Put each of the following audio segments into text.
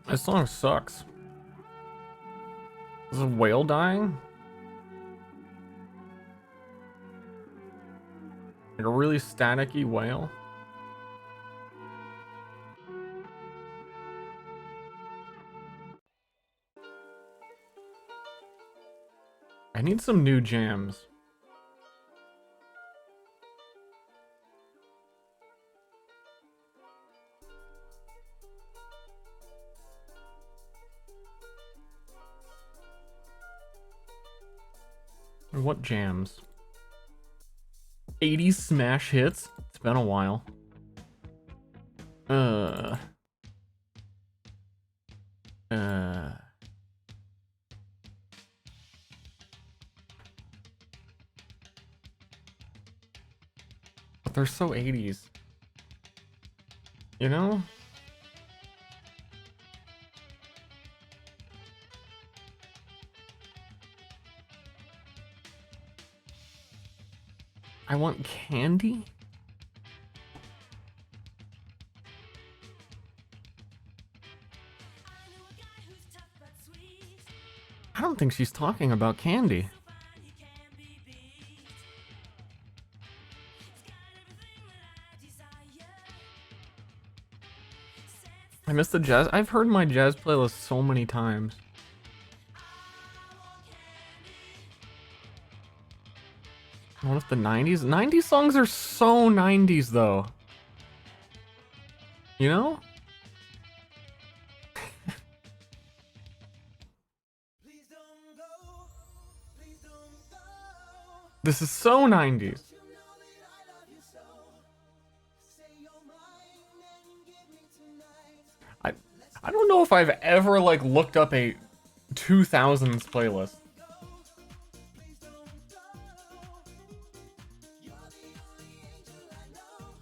This song sucks. Is a whale dying? Like a really staticky whale? I need some new jams. What jams? 80s smash hits? It's been a while. But they're so 80s. You know? I want candy? I don't think she's talking about candy. I missed the jazz. I've heard my jazz playlist so many times. What if the 90s? 90s songs are so 90s though. You know? This is so 90s. I don't know if I've ever like looked up a 2000s playlist.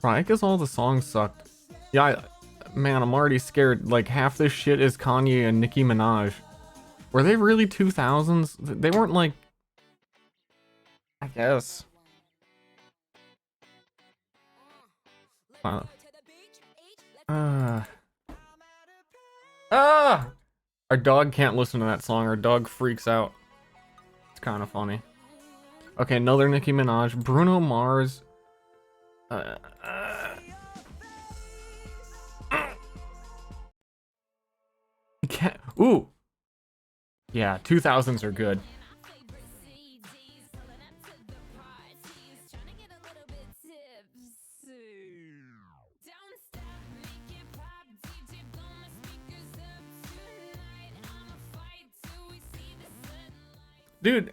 Right, I guess all the songs sucked. Yeah, man, I'm already scared. Like half this shit is Kanye and Nicki Minaj. Were they really 2000s? They weren't like... I guess. Our dog can't listen to that song. Our dog freaks out. It's kind of funny. Okay, another Nicki Minaj. Bruno Mars. Ooh. Yeah, 2000s are good. Dude,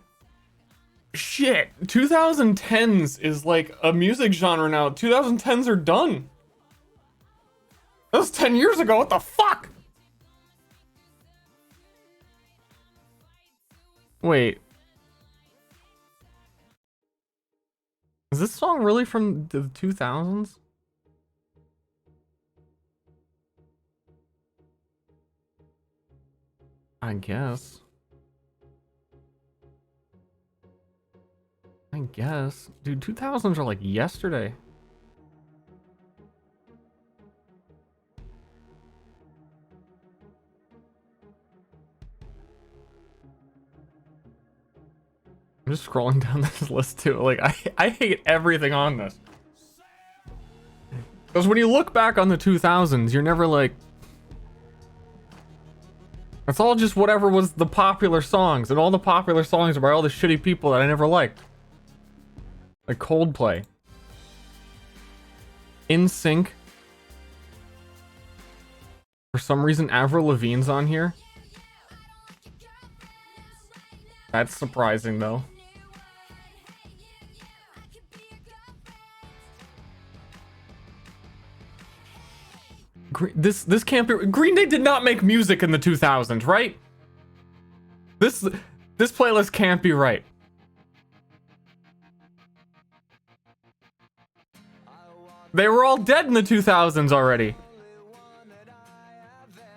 shit, 2010s is like a music genre now. 2010s are done. That was 10 years ago, what the fuck? Wait. Is this song really from the 2000s? I guess. Dude, 2000s are like yesterday. I'm just scrolling down this list too. Like, I hate everything on this. Because when you look back on the 2000s, you're never like... It's all just whatever was the popular songs. And all the popular songs are by all the shitty people that I never liked. Like Coldplay. NSYNC. For some reason, Avril Lavigne's on here. That's surprising, though. This can't be... Green Day did not make music in the 2000s, right? This playlist can't be right. They were all dead in the 2000s already.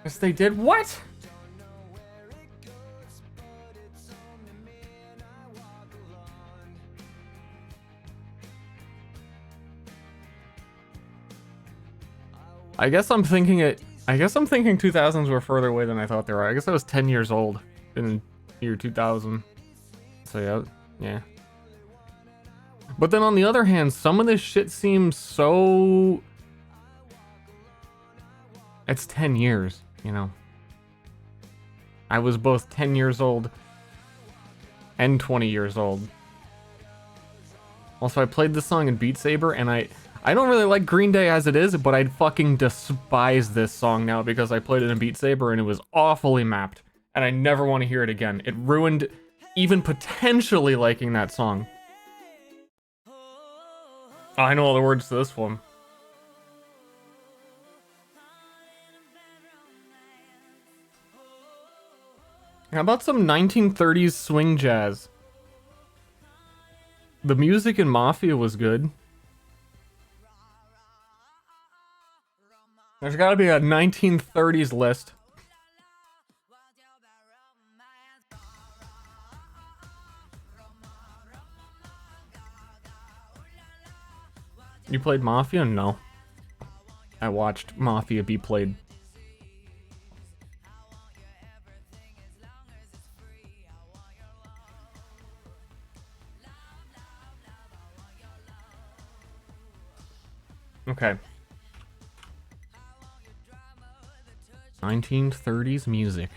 Yes, they did. What? I guess I'm thinking it I guess I'm thinking 2000s were further away than I thought they were. I guess I was 10 years old in year 2000. So yeah, yeah. But then on the other hand, some of this shit seems so... It's 10 years, you know. I was both 10 years old and 20 years old. Also, I played this song in Beat Saber, and I don't really like Green Day as it is, but I'd fucking despise this song now because I played it in Beat Saber and it was awfully mapped, and I never want to hear it again. It ruined even potentially liking that song. Oh, I know all the words to this one. How about some 1930s swing jazz? The music in Mafia was good. There's gotta be a 1930s list. You played Mafia? No. I watched Mafia be played. Okay. 1930s music.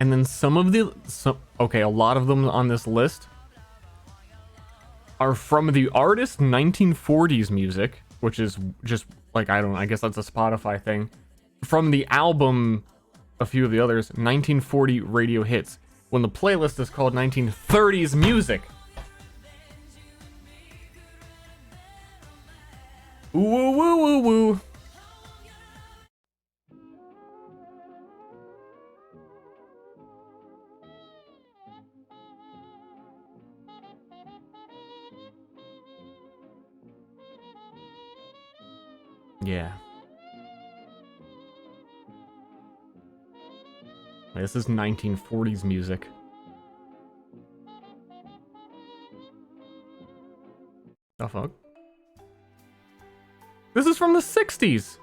And then okay, a lot of them on this list are from the artist 1940s music, which is just like, I guess that's a Spotify thing. From the album, a few of the others, 1940 radio hits, when the playlist is called 1930s music. Ooh, woo, woo, woo, woo. Yeah. This is 1940s music. The fuck? This is from the 60s! This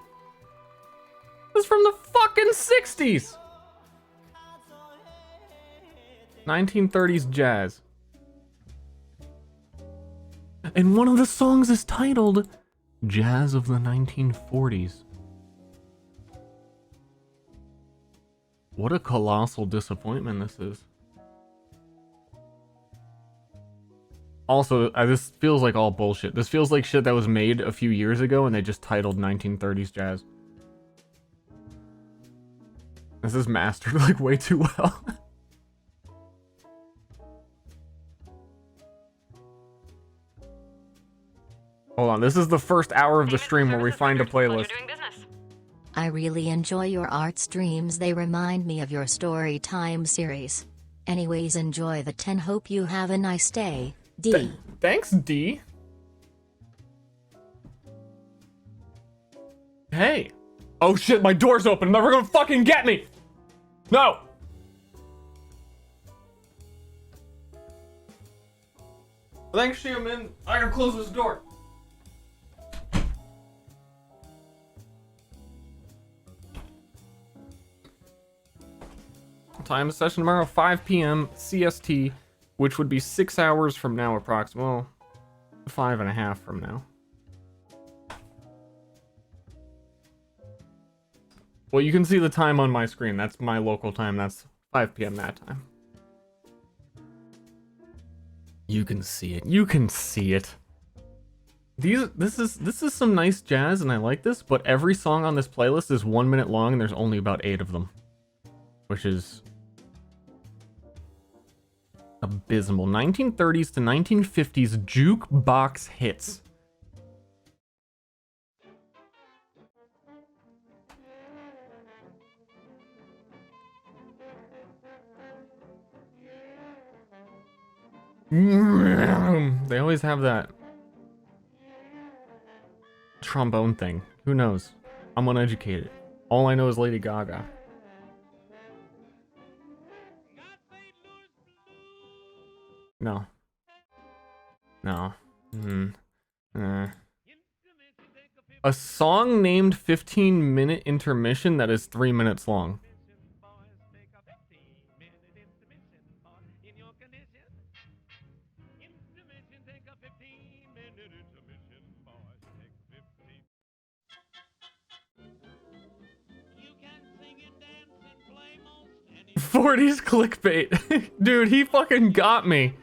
is from the fucking 60s! 1930s jazz. And one of the songs is titled Jazz of the 1940s. What a colossal disappointment this is. Also, this feels like all bullshit. This feels like shit that was made a few years ago and they just titled 1930s jazz. This is mastered like way too well. Hold on, this is the first hour of the stream where we find a playlist. I really enjoy your art streams, they remind me of your story time series. Anyways, enjoy the 10, hope you have a nice day, D. Thanks, D. Hey. Oh shit, my door's open, they're gonna fucking get me! No! Thanks, Xiaomin. I gotta close this door. Time of session tomorrow, 5 p.m. CST, which would be 6 hours from now, approximately. Well, 5.5 from now. Well, you can see the time on my screen. That's my local time. That's 5 p.m. that time. You can see it. You can see it. This is some nice jazz, and I like this. But every song on this playlist is 1 minute long, and there's only about 8 of them, which is abysmal. 1930s to 1950s jukebox hits. They always have that trombone thing. Who knows? I'm uneducated. All I know is Lady Gaga. No. No. A song named 15-minute intermission that is 3 minutes long. '40s clickbait. Dude, he fucking got me.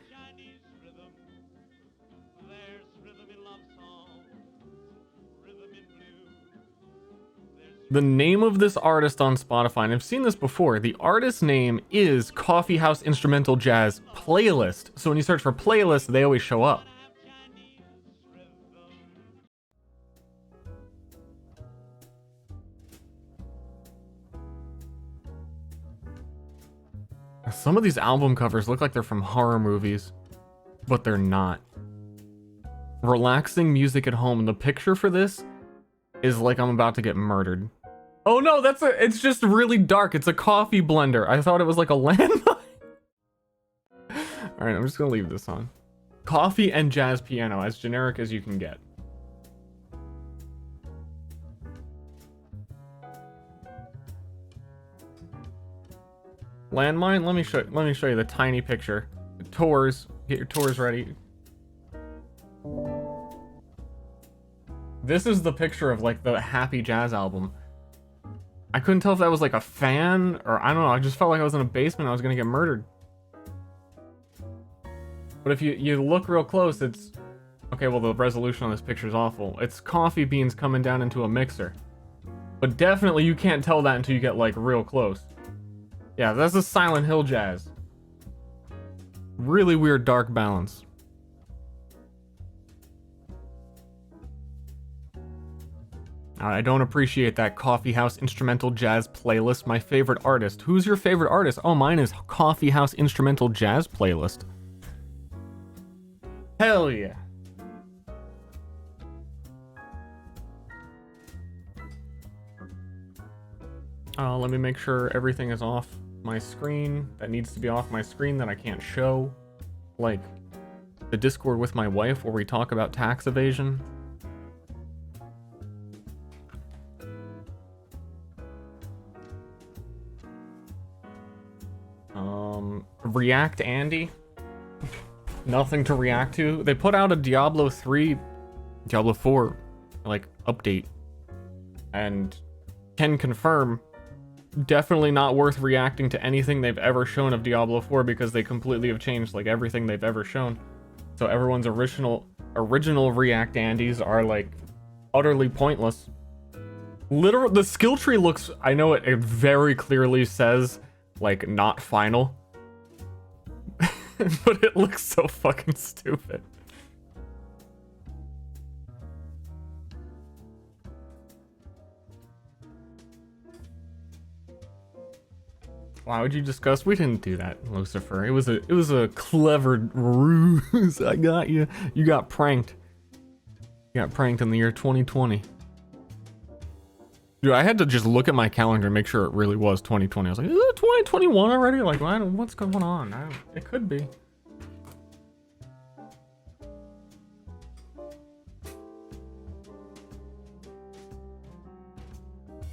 The name of this artist on Spotify, and I've seen this before, the artist's name is Coffee House Instrumental Jazz Playlist. So when you search for playlist, they always show up. Some of these album covers look like they're from horror movies, but they're not. Relaxing music at home. The picture for this is like I'm about to get murdered. Oh no, it's just really dark. It's a coffee blender. I thought it was like a landmine. Alright, I'm just gonna leave this on. Coffee and jazz piano, as generic as you can get. Landmine, let me show you the tiny picture. Tours, get your tours ready. This is the picture of like the Happy Jazz album. I couldn't tell if that was like a fan or I don't know. I just felt like I was in a basement. I was gonna get murdered. But if you look real close, it's okay. Well, the resolution on this picture is awful. It's coffee beans coming down into a mixer. But definitely you can't tell that until you get like real close. Yeah, that's a Silent Hill jazz. Really weird dark balance. I don't appreciate that Coffee House Instrumental Jazz Playlist. My favorite artist. Who's your favorite artist? Oh, mine is Coffee House Instrumental Jazz Playlist. Hell yeah. Let me make sure everything is off my screen. That needs to be off my screen that I can't show. Like the Discord with my wife where we talk about tax evasion. React Andy. Nothing to react to. They put out a Diablo 4 like update and can confirm definitely not worth reacting to anything they've ever shown of Diablo 4 because they completely have changed like everything they've ever shown. So everyone's original React Andys are like utterly pointless. Literal, the skill tree looks, I know it very clearly says like not final. But it looks so fucking stupid. Why would you discuss? We didn't do that, Lucifer. It was a clever ruse. I got you. You got pranked. You got pranked in the year 2020. Dude, I had to just look at my calendar and make sure it really was 2020. I was like, is it 2021 already? Like, what's going on? It could be.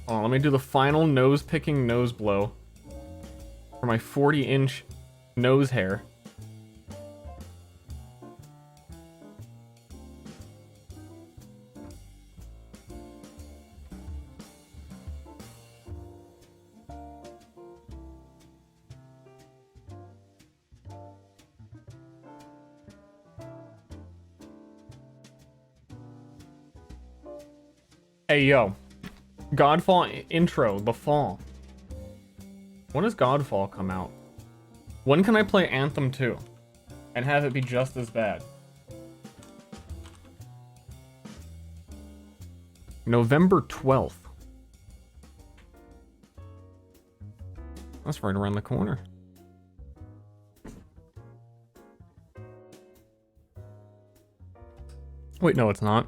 Oh, let me do the final nose-picking nose blow for my 40-inch nose hair. Hey, yo. Godfall intro, The Fall. When does Godfall come out? When can I play Anthem 2 and have it be just as bad? November 12th. That's right around the corner. Wait, no, it's not.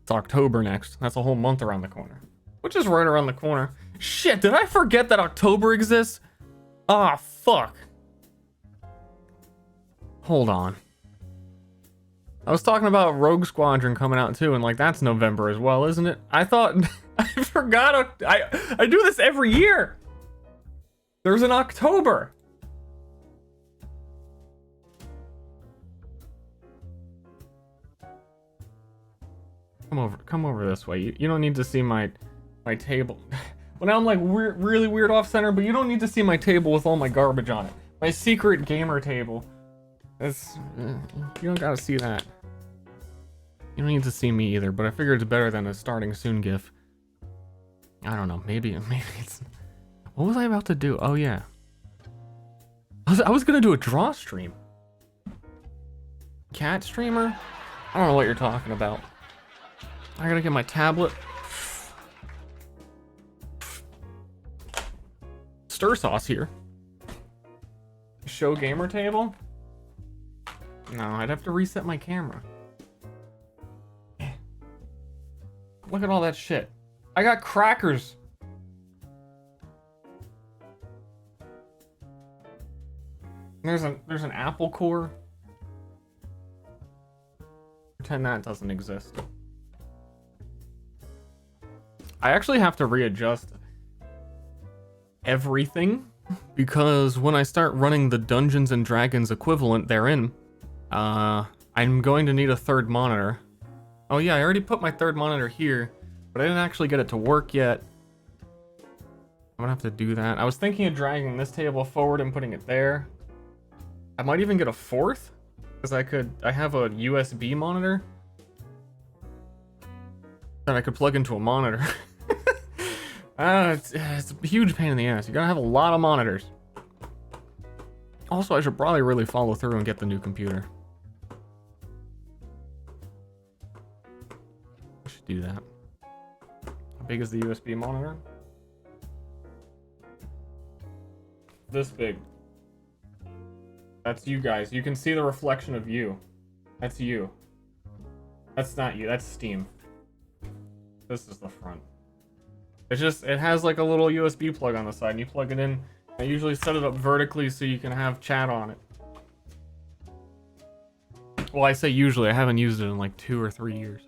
It's October next. That's a whole month around the corner. Which is right around the corner. Shit, did I forget that October exists? Ah, fuck. Hold on. I was talking about Rogue Squadron coming out too, and like that's November as well, isn't it? I thought I forgot. I do this every year. There's an October. Come over this way. You don't need to see my table. Well, now I'm like really weird off center, but you don't need to see my table with all my garbage on it. My secret gamer table. That's you don't gotta see that. You don't need to see me either, but I figured it's better than a starting soon gif. I don't know. Maybe it's. What was I about to do? Oh yeah. I was gonna do a draw stream. Cat streamer? I don't know what you're talking about. I gotta get my tablet. Stir sauce here. Show gamer table? No, I'd have to reset my camera. Look at all that shit. I got crackers. There's an apple core. Pretend that doesn't exist. I actually have to readjust everything because when I start running the Dungeons and Dragons equivalent therein, I'm going to need a third monitor. Oh yeah, I already put my third monitor here, but I didn't actually get it to work yet. I'm gonna have to do that. I was thinking of dragging this table forward and putting it there. I might even get a fourth, because I have a USB monitor that I could plug into a monitor. It's a huge pain in the ass. You gotta have a lot of monitors. Also, I should probably really follow through and get the new computer. I should do that. How big is the USB monitor? This big. That's you guys. You can see the reflection of you. That's you. That's not you. That's Steam. This is the front. It has like a little USB plug on the side and you plug it in. I usually set it up vertically so you can have chat on it. Well, I say usually. I haven't used it in like 2 or 3 years.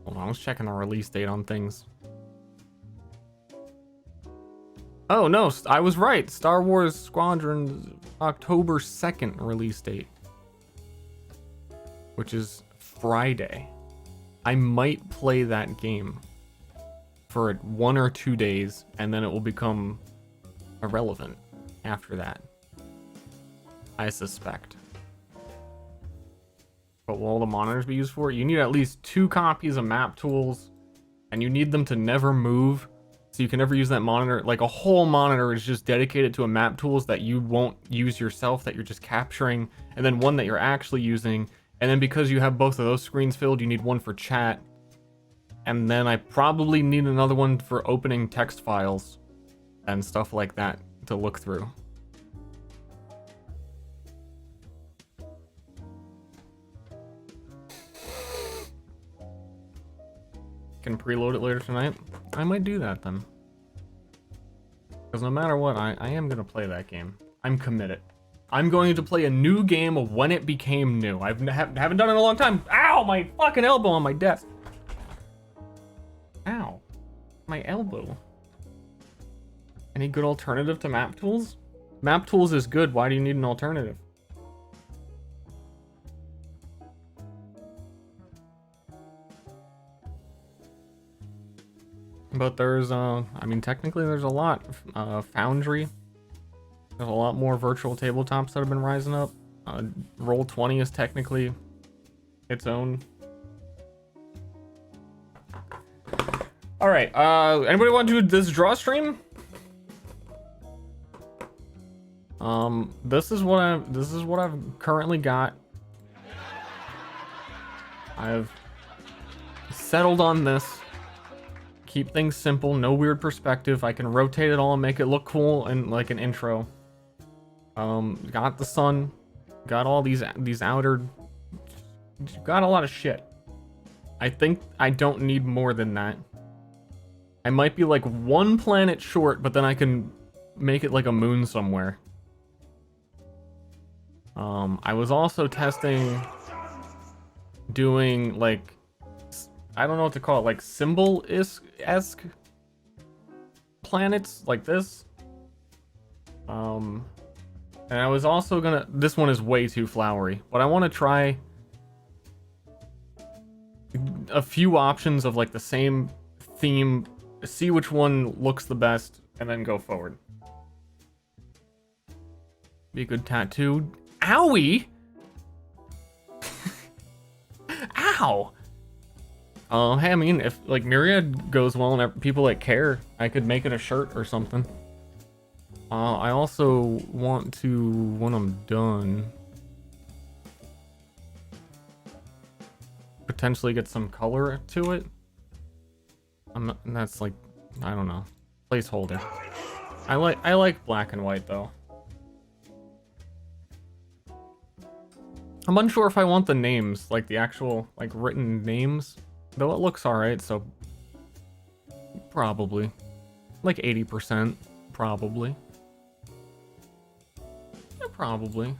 Hold on, I was checking the release date on things. Oh no, I was right. Star Wars Squadron's October 2nd release date, which is Friday. I might play that game for 1 or 2 days, and then it will become irrelevant after that. I suspect. But will all the monitors be used for it? You need at least 2 copies of map tools, and you need them to never move. So you can never use that monitor. Like a whole monitor is just dedicated to a map tools that you won't use yourself, that you're just capturing, and then one that you're actually using. And then because you have both of those screens filled, you need one for chat. And then I probably need another one for opening text files and stuff like that to look through. Can preload it later tonight. I might do that then. Because no matter what, I am going to play that game. I'm committed. I'm going to play a new game when it became new. I haven't done it in a long time. Ow! My fucking elbow on my desk. Ow. My elbow. Any good alternative to map tools? Map tools is good. Why do you need an alternative? But there's, I mean, technically there's a lot. Foundry. There's a lot more virtual tabletops that have been rising up. Roll20 is technically its own. All right. Anybody want to do this draw stream? This is what I've currently got. I've settled on this. Keep things simple, no weird perspective. I can rotate it all and make it look cool and like an intro. Got the sun, got all these outer, got a lot of shit. I think I don't need more than that. I might be like 1 planet short, but then I can make it like a moon somewhere. I was also testing doing like, I don't know what to call it, like symbol-esque planets like this. And I was also gonna, this one is way too flowery, but I want to try a few options of like the same theme, see which one looks the best, and then go forward. Be a good tattoo. Owie! Ow! Hey, I mean, if like Myriad goes well and people like care, I could make it a shirt or something. I also want to, when I'm done, potentially get some color to it. That's like, I don't know, placeholder. I like black and white though. I'm unsure if I want the names, like the actual like written names, though it looks alright, so probably like 80%, probably. Yeah, probably.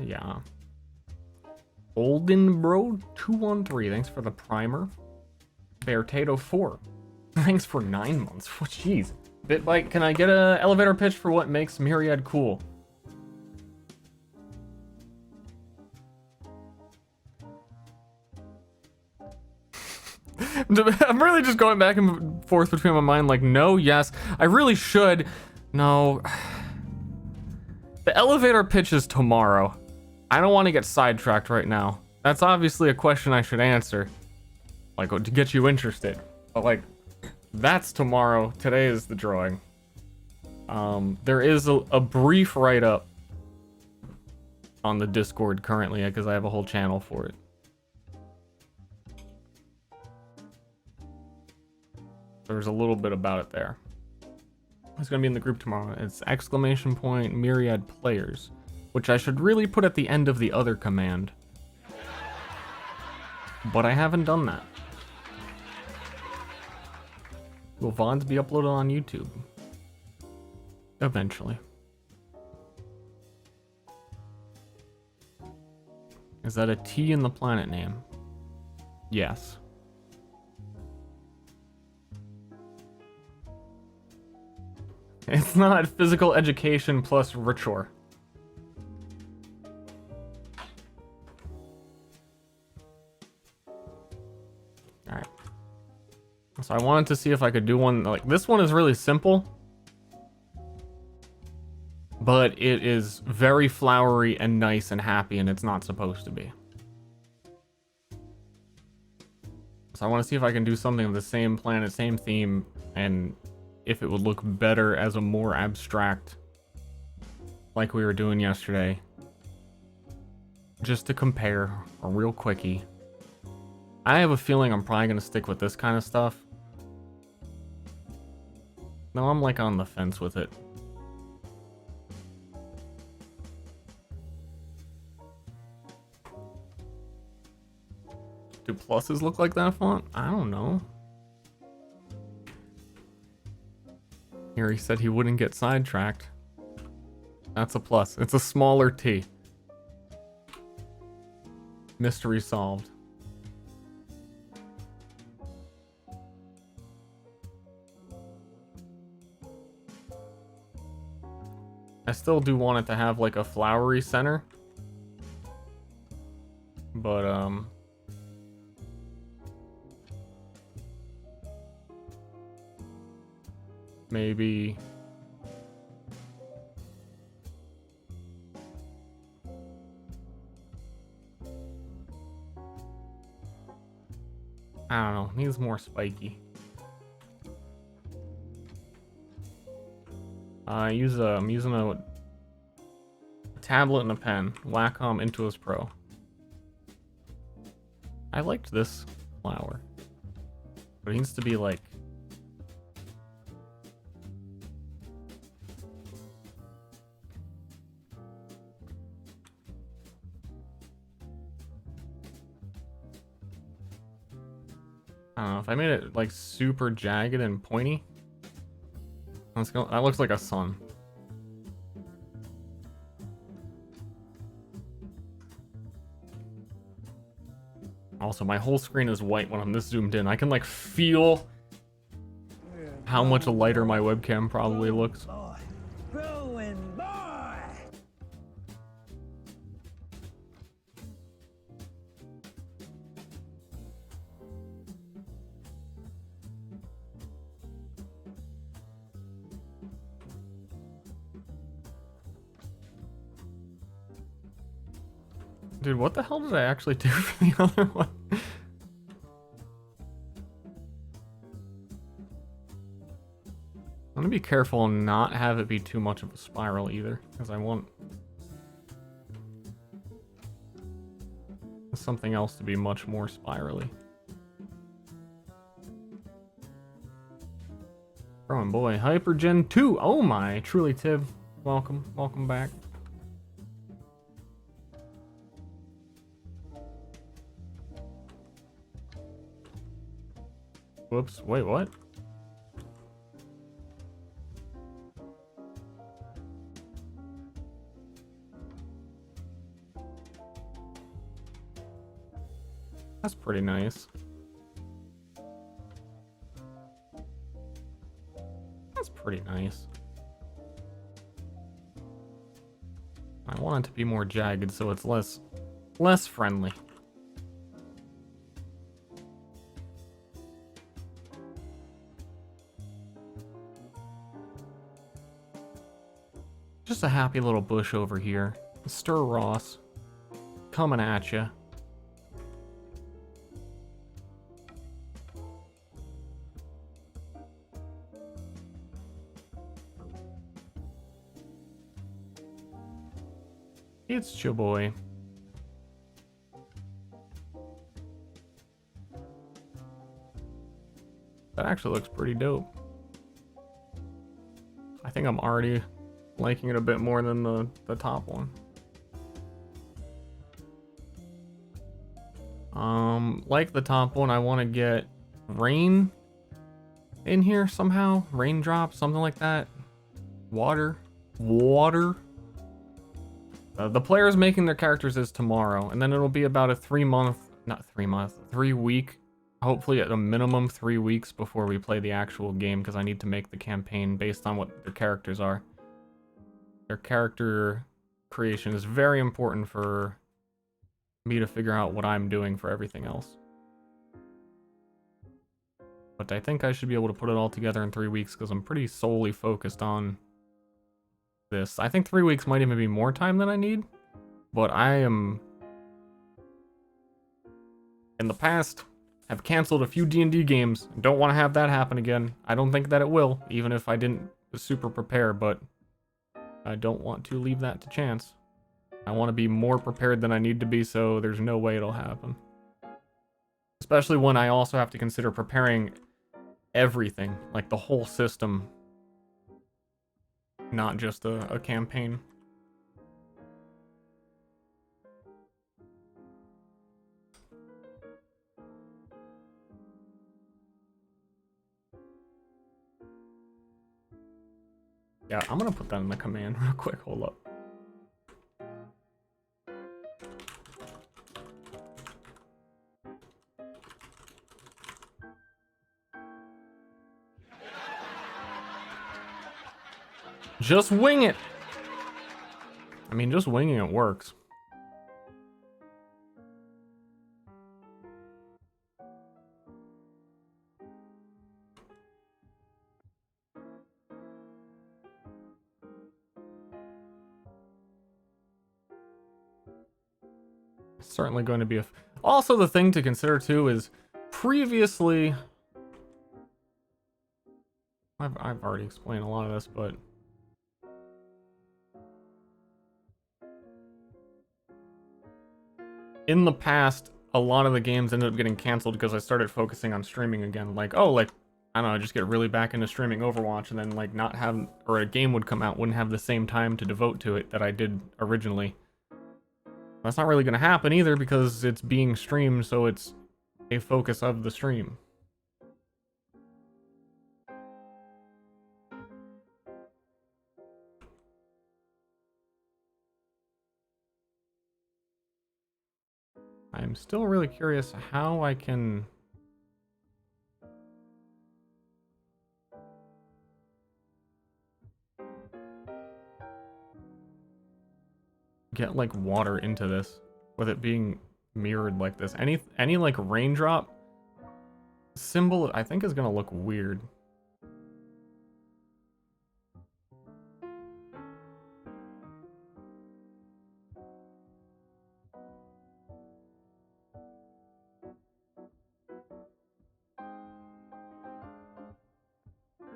Yeah. Oldenbro213, thanks for the primer. Beartato4, thanks for 9 months. Oh, jeez. Bitbite, can I get a elevator pitch for what makes Myriad cool? I'm really just going back and forth between my mind, like, no, yes. I really should. No. The elevator pitch is tomorrow. I don't want to get sidetracked right now. That's obviously a question I should answer. Like, to get you interested. But, like, that's tomorrow. Today is the drawing. There is a brief write-up on the Discord currently, because I have a whole channel for it. There's a little bit about it there. It's gonna be in the group tomorrow. It's ! Myriad players, which I should really put at the end of the other command. But I haven't done that. Will VODs be uploaded on YouTube? Eventually. Is that a T in the planet name? Yes. It's not physical education plus ritual. Alright. So I wanted to see if I could do one, like, this one is really simple. But it is very flowery and nice and happy, and it's not supposed to be. So I want to see if I can do something of the same planet, same theme, and if it would look better as a more abstract, like we were doing yesterday. Just to compare, a real quickie. I have a feeling I'm probably going to stick with this kind of stuff. No, I'm like on the fence with it. Do pluses look like that font? I don't know. Here he said he wouldn't get sidetracked. That's a plus. It's a smaller T. Mystery solved. I still do want it to have like a flowery center. But maybe I don't know, needs more spiky. I'm using a tablet and a pen. Wacom Intuos Pro. I liked this flower, but it needs to be like I don't know, if I made it like super jagged and pointy. Let's go. That looks like a sun. Also, my whole screen is white when I'm this zoomed in. I can like feel how much lighter my webcam probably looks. Dude, what the hell did I actually do for the other one? I'm gonna be careful and not have it be too much of a spiral either, because I want something else to be much more spirally. Growing boy, Hypergen 2. Oh my, truly Tib. Welcome back. Whoops, wait, what? That's pretty nice. That's pretty nice. I want it to be more jagged so it's less friendly. Just a happy little bush over here. Ster Ross. Coming at ya. It's your boy. That actually looks pretty dope. I think I'm already liking it a bit more than the top one. Like the top one, I want to get rain in here somehow. Raindrops, something like that. Water. The players making their characters is tomorrow, and then it'll be about a 3 week, hopefully at a minimum 3 weeks before we play the actual game, because I need to make the campaign based on what their characters are. Their character creation is very important for me to figure out what I'm doing for everything else. But I think I should be able to put it all together in 3 weeks because I'm pretty solely focused on this. I think 3 weeks might even be more time than I need, but I am, in the past, have canceled a few D&D games and don't want to have that happen again. I don't think that it will, even if I didn't super prepare, but I don't want to leave that to chance. I want to be more prepared than I need to be, so there's no way it'll happen. Especially when I also have to consider preparing everything, like the whole system, not just a campaign. Yeah, I'm gonna put that in the command real quick, hold up. Just wing it! I mean, just winging it works. Certainly going to be a... Also, the thing to consider too is previously... I've already explained a lot of this, but... in the past, a lot of the games ended up getting canceled because I started focusing on streaming again. Like, oh, like, I don't know, just get really back into streaming Overwatch and then, like, not have... or a game would come out, wouldn't have the same time to devote to it that I did originally. That's not really going to happen either because it's being streamed, so it's a focus of the stream. I'm still really curious how I can... get like water into this with it being mirrored like this. Any like raindrop symbol I think is gonna look weird.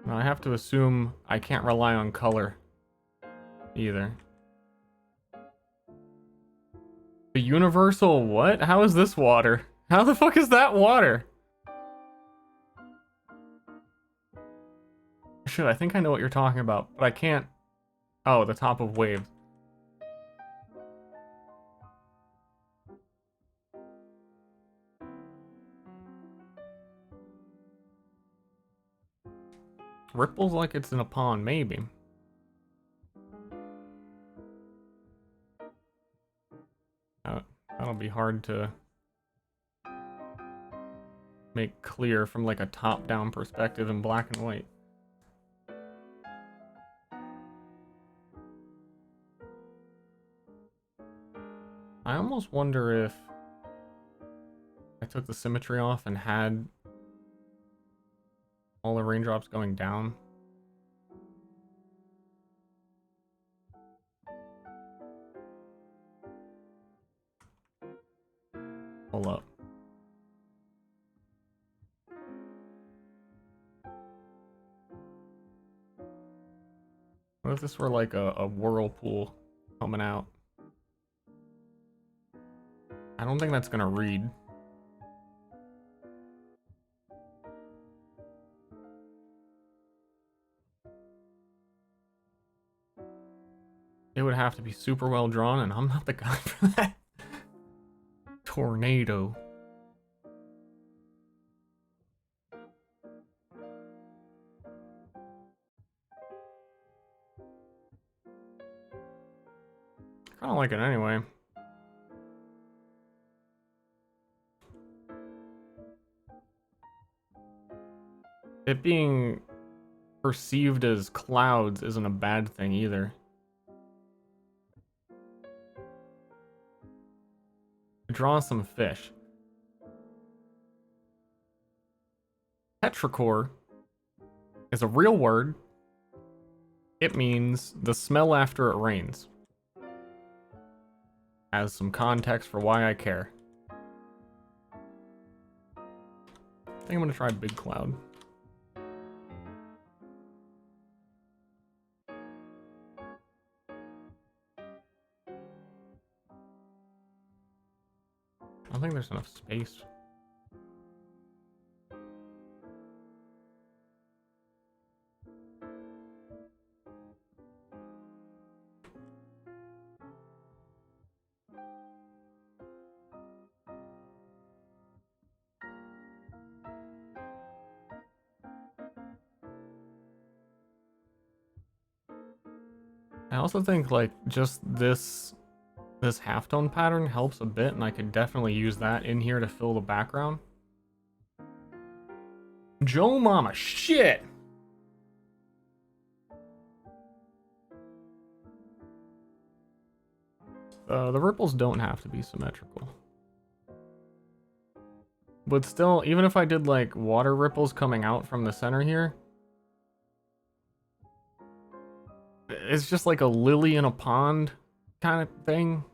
Now I have to assume I can't rely on color either. The universal what? How is this water? How the fuck is that water? Shit, I think I know what you're talking about, but I can't... Oh, the top of waves. Ripples like it's in a pond, maybe. That'll be hard to make clear from like a top-down perspective in black and white. I almost wonder if I took the symmetry off and had all the raindrops going down. Hold up. What if this were like a whirlpool coming out? I don't think that's gonna read. It would have to be super well drawn, and I'm not the guy for that. Tornado. I don't like it anyway. It being perceived as clouds isn't a bad thing either. Draw some fish. Petrichor is a real word. It means the smell after it rains. As some context for why I care. I think I'm gonna try Big Cloud. I don't think there's enough space. I also think like just this halftone pattern helps a bit, and I could definitely use that in here to fill the background. Joe Mama, shit! The ripples don't have to be symmetrical. But still, even if I did like water ripples coming out from the center here, it's just like a lily in a pond kind of thing.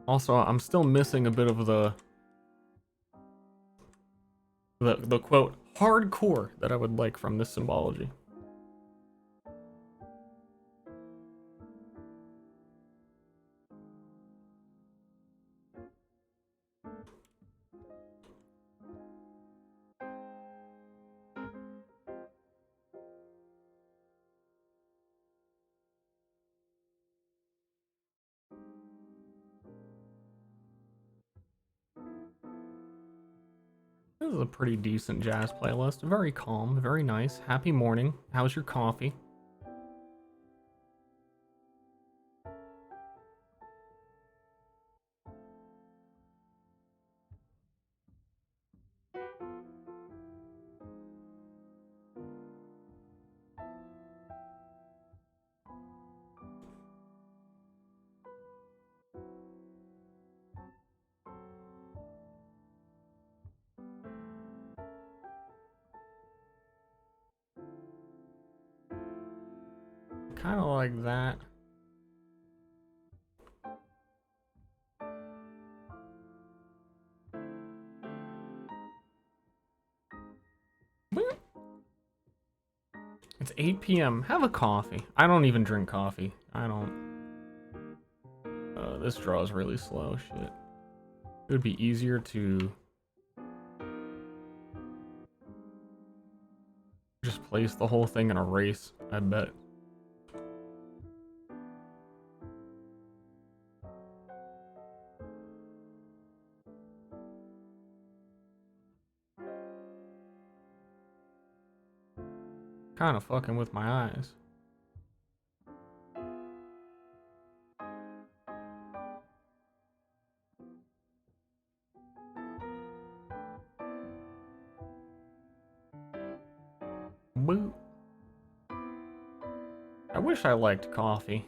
Also, I'm still missing a bit of the quote hardcore that I would like from this symbology. This is a pretty decent jazz playlist. Very calm, very nice. Happy morning. How's your coffee? like that. It's 8 p.m. Have a coffee. I don't even drink coffee. I don't. This draw is really slow. Shit. It would be easier to just place the whole thing in a race, I bet. Kind of fucking with my eyes. Boo. I wish I liked coffee.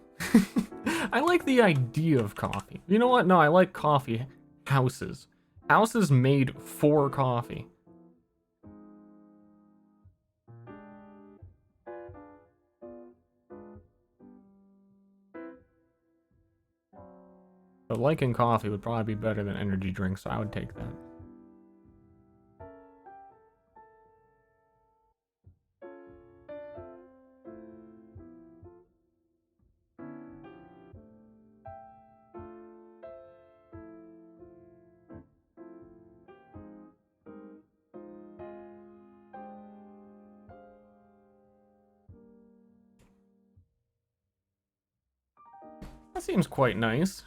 I like the idea of coffee. You know what? No, I like coffee houses. Houses made for coffee. But liking coffee would probably be better than energy drinks, so I would take that. That seems quite nice.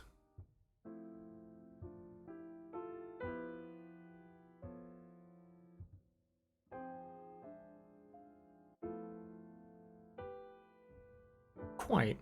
Quite.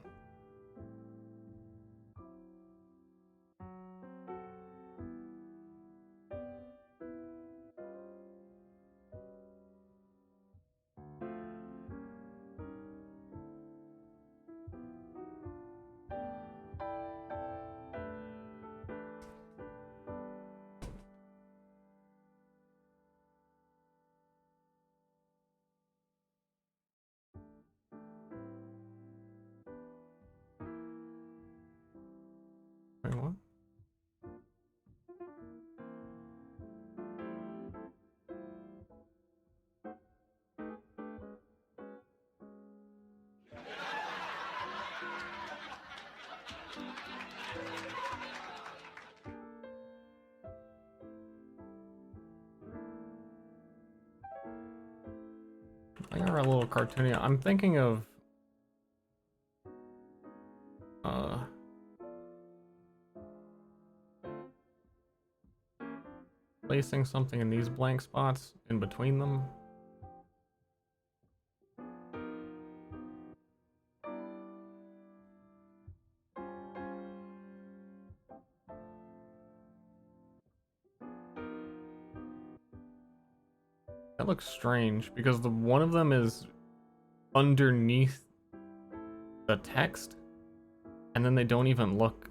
Wait, what? I got a little cartoony. I'm thinking of placing something in these blank spots in between them. That looks strange because the one of them is underneath the text, and then they don't even look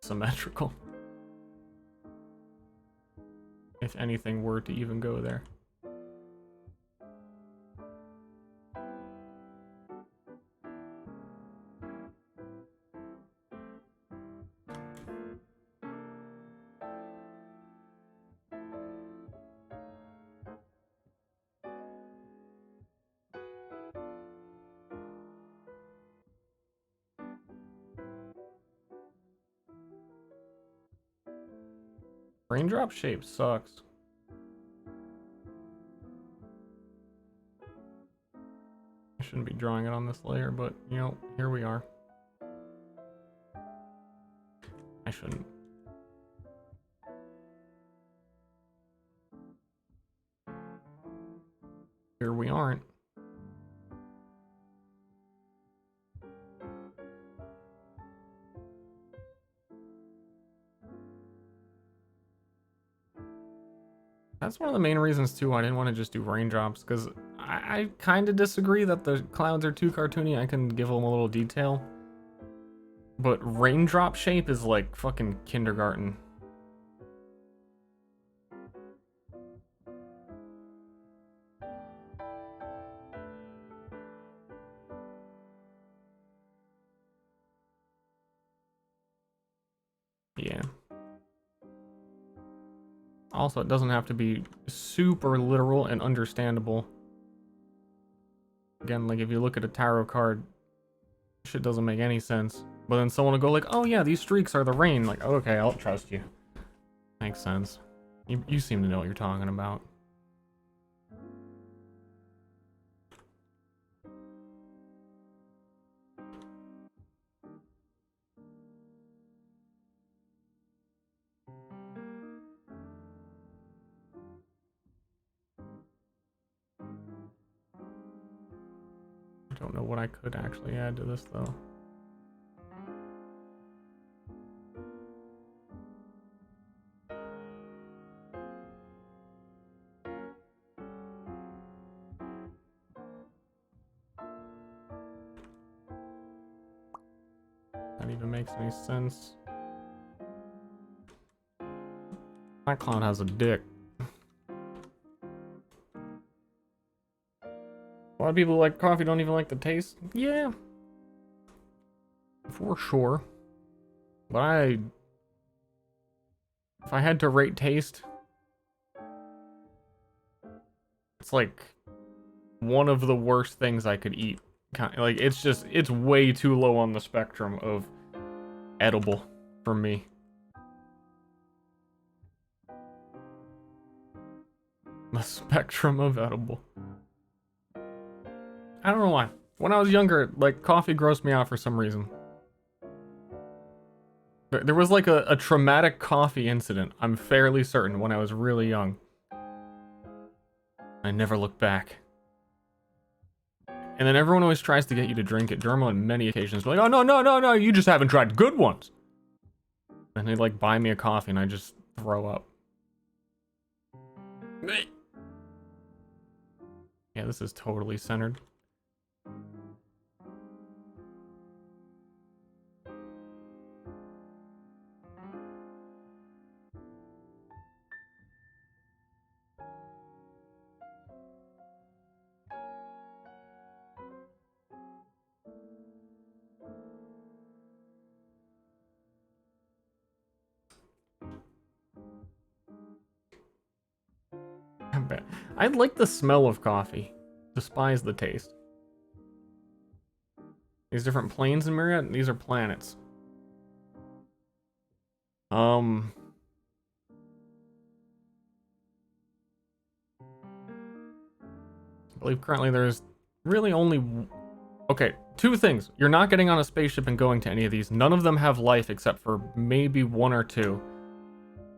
symmetrical. If anything were to even go there. Raindrop shape sucks. I shouldn't be drawing it on this layer, but you know, here we are. I shouldn't. Here we aren't. That's one of the main reasons too I didn't want to just do raindrops, because I kind of disagree that the clouds are too cartoony. I can give them a little detail. But raindrop shape is like fucking kindergarten. Yeah. Also, it doesn't have to be super literal and understandable. Again, like if you look at a tarot card, shit doesn't make any sense. But then someone will go like, oh yeah, these streaks are the rain. Like, okay, I'll trust you. Makes sense. You seem to know what you're talking about. I don't know what I could actually add to this though. That even makes any sense. My clown has a dick. A lot of people who like coffee don't even like the taste. Yeah. For sure. But if I had to rate taste, it's like one of the worst things I could eat. Like, it's way too low on the spectrum of edible for me. The spectrum of edible. I don't know why. When I was younger, like, coffee grossed me out for some reason. There was like a traumatic coffee incident, I'm fairly certain, when I was really young. I never looked back. And then everyone always tries to get you to drink it. Derma on many occasions be like, oh no, you just haven't tried good ones. And they like buy me a coffee and I just throw up. Yeah, this is totally centered. I like the smell of coffee. Despise the taste. These different planes in Myriad, these are planets. I believe currently there's really only... Okay, two things. You're not getting on a spaceship and going to any of these. None of them have life except for maybe one or two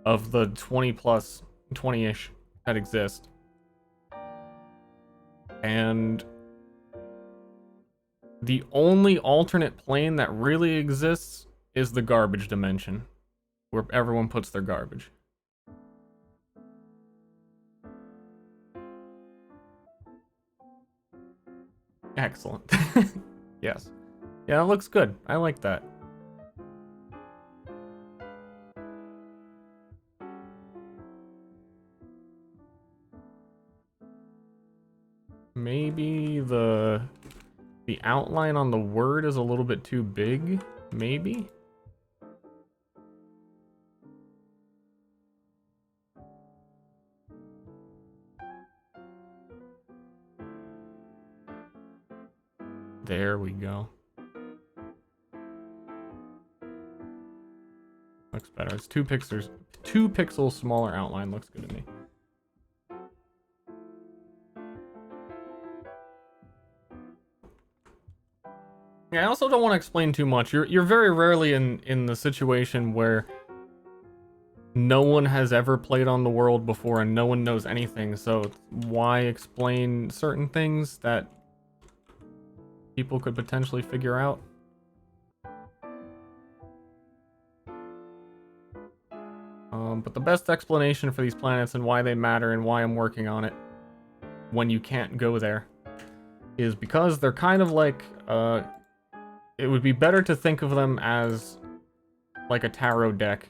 of the 20 plus, 20-ish that exist. And the only alternate plane that really exists is the garbage dimension, where everyone puts their garbage. Excellent. Yes. Yeah, that looks good. I like that. Maybe the outline on the word is a little bit too big. Maybe? There we go. Looks better. It's 2 pixels smaller outline. Looks good to me. Yeah, I also don't want to explain too much. You're very rarely in the situation where no one has ever played on the world before and no one knows anything, so why explain certain things that people could potentially figure out? But the best explanation for these planets and why they matter and why I'm working on it when you can't go there is because they're kind of like, it would be better to think of them as like a tarot deck.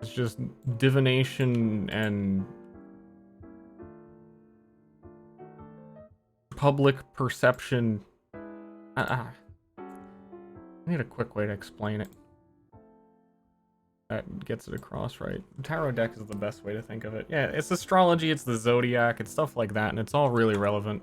It's just divination and public perception. I need a quick way to explain it that gets it across right. The tarot deck is the best way to think of it. Yeah, it's astrology, it's the zodiac, it's stuff like that, and it's all really relevant.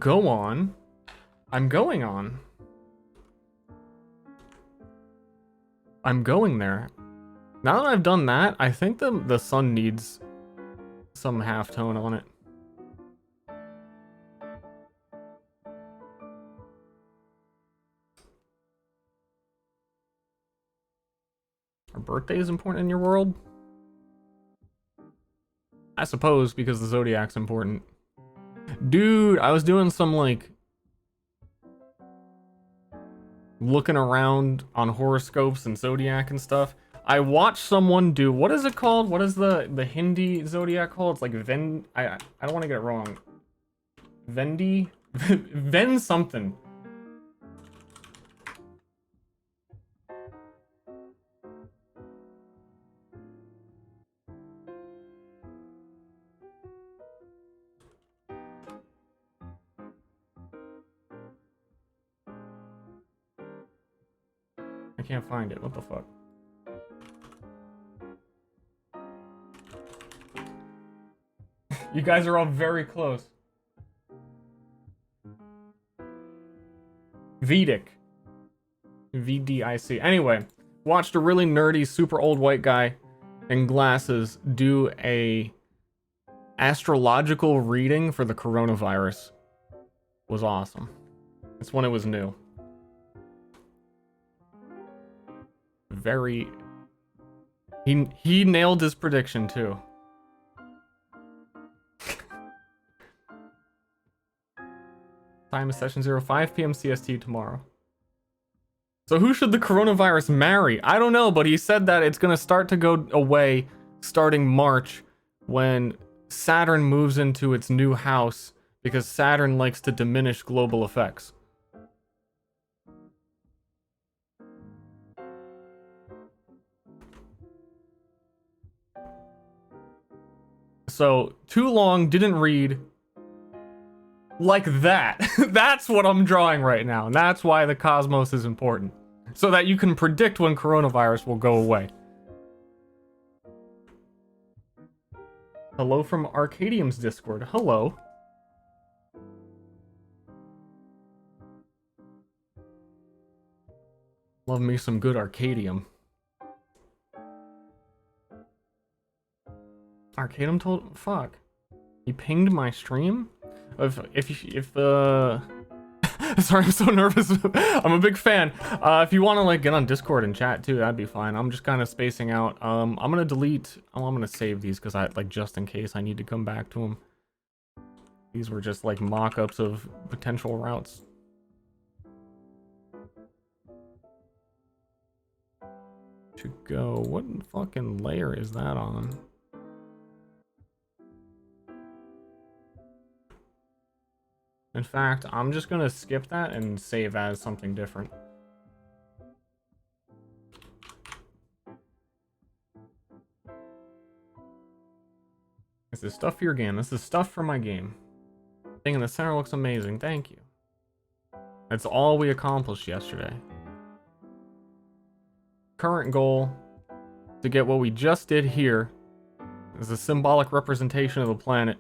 Go on. I'm going on. I'm going there. Now that I've done that, I think the sun needs some halftone on it. Are birthdays important in your world? I suppose, because the zodiac's important. Dude, I was doing some, like, looking around on horoscopes and zodiac and stuff. I watched someone do, what is it called? What is the Hindi zodiac called? It's like I don't want to get it wrong. Vendi? Ven something. I can't find it. What the fuck? You guys are all very close. Vedic. VDIC. Anyway, watched a really nerdy, super old white guy in glasses do a astrological reading for the coronavirus. Was awesome. It's when it was new. Very... He nailed his prediction too. Time is session 0, 5 p.m. CST tomorrow. So who should the coronavirus marry? I don't know, but he said that it's gonna start to go away starting March when Saturn moves into its new house because Saturn likes to diminish global effects. So, too long, didn't read. Like that. That's what I'm drawing right now. And that's why the cosmos is important. So that you can predict when coronavirus will go away. Hello from Arcadium's Discord. Hello. Love me some good Arcadium. Arcadium told... Fuck. He pinged my stream? If sorry, I'm so nervous. I'm a big fan. If you want to like get on Discord and chat too, that'd be fine. I'm just kind of spacing out. I'm gonna delete. Oh, I'm gonna save these because I like just in case I need to come back to them. These were just like mock-ups of potential routes. To go. What fucking layer is that on? In fact, I'm just gonna skip that and save as something different. This is stuff for your game. This is stuff for my game. Thing in the center looks amazing. Thank you. That's all we accomplished yesterday. Current goal to get what we just did here is a symbolic representation of the planet.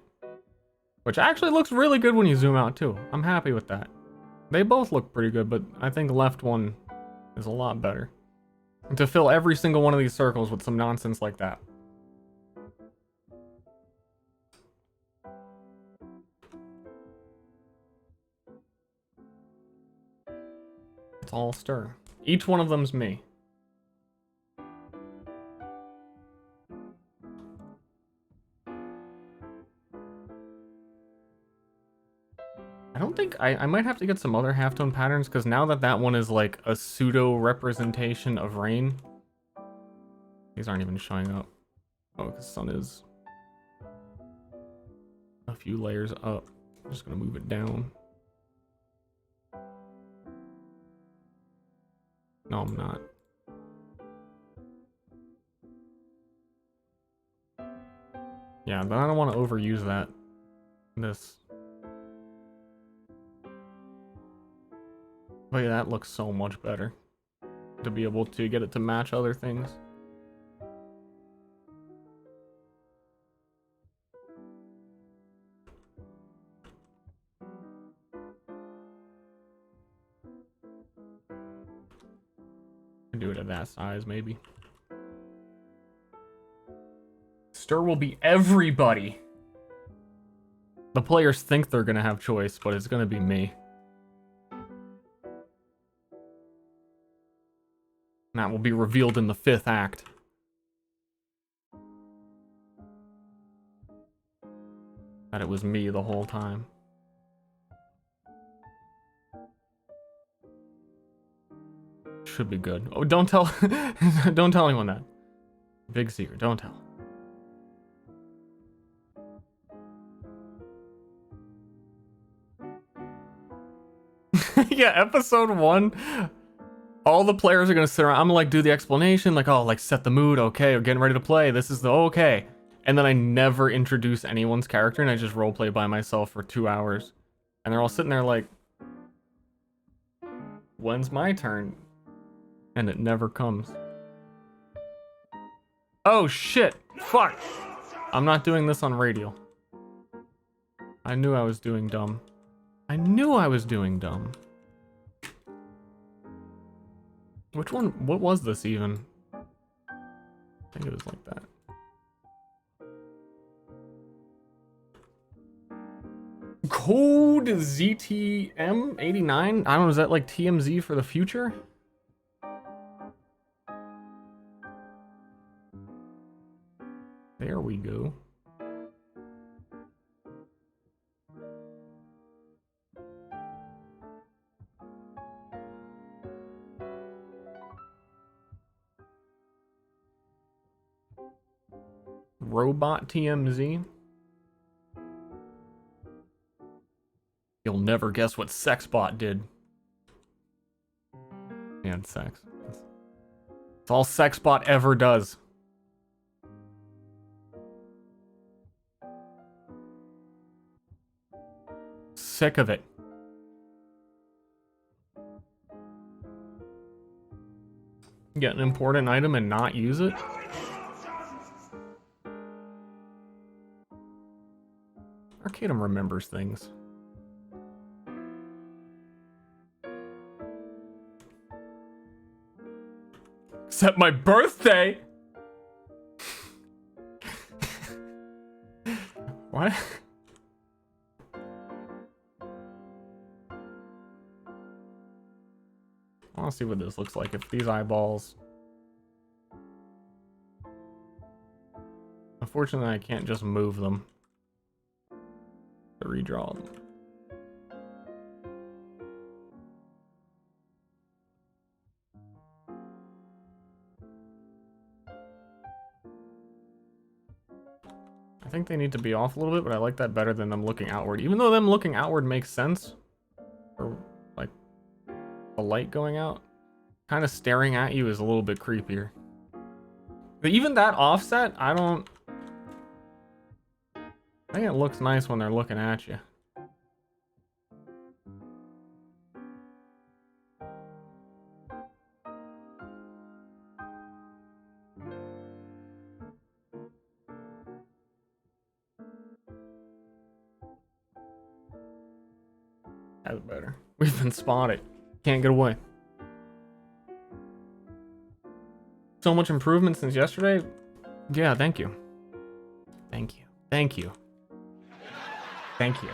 Which actually looks really good when you zoom out too. I'm happy with that. They both look pretty good, but I think the left one is a lot better. And to fill every single one of these circles with some nonsense like that. It's all Ster. Each one of them's me. I don't think I might have to get some other halftone patterns because now that one is like a pseudo representation of rain. These aren't even showing up. Oh, the sun is a few layers up. I'm just gonna move it down. No, I'm not. Yeah, but I don't want to overuse that. This. But yeah, that looks so much better. To be able to get it to match other things. Do it at that size, maybe. Ster will be everybody. The players think they're gonna have choice, but it's gonna be me. And that will be revealed in the 5th act. That it was me the whole time. Should be good. Oh, don't tell don't tell anyone that. Big secret, don't tell. Yeah, episode 1. All the players are gonna sit around. I'm gonna like do the explanation, like, oh, like set the mood, okay, we're getting ready to play. This is the okay. And then I never introduce anyone's character and I just roleplay by myself for 2 hours. And they're all sitting there like, when's my turn? And it never comes. Oh shit! Fuck! I'm not doing this on radio. I knew I was doing dumb. I knew I was doing dumb. Which one? What was this even? I think it was like that. Code ZTM89? I don't know, is that like TMZ for the future? There we go. Robot TMZ. You'll never guess what Sexbot did. And sex. It's all Sexbot ever does. Sick of it. Get an important item and not use it? Arcadum remembers things. Except my birthday! What? I want to see what this looks like if these eyeballs... Unfortunately, I can't just move them to redraw them. I think they need to be off a little bit, but I like that better than them looking outward. Even though them looking outward makes sense. Or, like, a light going out. Kind of staring at you is a little bit creepier. But even that offset, I don't... I think it looks nice when they're looking at you. That's better. We've been spotted. Can't get away. So much improvement since yesterday? Yeah, thank you. Thank you. Thank you. Thank you.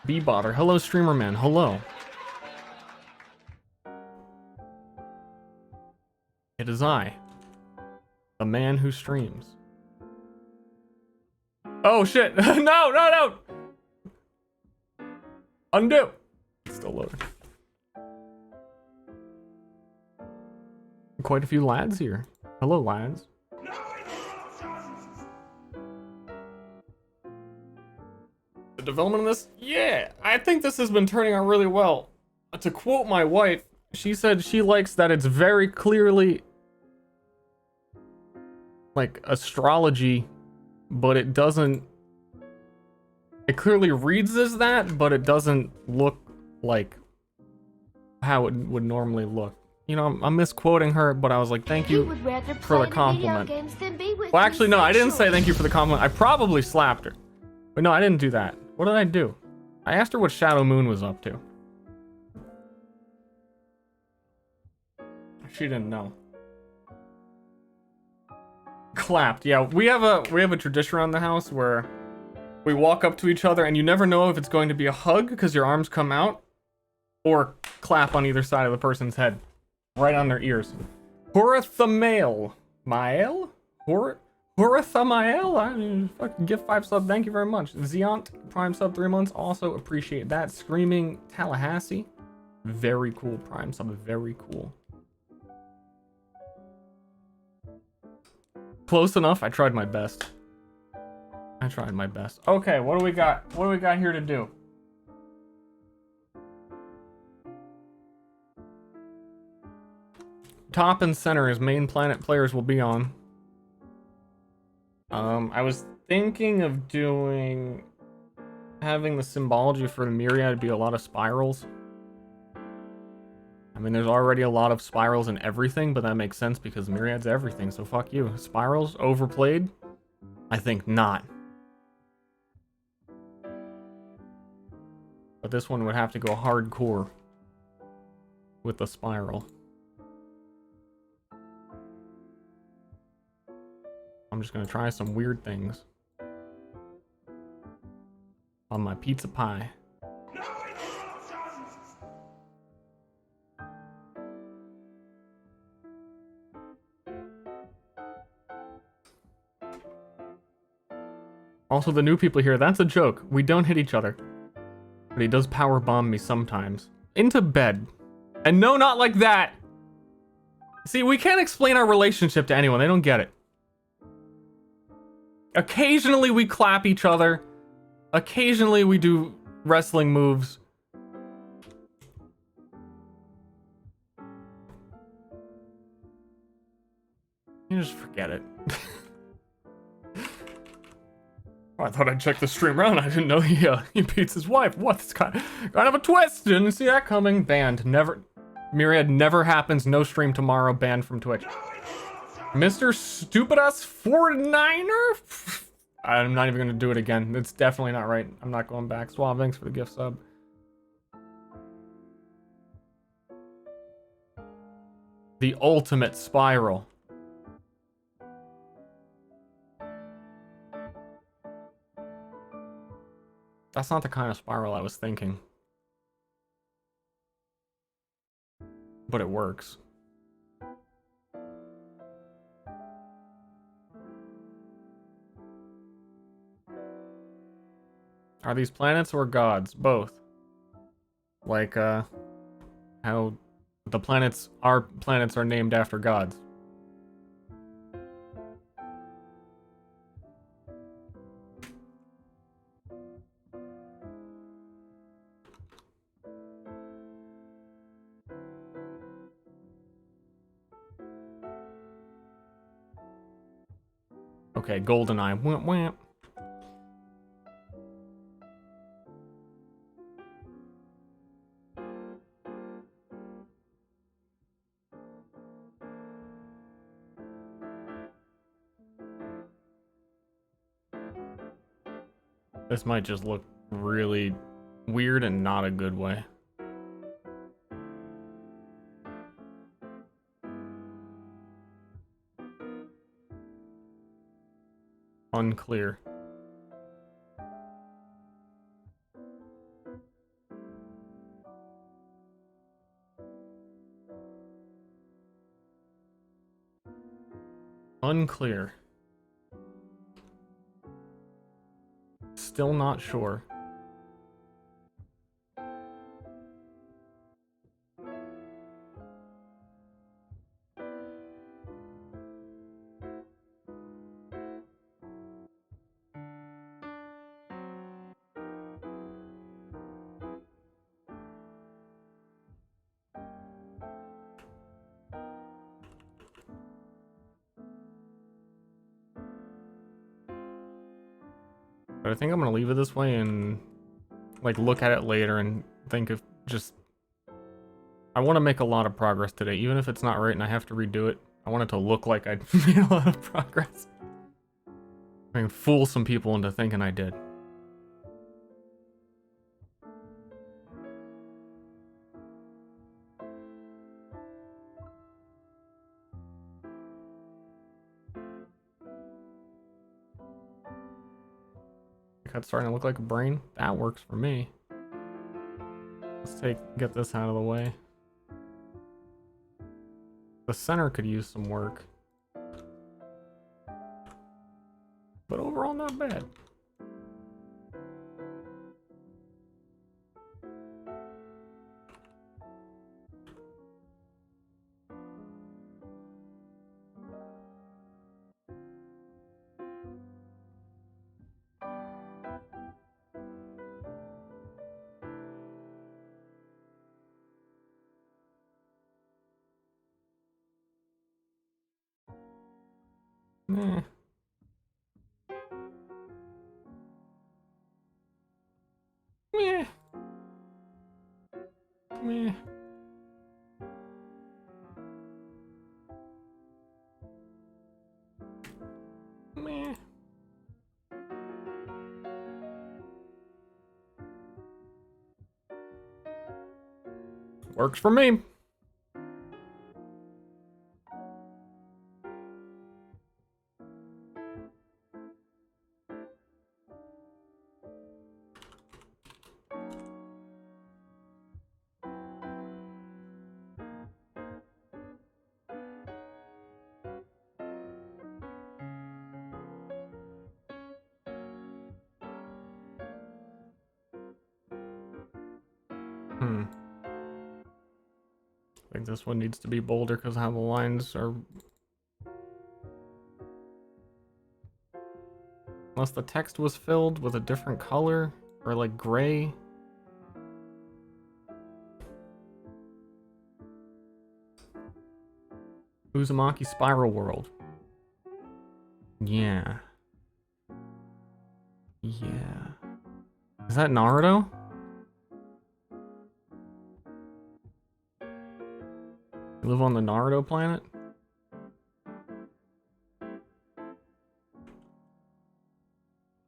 B-Botter. Hello, Streamer Man. Hello. It is I. The man who streams. Oh, shit. No, no, no! Undo. It's still loading. Quite a few lads here. Hello, lads. The development of this? Yeah, I think this has been turning out really well. To quote my wife, she said she likes that it's very clearly like astrology but it doesn't. It clearly reads as that, but it doesn't look like how it would normally look. You know, I'm misquoting her, but I was like, thank you for the compliment. Well, actually, no, I didn't say thank you for the compliment. I probably slapped her. But no, I didn't do that. What did I do? I asked her what Shadow Moon was up to. She didn't know. Clapped. Yeah, we have a tradition around the house where we walk up to each other and you never know if it's going to be a hug because your arms come out, or clap on either side of the person's head. Right on their ears. Horathamael. Mael? Horathamael? I mean, fucking gift 5 sub, thank you very much. Zeont, Prime sub 3 months, also appreciate that. Screaming Tallahassee. Very cool Prime sub, very cool. Close enough, I tried my best. I tried my best. Okay, what do we got? What do we got here to do? Top and center is main planet players will be on. I was thinking of having the symbology for the Myriad be a lot of spirals. I mean, there's already a lot of spirals in everything, but that makes sense because Myriad's everything, so fuck you. Spirals, overplayed? I think not. But this one would have to go hardcore with the spiral. I'm just gonna try some weird things on my pizza pie. Also, the new people here, that's a joke. We don't hit each other. But he does power bomb me sometimes. Into bed. And no, not like that! See, we can't explain our relationship to anyone. They don't get it. Occasionally we clap each other. Occasionally we do wrestling moves. You just forget it. Oh, I thought I'd check the stream around. I didn't know he beats his wife. What? It's kind of a twist. Didn't see that coming. Banned. Never. Myriad never happens. No stream tomorrow. Banned from Twitch. Mr. Stupid-ass 49er? I'm not even going to do it again. It's definitely not right. I'm not going back. Swab, thanks for the gift sub. The ultimate spiral. That's not the kind of spiral I was thinking. But it works. Are these planets or gods? Both. Like, how the planets, our planets are named after gods. Okay, GoldenEye. Whamp whamp. This might just look really weird and not a good way. Unclear. Unclear. Still not sure. But I think I'm gonna leave it this way and like look at it later and think of just... I want to make a lot of progress today, even if it's not right and I have to redo it. I want it to look like I made a lot of progress. I can fool some people into thinking I did. That's starting to look like a brain. That works for me. Let's get this out of the way. The center could use some work. But overall, not bad. Meh. Meh. Meh. Meh. Works for me. I think this one needs to be bolder because how the lines are... Unless the text was filled with a different color or like gray. Uzumaki Spiral World. Yeah. Yeah. Is that Naruto? You live on the Naruto planet?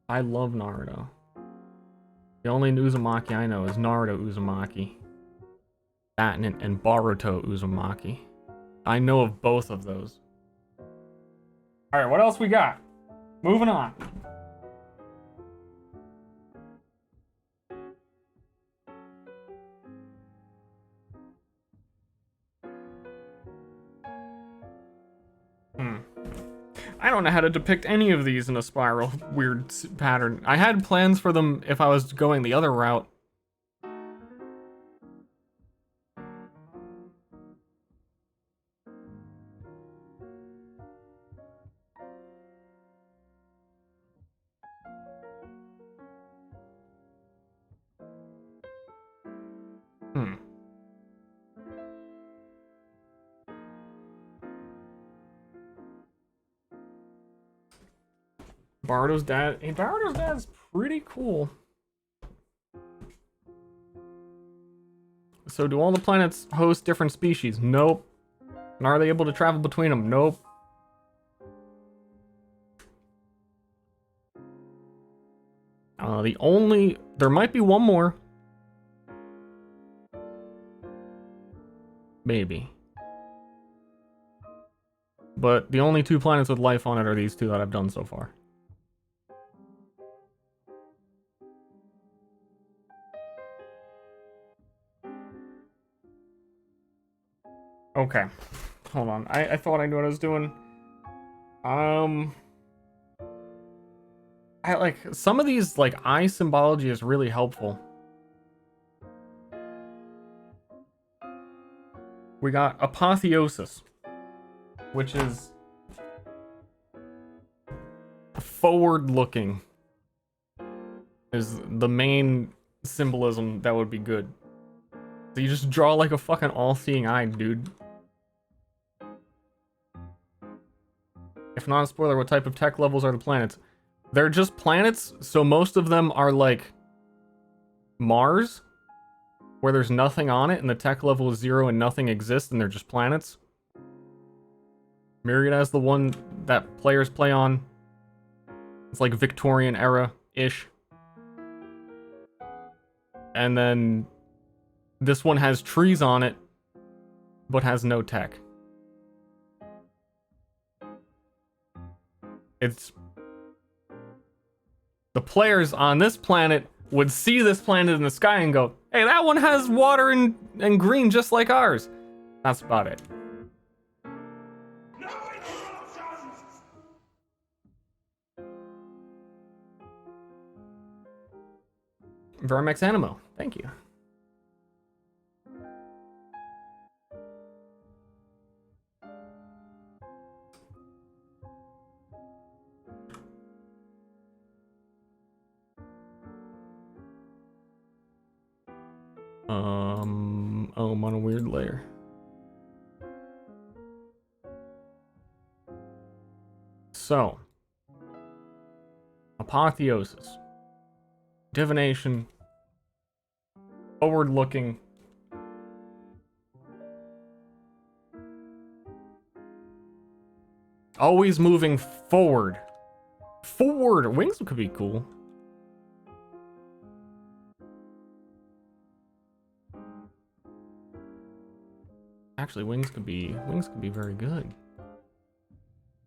I love Naruto. The only Uzumaki I know is Naruto Uzumaki. That and Boruto Uzumaki. I know of both of those. Alright, what else we got? Moving on. I don't know how to depict any of these in a spiral weird pattern. I had plans for them if I was going the other route. Baruto's dad. Hey, Baruto's dad's pretty cool. So do all the planets host different species? Nope. And are they able to travel between them? Nope. There might be one more. Maybe. But the only two planets with life on it are these two that I've done so far. Okay. Hold on. I thought I knew what I was doing. I like some of these, like, eye symbology is really helpful. We got apotheosis, which is forward looking, is the main symbolism that would be good. So you just draw like a fucking all-seeing eye, dude. If not a spoiler, what type of tech levels are the planets? They're just planets, so most of them are like Mars, where there's nothing on it and the tech level is 0 and nothing exists and they're just planets. Myriad has the one that players play on. It's like Victorian era-ish. And then this one has trees on it, but has no tech. It's... The players on this planet would see this planet in the sky and go, hey, that one has water and green just like ours. That's about it. Vermex Animo, thank you. Oh, I'm on a weird layer. So, apotheosis, divination, forward-looking, always moving forward. Forward! Wings could be cool. Actually, wings could be very good.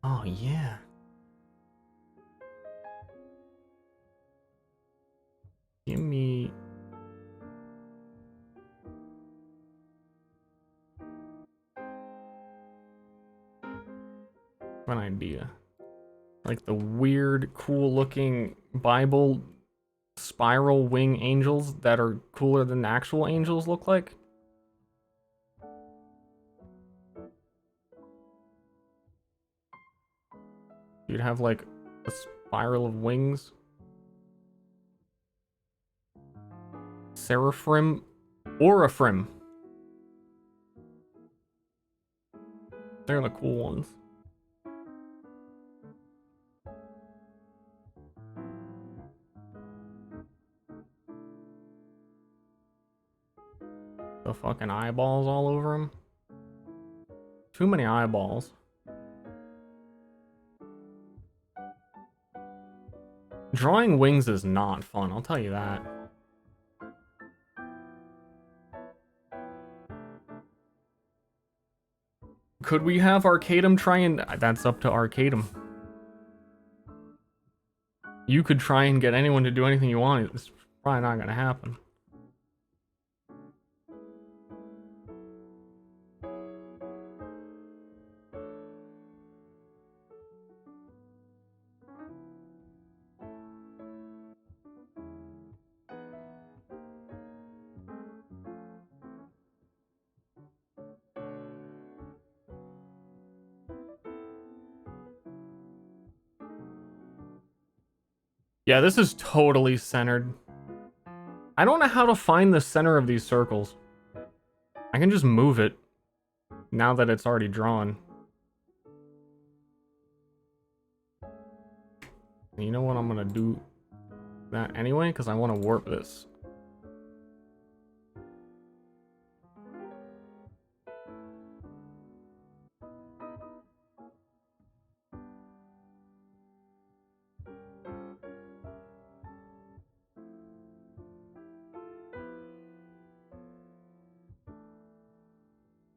Oh yeah. Give me an idea. Like the weird, cool looking Bible spiral wing angels that are cooler than actual angels look like. You'd have like a spiral of wings. Seraphim, Oraphrim. They're the cool ones. The fucking eyeballs all over them. Too many eyeballs. Drawing wings is not fun, I'll tell you that. Could we have Arcadum try and... That's up to Arcadum. You could try and get anyone to do anything you want. It's probably not gonna happen. Yeah, this is totally centered. I don't know how to find the center of these circles. I can just move it now that it's already drawn. You know what? I'm gonna do that anyway, because I want to warp this.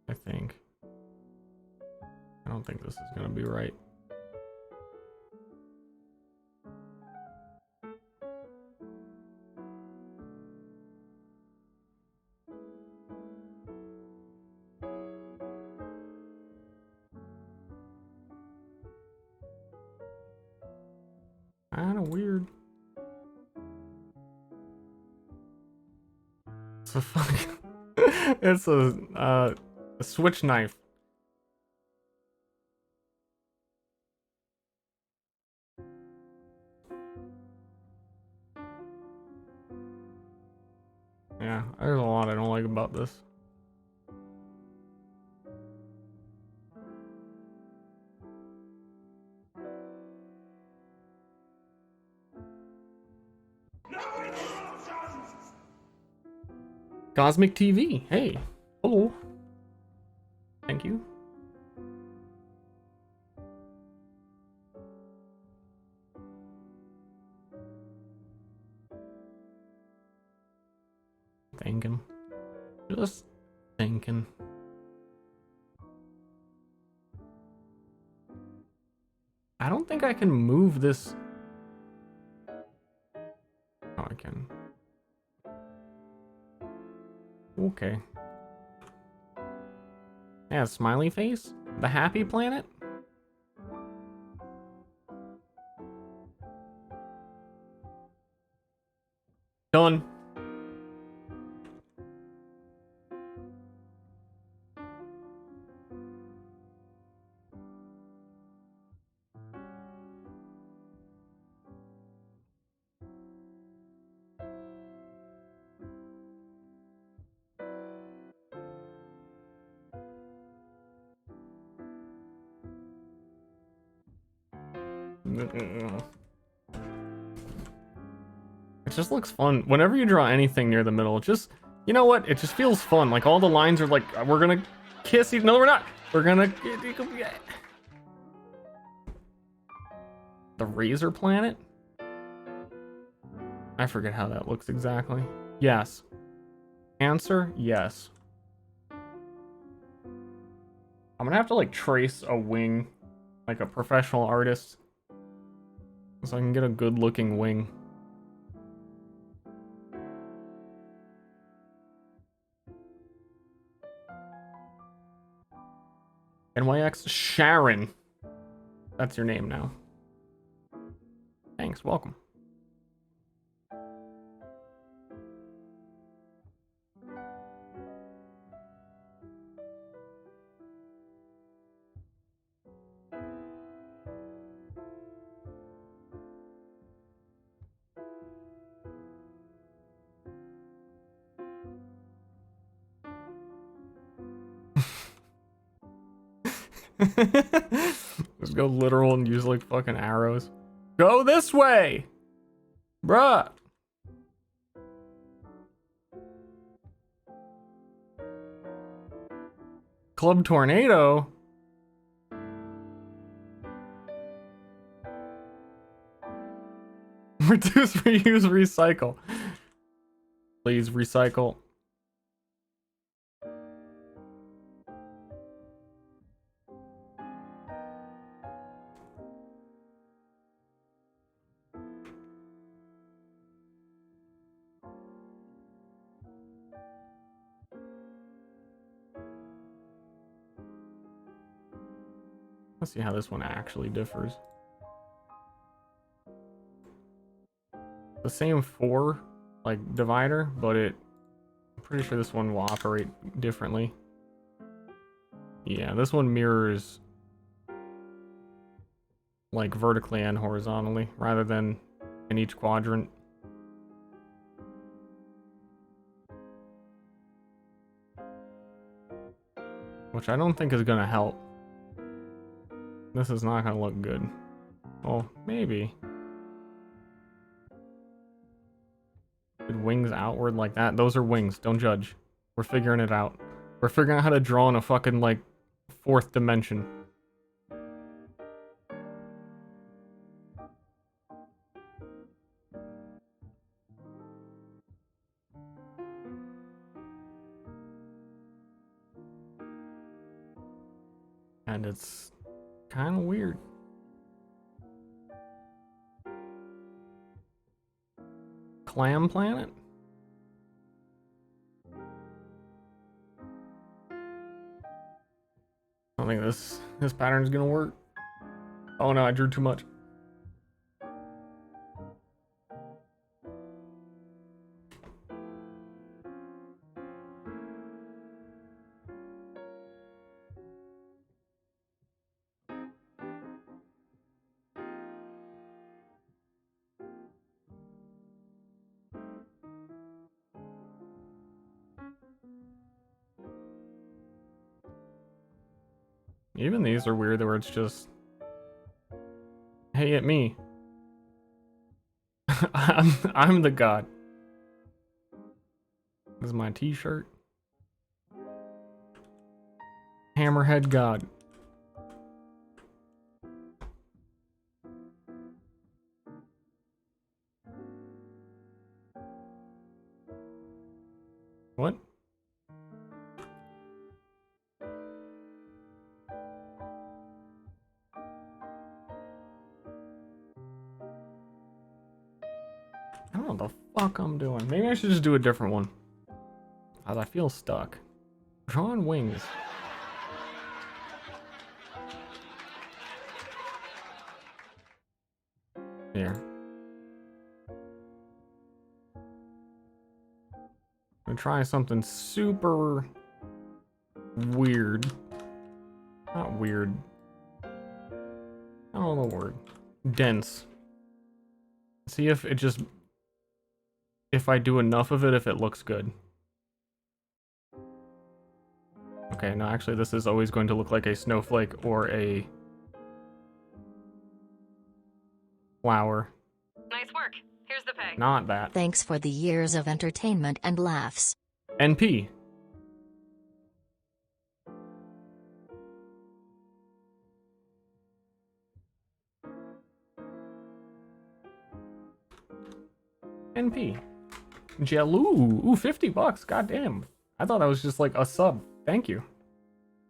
I think. I don't think this is gonna be right. Kinda weird. It's a fucking... it's a switch knife. Yeah, there's a lot I don't like about this. Cosmic TV. Hey. Hello. Thank you. Thinking. Just thinking. I don't think I can move this. Oh, I can. Okay. Yeah, smiley face? The happy planet? Done. It just looks fun. Whenever you draw anything near the middle, it just, you know what? It just feels fun. Like all the lines are like, we're gonna kiss each. No, we're not. We're gonna. The Razor Planet? I forget how that looks exactly. Yes. Answer, yes. I'm gonna have to like trace a wing like a professional artist so I can get a good looking wing. NYX Sharon. That's your name now. Thanks, welcome. Just go literal and use like fucking arrows. Go this way! Bruh! Club Tornado? Reduce, reuse, recycle. Please recycle. Let's see how this one actually differs. The same 4 like divider, but I'm pretty sure this one will operate differently. Yeah, this one mirrors like vertically and horizontally rather than in each quadrant. Which I don't think is gonna help. This is not gonna look good. Well, maybe. Did wings outward like that? Those are wings. Don't judge. We're figuring it out. We're figuring out how to draw in a fucking, like, 4th dimension. And it's kind of weird. Clam Planet? I don't think this pattern is gonna work. Oh no, I drew too much. Even these are weird where it's just, hey, at me. I'm the god. This is my t-shirt. Hammerhead god. What? I don't know what the fuck I'm doing. Maybe I should just do a different one. As I feel stuck. Drawing wings. Here. I'm gonna try something super weird. Not weird. I don't know the word. Dense. See if it just... If I do enough of it, if it looks good. Okay, no, actually this is always going to look like a snowflake or a flower. Nice work. Here's the pay. Not that. Thanks for the years of entertainment and laughs. NP. NP. Jellu. Ooh, $50. Goddamn. I thought that was just like a sub. Thank you.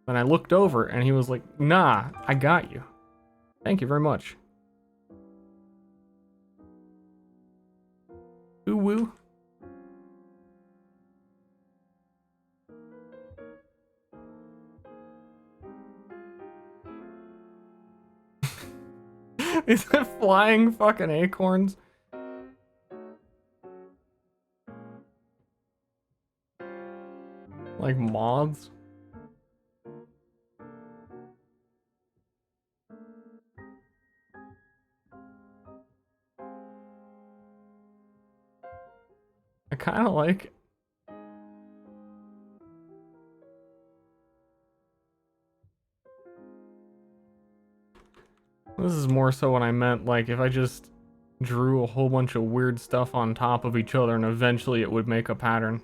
Then I looked over and he was like, nah, I got you. Thank you very much. Ooh woo. Is it flying fucking acorns? Like moths? I kind of like it. This is more so what I meant, like if I just drew a whole bunch of weird stuff on top of each other and eventually it would make a pattern.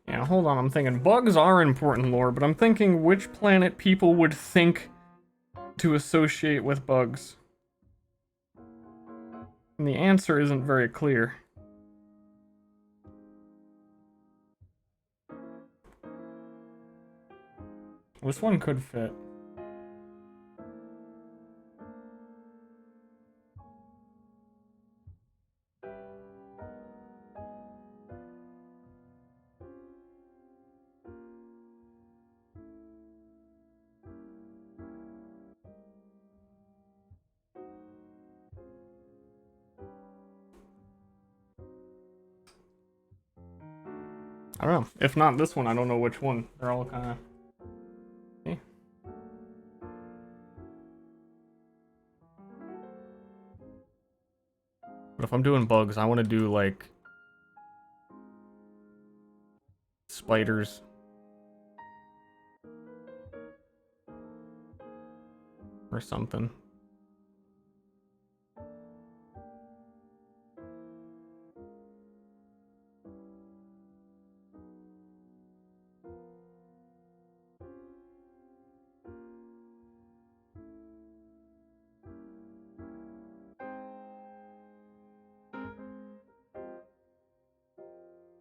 Yeah, hold on, I'm thinking bugs are important lore, but I'm thinking which planet people would think to associate with bugs. And the answer isn't very clear. This one could fit. I don't know. If not this one, I don't know which one. They're all kind of... Eh. But if I'm doing bugs, I want to do, like... spiders. Or something.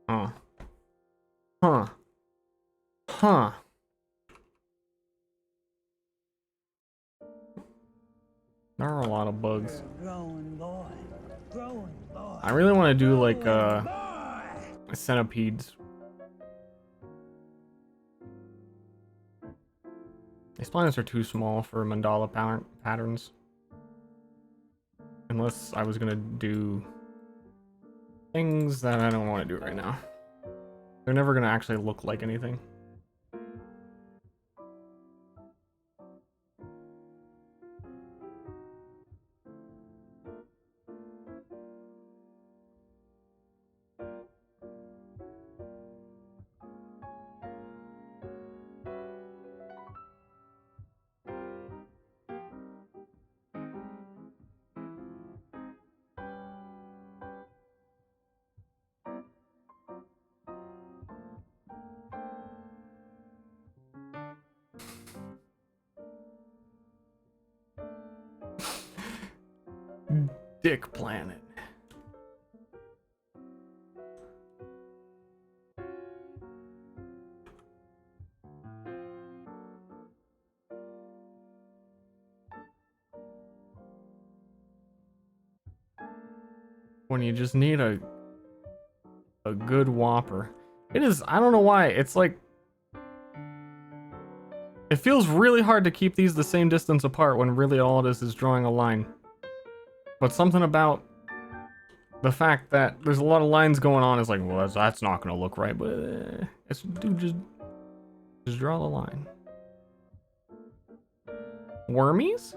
Huh. Huh. Huh. There are a lot of bugs. I really want to do like centipedes. These planets are too small for mandala patterns. Unless I was gonna do things that I don't want to do right now. They're never gonna actually look like anything. sick planet. When you just need a good whopper. It is, I don't know why, it's like, it feels really hard to keep these the same distance apart when really all it is drawing a line. But something about the fact that there's a lot of lines going on is like, well, that's not gonna look right, but it's, dude, just draw the line. Wormies?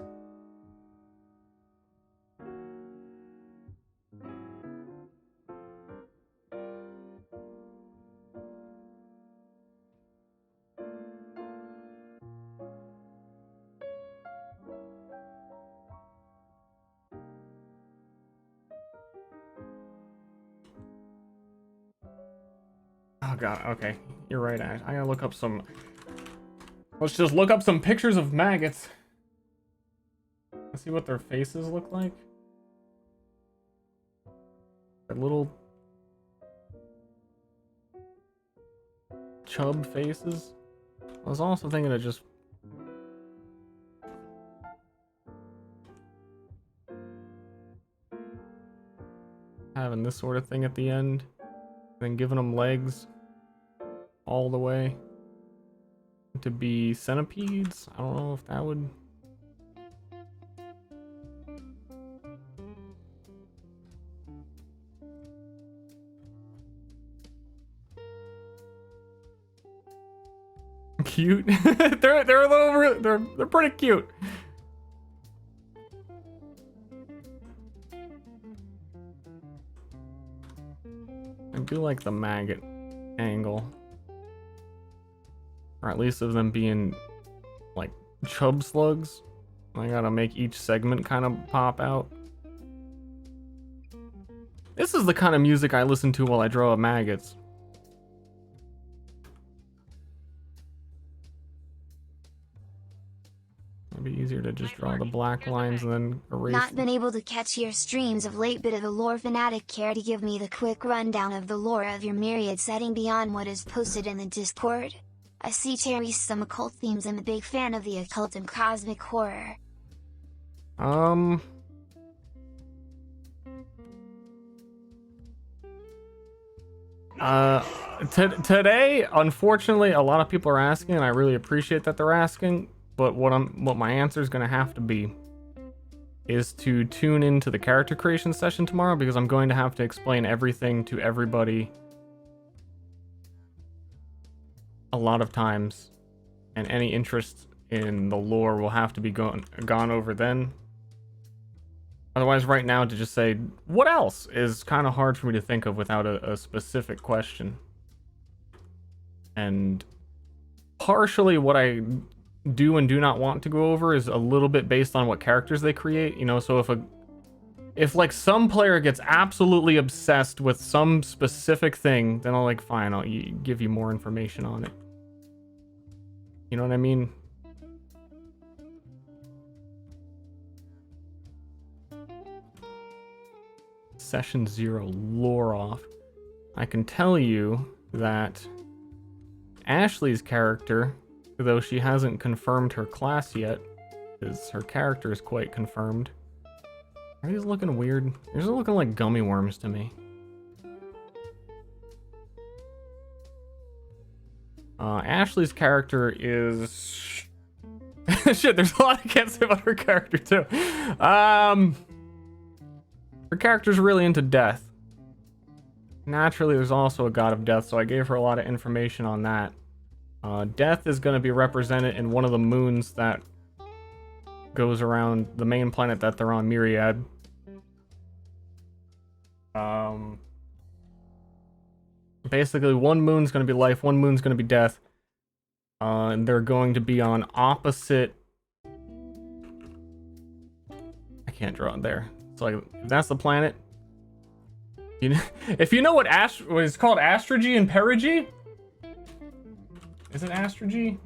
Oh god, okay. You're right, Ash. I gotta look up some... Let's just look up some pictures of maggots. Let's see what their faces look like. Their little... chub faces. I was also thinking of just... having this sort of thing at the end. Then giving them legs all the way to be centipedes. I don't know if that would... Cute. they're a little, they're pretty cute. I do like the maggot angle. Or at least of them being like chub slugs. I gotta make each segment kind of pop out. This is the kind of music I listen to while I draw maggots. It'd be easier to just draw the black lines and then erase. Not been able to catch your streams of late, bit of a lore fanatic. Care to give me the quick rundown of the lore of your Myriad setting beyond what is posted in the Discord? I see Terry's some occult themes. I'm a big fan of the occult and cosmic horror. Today, unfortunately, a lot of people are asking, and I really appreciate that they're asking. But what my answer is going to have to be is to tune into the character creation session tomorrow, because I'm going to have to explain everything to everybody a lot of times, and any interest in the lore will have to be gone over then. Otherwise, right now, to just say what else is kind of hard for me to think of without a specific question. And partially what I do and do not want to go over is a little bit based on what characters they create, you know. So if like some player gets absolutely obsessed with some specific thing, then I'll like, fine, I'll give you more information on it. You know what I mean? Session 0 lore off. I can tell you that Ashley's character, though she hasn't confirmed her class yet, because her character is quite confirmed. Are these looking weird? These are looking like gummy worms to me. Ashley's character is... Shit, there's a lot I can't say about her character, too. Her character's really into death. Naturally, there's also a god of death, so I gave her a lot of information on that. Death is going to be represented in one of the moons that goes around the main planet that they're on, Myriad. Basically, one moon's going to be life, one moon's going to be death. And they're going to be on opposite... I can't draw it there. So like, that's the planet. You know, if you know what it's called, astrology and perigee? Is it astrology?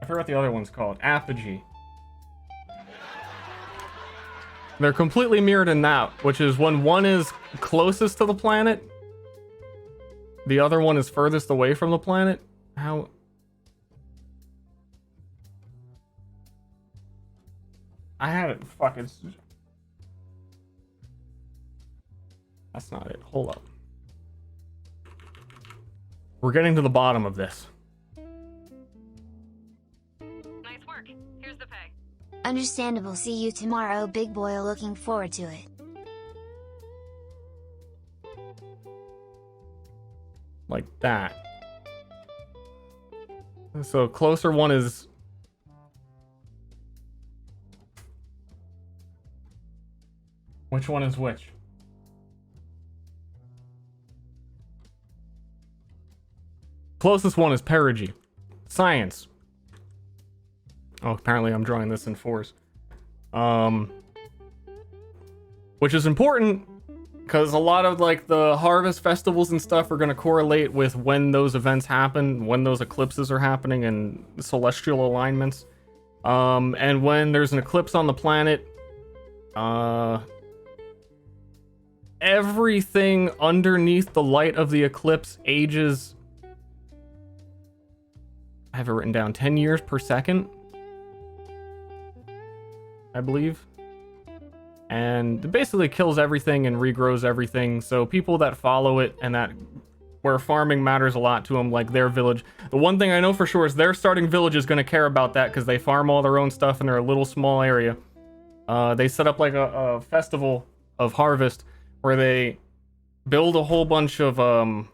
forgot what the other one's called. Apogee. They're completely mirrored in that, which is when one is closest to the planet, the other one is furthest away from the planet. How... I had it. Fuck, it's... That's not it. Hold up. We're getting to the bottom of this. Nice work. Here's the pay. Understandable. See you tomorrow, big boy. Looking forward to it. Like that. So closer one is... Which one is which? Closest one is perigee. Science. Oh, apparently I'm drawing this in fours. Which is important because a lot of like the harvest festivals and stuff are going to correlate with when those events happen, when those eclipses are happening and celestial alignments. And when there's an eclipse on the planet, everything underneath the light of the eclipse ages... I have it written down, 10 years per second, I believe. And it basically kills everything and regrows everything. So people that follow it and that where farming matters a lot to them, like their village. The one thing I know for sure is their starting village is going to care about that because they farm all their own stuff and they're a little small area. They set up like a festival of harvest where they build a whole bunch of...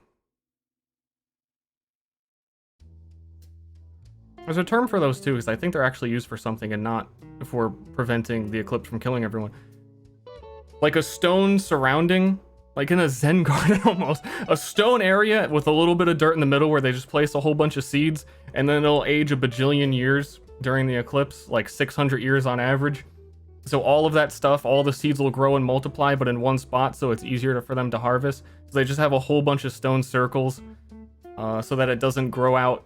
There's a term for those too, because I think they're actually used for something and not for preventing the eclipse from killing everyone. Like a stone surrounding, like in a Zen garden almost, a stone area with a little bit of dirt in the middle where they just place a whole bunch of seeds and then it'll age a bajillion years during the eclipse, like 600 years on average. So all of that stuff, all the seeds will grow and multiply, but in one spot, so it's easier for them to harvest. So they just have a whole bunch of stone circles so that it doesn't grow out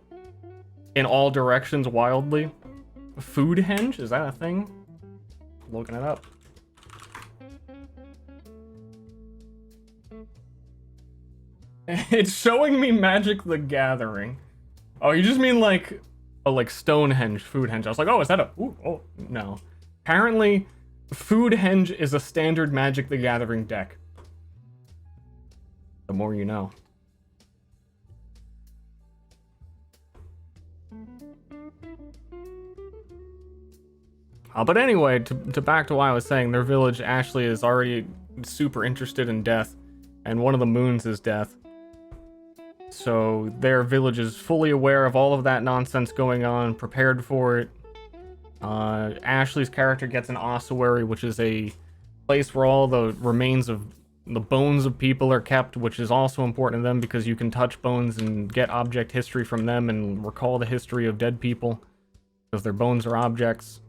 in all directions wildly. Food henge? Is that a thing? Looking it up. It's showing me Magic the Gathering. Oh, you just mean like a like Stonehenge, food henge. I was like, oh, is that a... Ooh, oh, no. Apparently, food henge is a standard Magic the Gathering deck. The more you know. But anyway, to back to why I was saying, their village, Ashley, is already super interested in death, and one of the moons is death. So their village is fully aware of all of that nonsense going on, prepared for it. Ashley's character gets an ossuary, which is a place where all the remains of the bones of people are kept, which is also important to them because you can touch bones and get object history from them and recall the history of dead people because their bones are objects.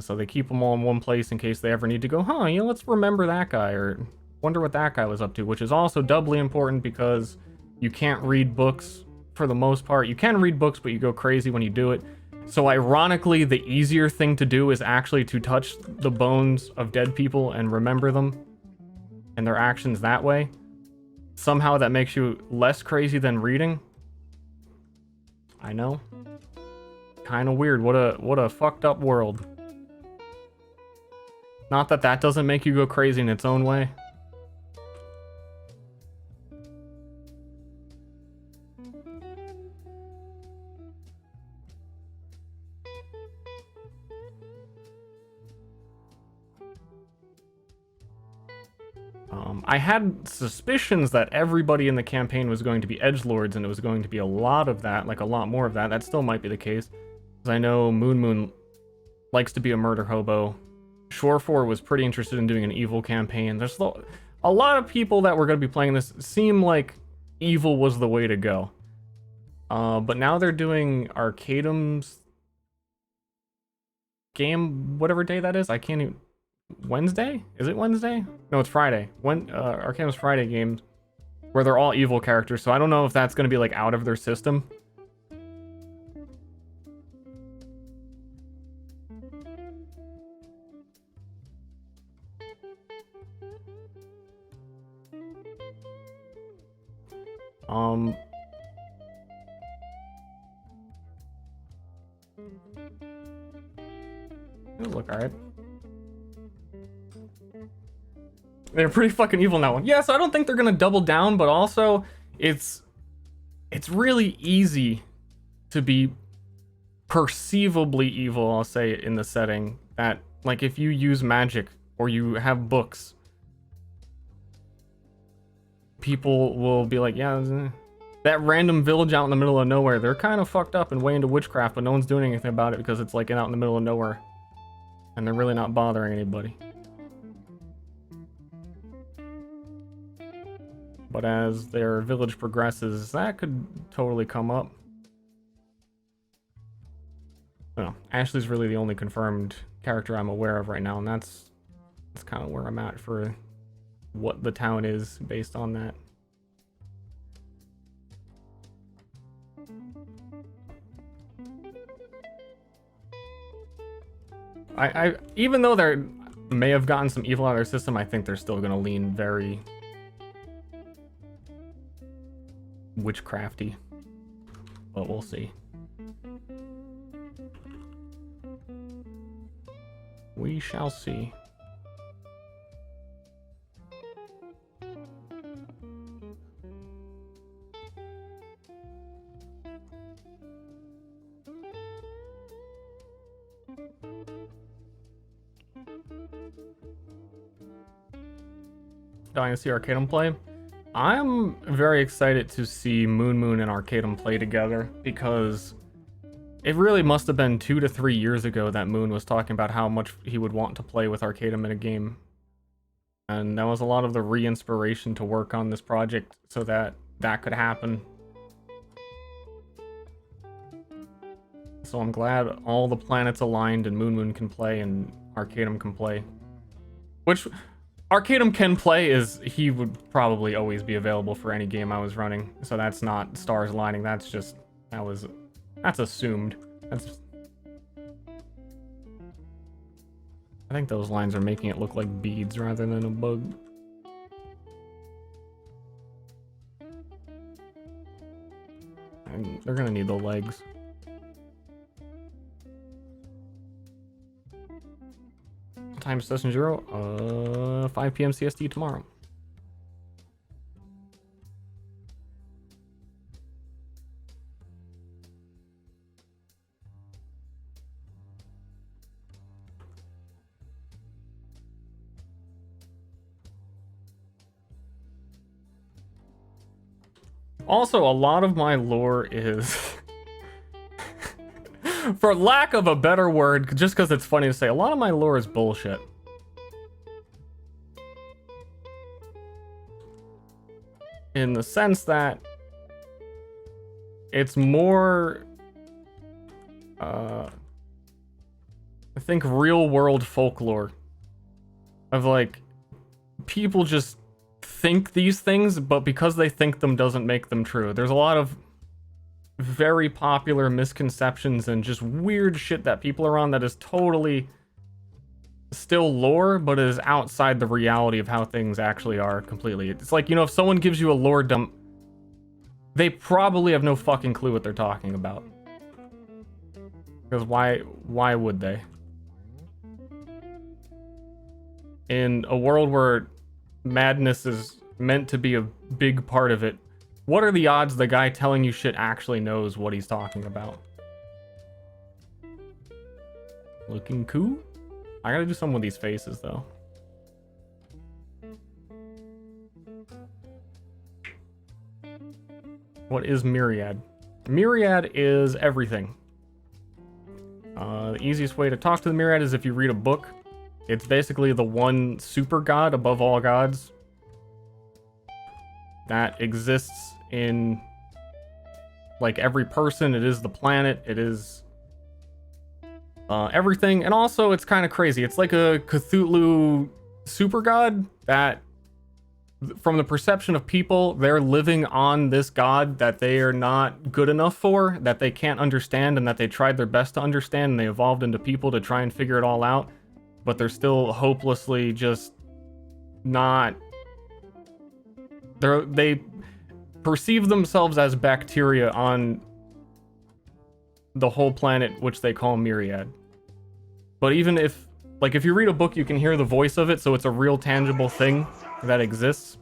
So they keep them all in one place in case they ever need to go, huh, you know, let's remember that guy or wonder what that guy was up to, which is also doubly important because you can't read books for the most part. You can read books, but you go crazy when you do it. So ironically, the easier thing to do is actually to touch the bones of dead people and remember them and their actions that way. Somehow that makes you less crazy than reading. I know. Kind of weird. What a fucked up world. Not that that doesn't make you go crazy in its own way. I had suspicions that everybody in the campaign was going to be edgelords, and it was going to be a lot of that, like a lot more of that. That still might be the case, because I know Moon likes to be a murder hobo. Shore4 was pretty interested in doing an evil campaign. There's a lot of people that were going to be playing this seem like evil was the way to go. But now they're doing Arcadum's game, whatever day that is. I can't even... Wednesday? Is it Wednesday? No, it's Friday. Arcadum's Friday games, where they're all evil characters, so I don't know if that's going to be like out of their system. It'll look alright. They're pretty fucking evil now. Yeah, so I don't think they're gonna double down, but also it's really easy to be perceivably evil, I'll say, in the setting that, like, if you use magic or you have books, people will be like, yeah, that random village out in the middle of nowhere, they're kind of fucked up and way into witchcraft, but no one's doing anything about it because it's like out in the middle of nowhere and they're really not bothering anybody. But as their village progresses, that could totally come up. I don't know. Ashley's really the only confirmed character I'm aware of right now, and that's kind of where I'm at for what the town is based on that. I even though they may have gotten some evil out of their system, I think they're still going to lean very witchcrafty, but we'll see. We shall see. Dynasty Arcadum play. I'm very excited to see Moon and Arcadum play together, because it really must have been 2 to 3 years ago that Moon was talking about how much he would want to play with Arcadum in a game. And that was a lot of the re-inspiration to work on this project so that that could happen. So I'm glad all the planets aligned and Moon can play and Arcadum can play. Which Arcadum can play is he would probably always be available for any game I was running. So that's not stars aligning, that's just that's assumed. I think those lines are making it look like beads rather than a bug. And they're gonna need the legs. Time session 0, 5 p.m. CST tomorrow. Also, a lot of my lore is, for lack of a better word, just because it's funny to say, a lot of my lore is bullshit. In the sense that it's more, I think, real world folklore. Of like, people just think these things, but because they think them doesn't make them true. There's a lot of very popular misconceptions and just weird shit that people are on that is totally still lore, but is outside the reality of how things actually are completely. It's like, you know, if someone gives you a lore dump, they probably have no fucking clue what they're talking about. Because why would they? In a world where madness is meant to be a big part of it, what are the odds the guy telling you shit actually knows what he's talking about? Looking cool? I gotta do something with these faces, though. What is Myriad? Myriad is everything. The easiest way to talk to the Myriad is if you read a book. It's basically the one super god above all gods that exists in, like, every person. It is the planet. It is everything. And also, it's kind of crazy. It's like a Cthulhu super god that, from the perception of people, they're living on this god that they are not good enough for, that they can't understand, and that they tried their best to understand, and they evolved into people to try and figure it all out. But they're still hopelessly just not... perceive themselves as bacteria on the whole planet, which they call Myriad. But even if, like, if you read a book, you can hear the voice of it, so it's a real tangible thing that exists.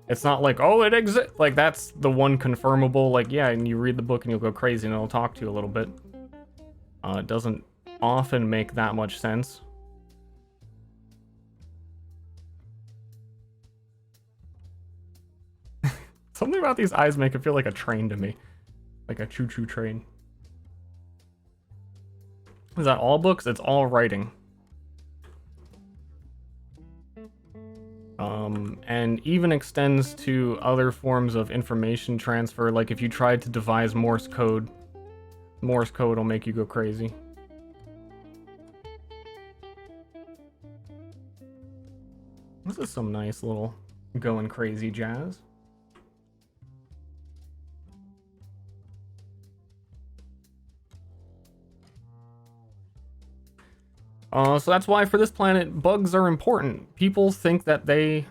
It's not like, oh, it exists. Like, that's the one confirmable, like, yeah, and you read the book and you'll go crazy and it'll talk to you a little bit. It doesn't often make that much sense. Something about these eyes make it feel like a train to me. Like a choo-choo train. Is that all books? It's all writing. And even extends to other forms of information transfer, like if you tried to devise Morse code will make you go crazy. This is some nice little going crazy jazz. So that's why for this planet, bugs are important. People think that they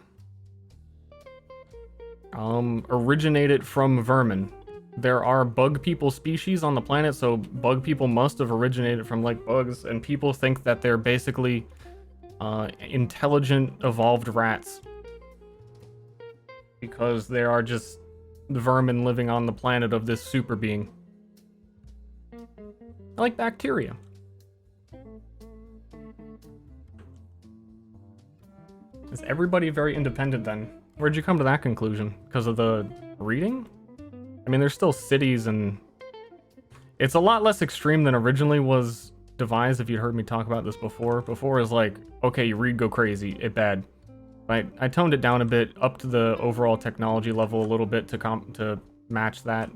originated from vermin. There are bug people species on the planet, so bug people must have originated from like bugs, and people think that they're basically intelligent, evolved rats. Because they are just the vermin living on the planet of this super being. Like bacteria. Is everybody very independent then? Where'd you come to that conclusion? Because of the reading? I mean, there's still cities and... It's a lot less extreme than originally was devised, if you'd heard me talk about this before. Before it was like, okay, you read, go crazy, it bad. I toned it down a bit, up to the overall technology level a little bit to match that.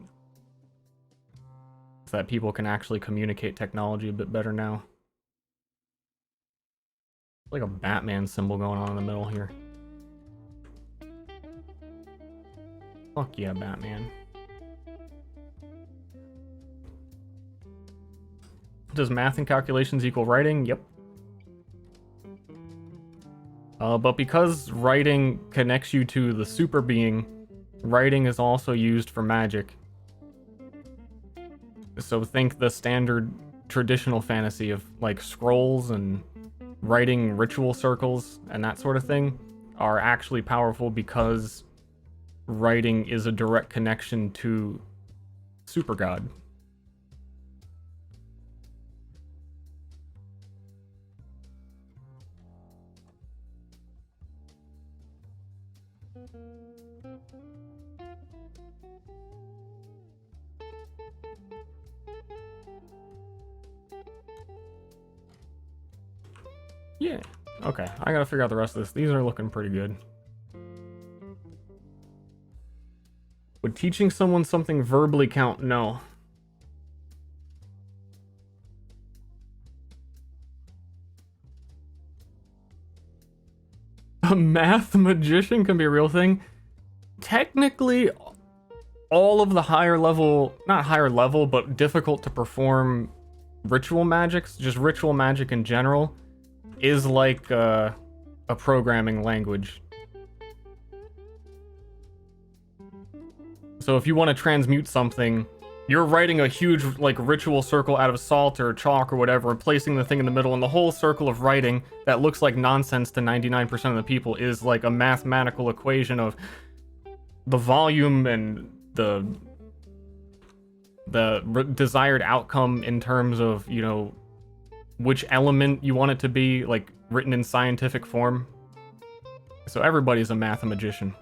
So that people can actually communicate technology a bit better now. Like a Batman symbol going on in the middle here. Fuck yeah, Batman. Does math and calculations equal writing? Yep. But because writing connects you to the super being, writing is also used for magic. So think the standard traditional fantasy of like scrolls and writing ritual circles and that sort of thing are actually powerful because writing is a direct connection to super god. Yeah. Okay, I gotta figure out the rest of this. These are looking pretty good. Would teaching someone something verbally count? No. A math magician can be a real thing? Technically, all of the higher level, not higher level, but difficult to perform ritual magics, just ritual magic in general, is like a programming language. So if you want to transmute something, you're writing a huge like ritual circle out of salt or chalk or whatever and placing the thing in the middle, and the whole circle of writing that looks like nonsense to 99% of the people is like a mathematical equation of the volume and the desired outcome in terms of, you know, which element you want it to be, like, written in scientific form. So everybody's a mathematician.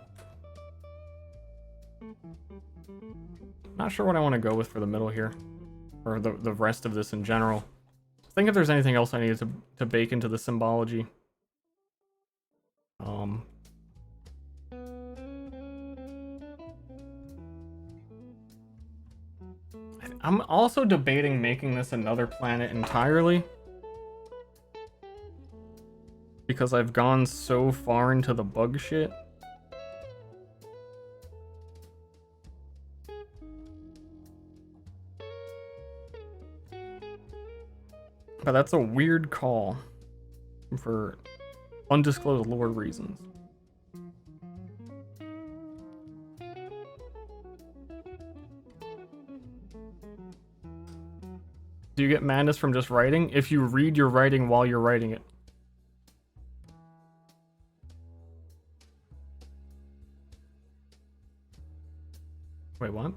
Not sure what I want to go with for the middle here. Or the rest of this in general. Think if there's anything else I need to bake into the symbology. I'm also debating making this another planet entirely. Because I've gone so far into the bug shit. But that's a weird call for undisclosed lore reasons. Do you get madness from just writing? If you read your writing while you're writing it. Wait, what?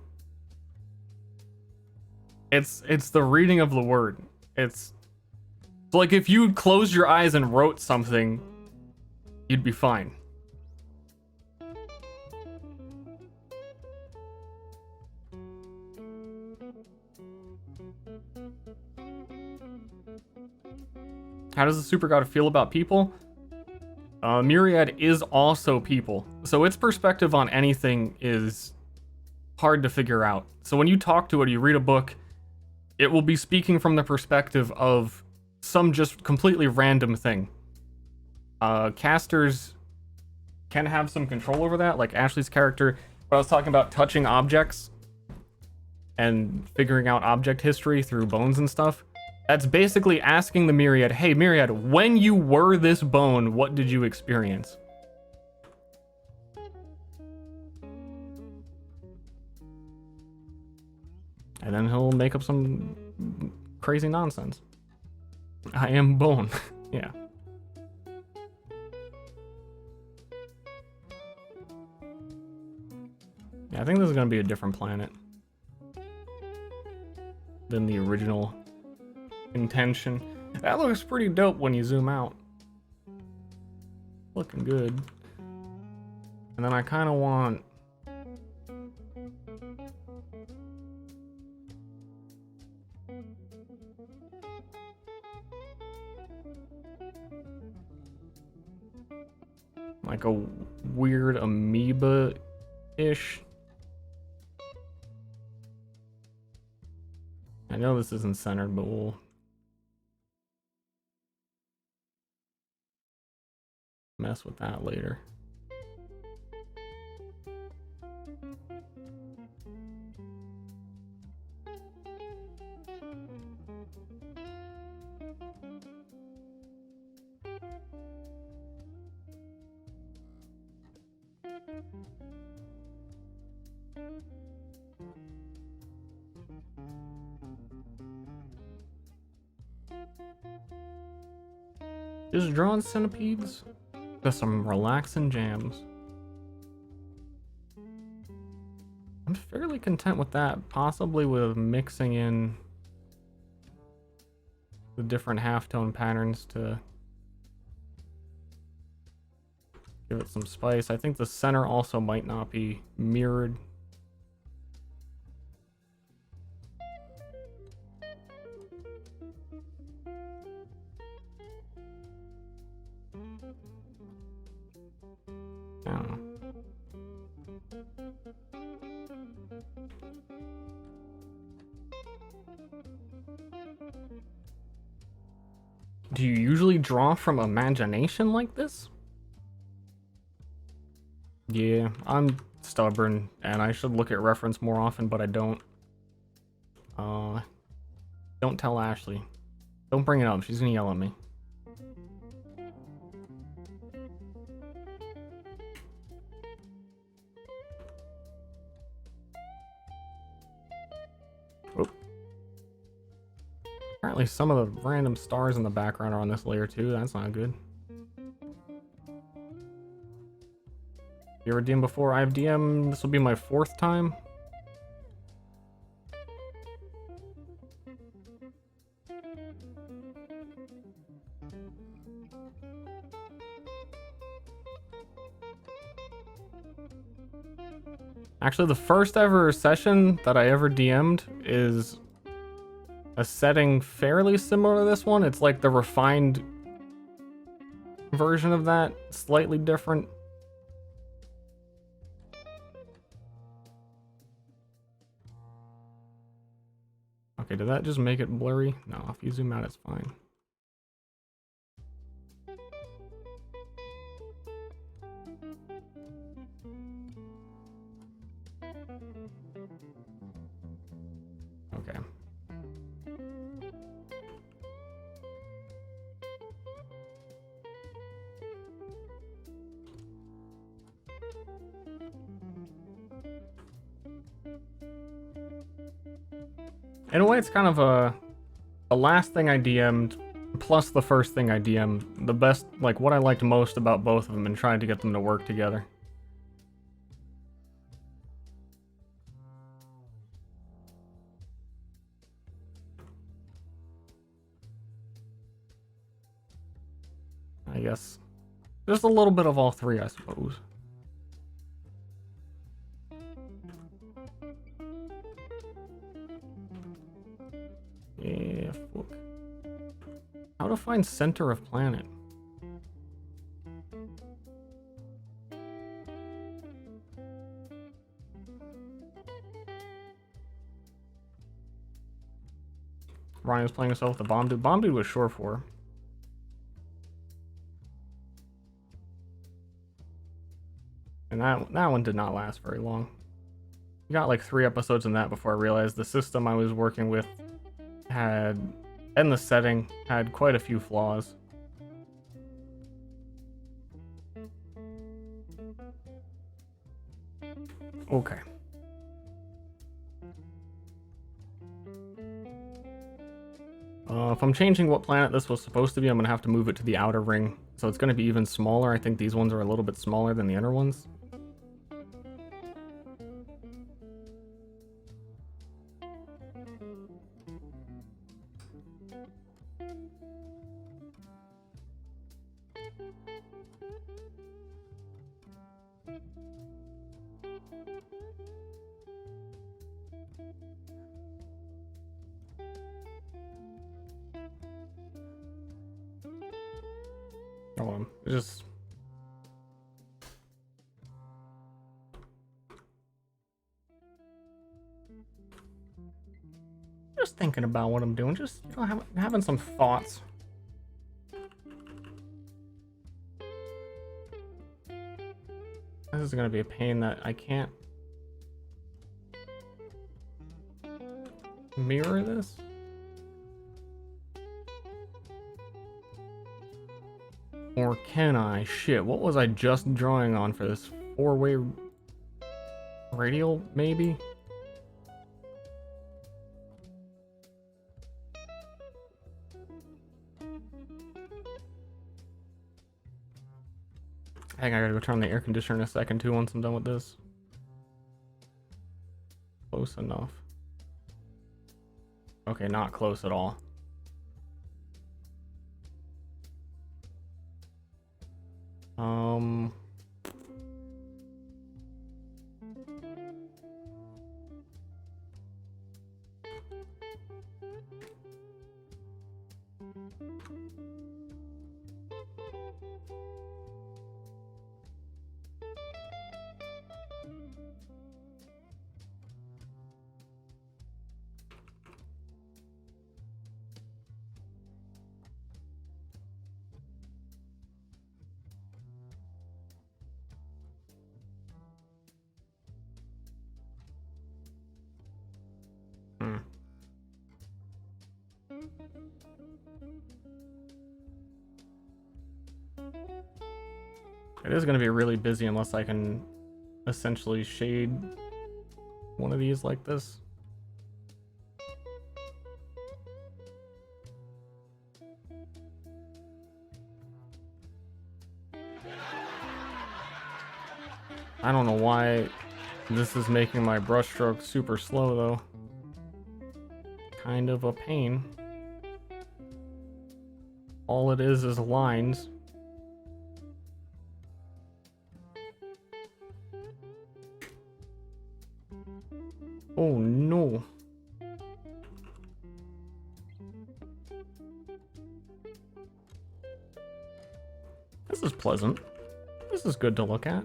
It's the reading of the word. It's so like if you closed your eyes and wrote something, you'd be fine. How does the super god feel about people? Myriad is also people, so its perspective on anything is hard to figure out. So when you talk to it, you read a book, it will be speaking from the perspective of some just completely random thing. Casters can have some control over that, like Ashley's character. When I was talking about touching objects and figuring out object history through bones and stuff, that's basically asking the Myriad, hey Myriad, when you were this bone, what did you experience? And then he'll make up some crazy nonsense. I am bone. Yeah. Yeah, I think this is gonna be a different planet than the original intention. That looks pretty dope when you zoom out. Looking good. And then I kind of want like a weird amoeba-ish. I know this isn't centered, but we'll mess with that later. Just drawing centipedes? There's some relaxing jams. I'm fairly content with that, possibly with mixing in the different halftone patterns to give it some spice. I think the center also might not be mirrored. I don't know. Do you usually draw from imagination like this? Yeah, I'm stubborn and I should look at reference more often, but I don't. Don't tell Ashley. Don't bring it up, she's gonna yell at me. Apparently some of the random stars in the background are on this layer too. That's not good. You ever DM before? I've DM. This will be my 4th time. Actually, the first ever session that I ever DM'd is a setting fairly similar to this one. It's like the refined version of that, slightly different. Okay, did that just make it blurry? No, if you zoom out, it's fine. Okay. In a way, it's kind of a the last thing I DM'd, plus the first thing I DM'd, the best, like what I liked most about both of them and trying to get them to work together. I guess just a little bit of all three, I suppose. Yeah, fuck. How to find center of planet? Ryan was playing himself with the bomb dude. Bomb dude was short for. And that one did not last very long. We got like 3 episodes in that before I realized the system I was working with had, and the setting had quite a few flaws. Okay. If I'm changing what planet this was supposed to be, I'm going to have to move it to the outer ring. So it's going to be even smaller. I think these ones are a little bit smaller than the inner ones. Just thinking about what I'm doing, just having some thoughts. This is gonna be a pain that I can't mirror this. Or can I? Shit, what was I just drawing on for this 4-way radial, maybe? I think I gotta go turn on the air conditioner in a second too once I'm done with this. Close enough. Okay, not close at all. It is going to be really busy unless I can essentially shade one of these like this. I don't know why this is making my brushstroke super slow though. Kind of a pain. All it is lines. Oh no. This is pleasant. This is good to look at.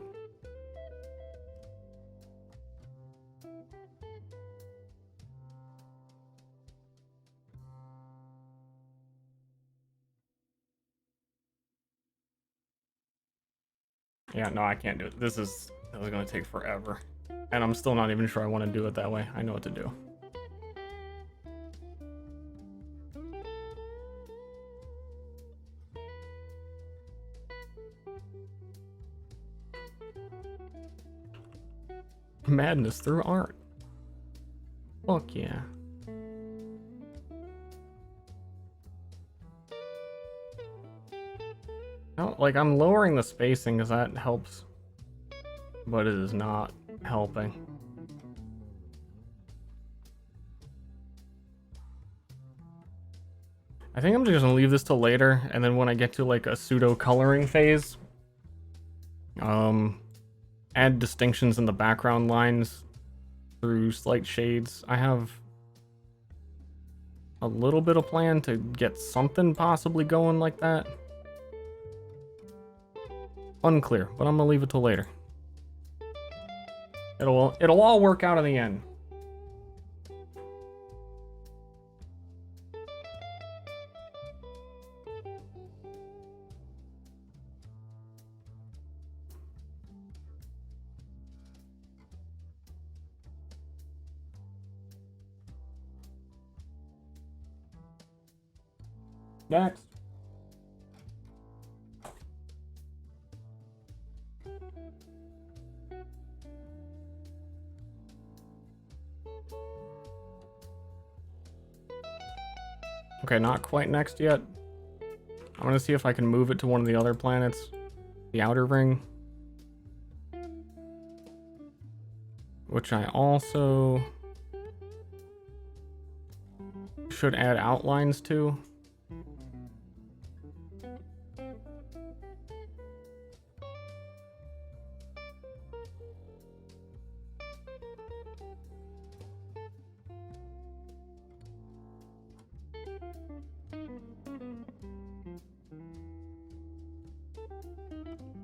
Yeah, no, I can't do it. This is going to take forever. And I'm still not even sure I want to do it that way. I know what to do. Madness through art. Fuck yeah. Like, I'm lowering the spacing because that helps, but it is not helping. I think I'm just gonna leave this till later, and then when I get to like a pseudo coloring phase, add distinctions in the background lines through slight shades. I have a little bit of plan to get something possibly going like that. Unclear, but I'm gonna leave it till later. It'll all work out in the end. Next. Okay, not quite next yet. I'm gonna see if I can move it to one of the other planets. The outer ring. Which I also should add outlines to.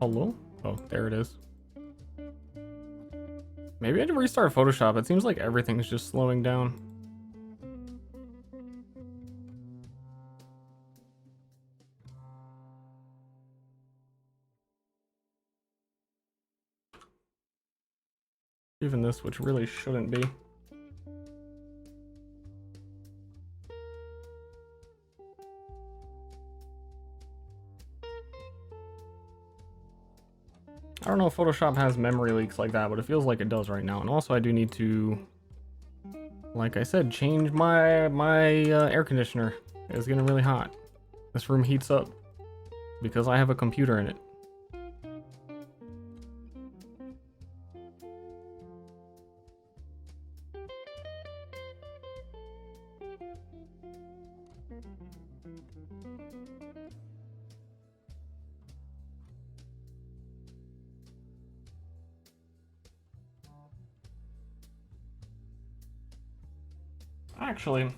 Hello? Oh, there it is. Maybe I had to restart Photoshop. It seems like everything's just slowing down. Even this, which really shouldn't be. I don't know if Photoshop has memory leaks like that, but it feels like it does right now. And also I do need to, like I said, change my air conditioner. It's getting really hot. This room heats up because I have a computer in it. Actually,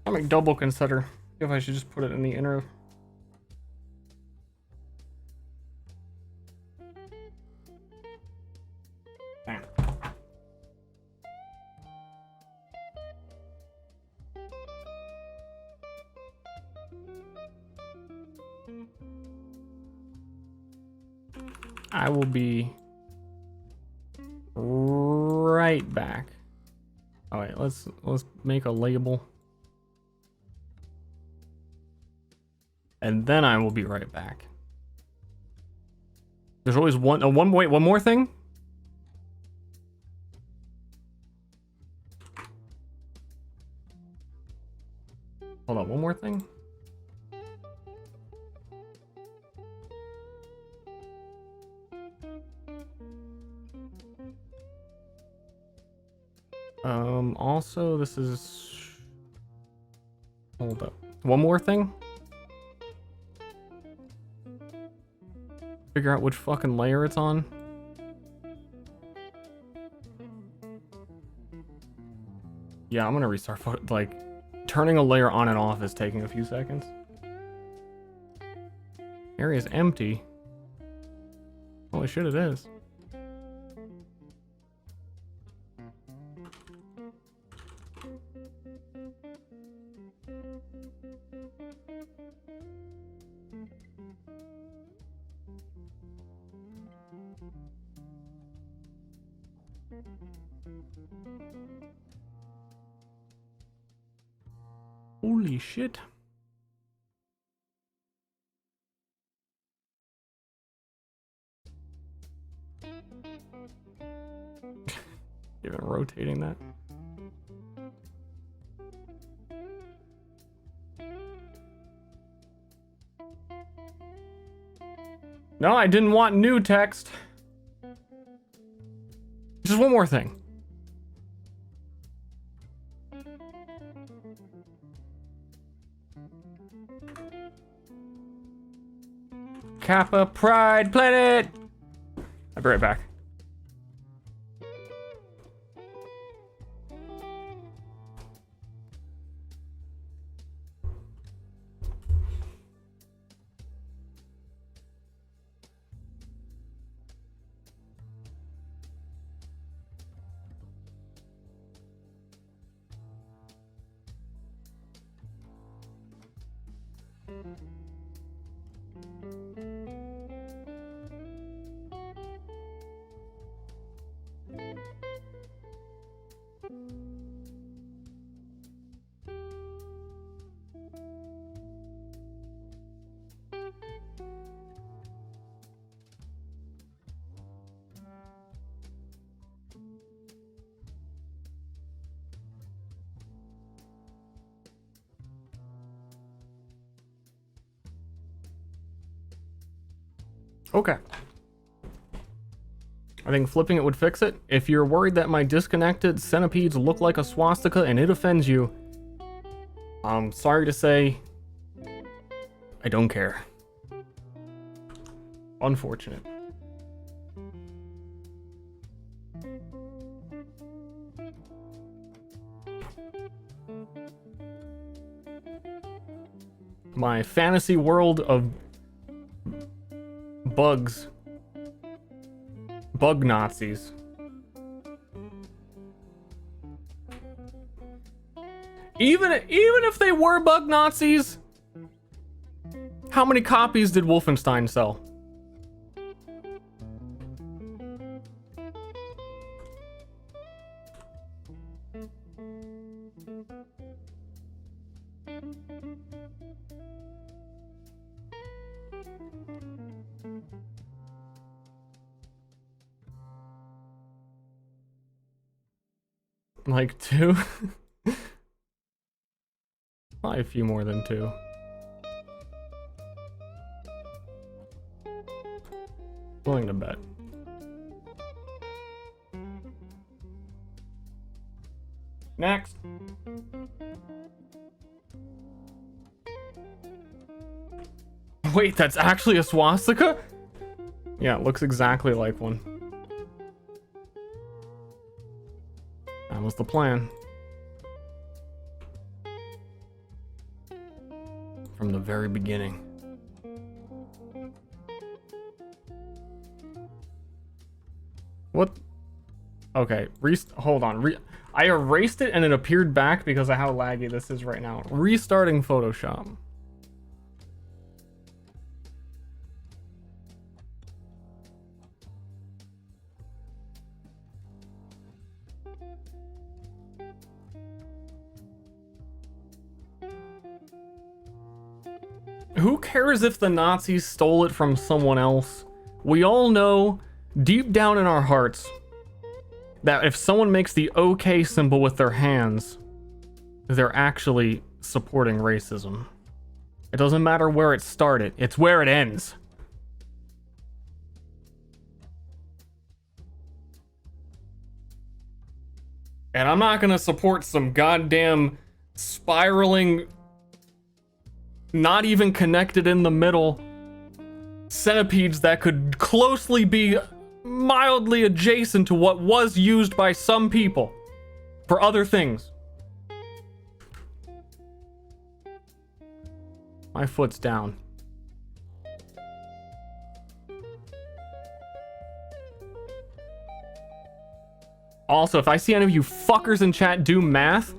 I might double consider if I should just put it in the inner. Damn. I will be right back. All right, let's make a label. And then I will be right back. There's always one more thing? Hold on, one more thing? Also, this is... Hold up. One more thing? Figure out which fucking layer it's on. Yeah, I'm gonna restart. Like, turning a layer on and off is taking a few seconds. Area's empty. Holy shit, it is. Holy shit. Even rotating that. No, I didn't want new text. Just one more thing. Kappa Pride Planet! I'll be right back. Okay. I think flipping it would fix it. If you're worried that my disconnected centipedes look like a swastika and it offends you, I'm sorry to say, I don't care. Unfortunate. My fantasy world of bugs. Bug Nazis. Even if they were bug Nazis, how many copies did Wolfenstein sell? Like 2? Probably a few more than 2. Willing to bet. Next. Wait, that's actually a swastika? Yeah, it looks exactly like one. That was the plan. From the very beginning. What? Okay, hold on. I erased it and it appeared back because of how laggy this is right now. Restarting Photoshop. Who cares if the Nazis stole it from someone else? We all know, deep down in our hearts, that if someone makes the OK symbol with their hands, they're actually supporting racism. It doesn't matter where it started, it's where it ends. And I'm not gonna support some goddamn spiraling, not even connected in the middle centipedes that could closely be mildly adjacent to what was used by some people for other things. My foot's down. Also, if I see any of you fuckers in chat do math,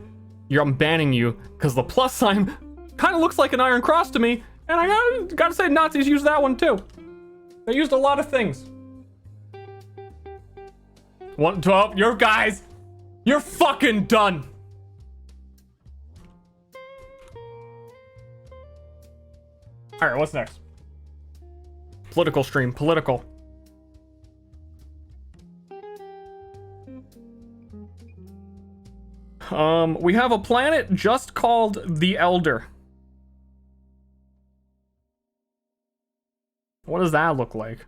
I'm banning you, because the plus sign kind of looks like an iron cross to me, and I gotta say Nazis used that one too. They used a lot of things. 112, you're guys, you're fucking done. All right, what's next? Political stream, political. We have a planet just called the Elder. What What does that look like?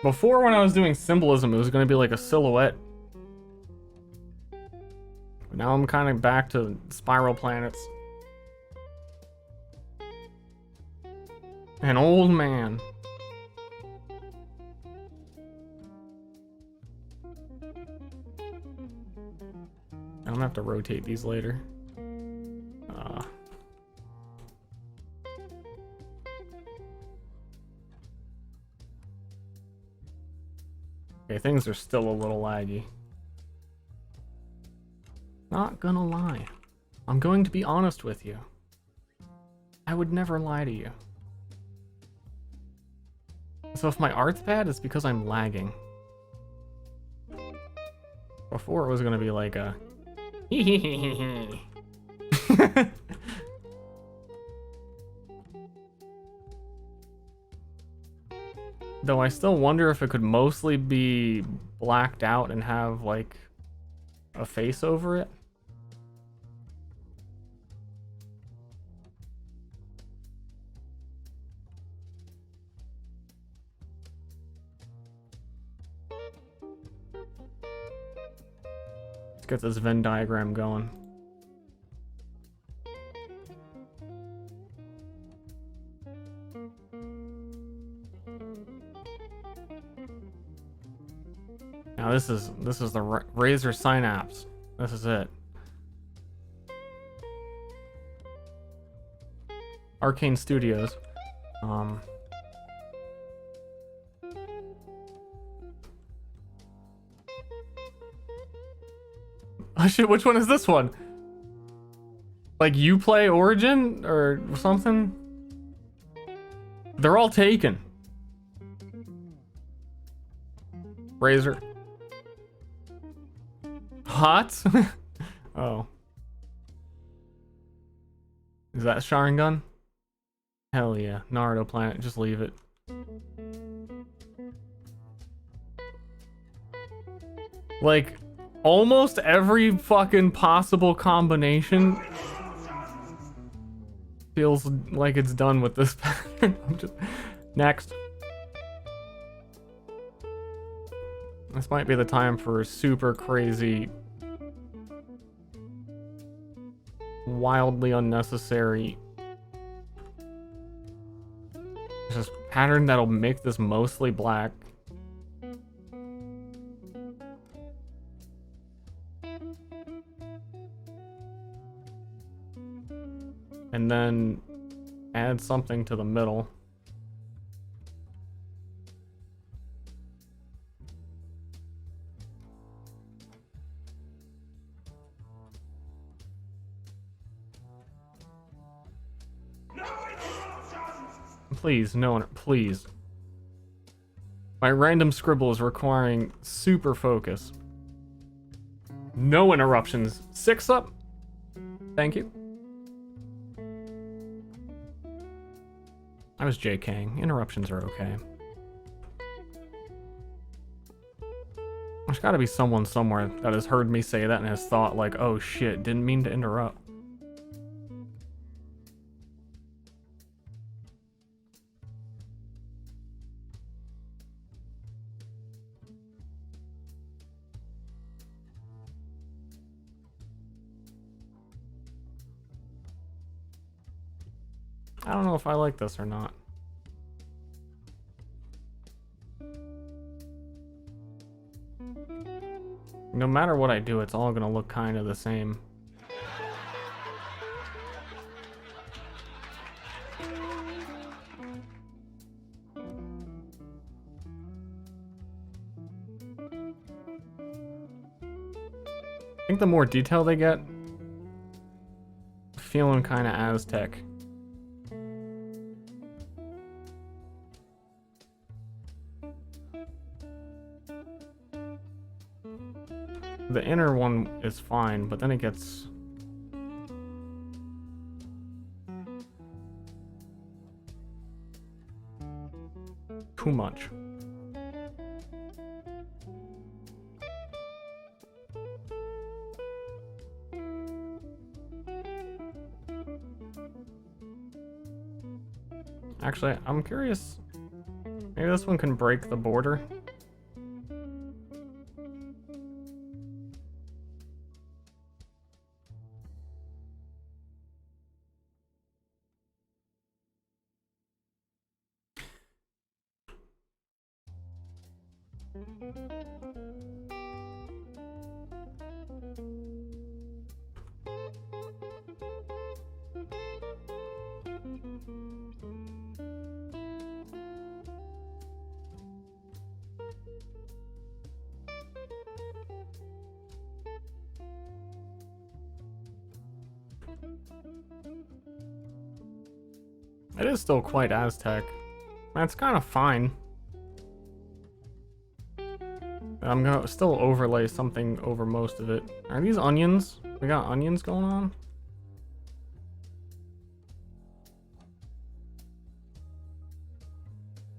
Before, when I was doing symbolism, it was going to be like a silhouette. But now I'm kind of back to spiral planets. An old man. I'm gonna have to rotate these later. Okay, things are still a little laggy. Not gonna lie. I'm going to be honest with you. I would never lie to you. So if my art's bad, it's because I'm lagging. Before it was gonna be like a Though I still wonder if it could mostly be blacked out and have like a face over it. Let's get this Venn diagram going. Now this is the Razor Synapse. This is it. Arcane Studios. Oh shit, which one is this one? Like you play Origin or something? They're all taken. Razor. Hot? Oh. Is that Sharingan? Hell yeah. Naruto planet, just leave it. Like, almost every fucking possible combination feels like it's done with this pattern. Next. This might be the time for super crazy, wildly unnecessary just pattern that'll make this mostly black. And then add something to the middle. Please, no one, please. My random scribble is requiring super focus. No interruptions. 6 up. Thank you. I was JKing. Interruptions are okay. There's gotta be someone somewhere that has heard me say that and has thought like, oh shit, didn't mean to interrupt. I don't know if I like this or not. No matter what I do, it's all gonna look kind of the same. I think the more detail they get, feeling kind of Aztec. The inner one is fine, but then it gets too much. Actually, I'm curious. Maybe this one can break the border. It is still quite Aztec. That's kind of fine. I'm gonna still overlay something over most of it. Are these onions? We got onions going on?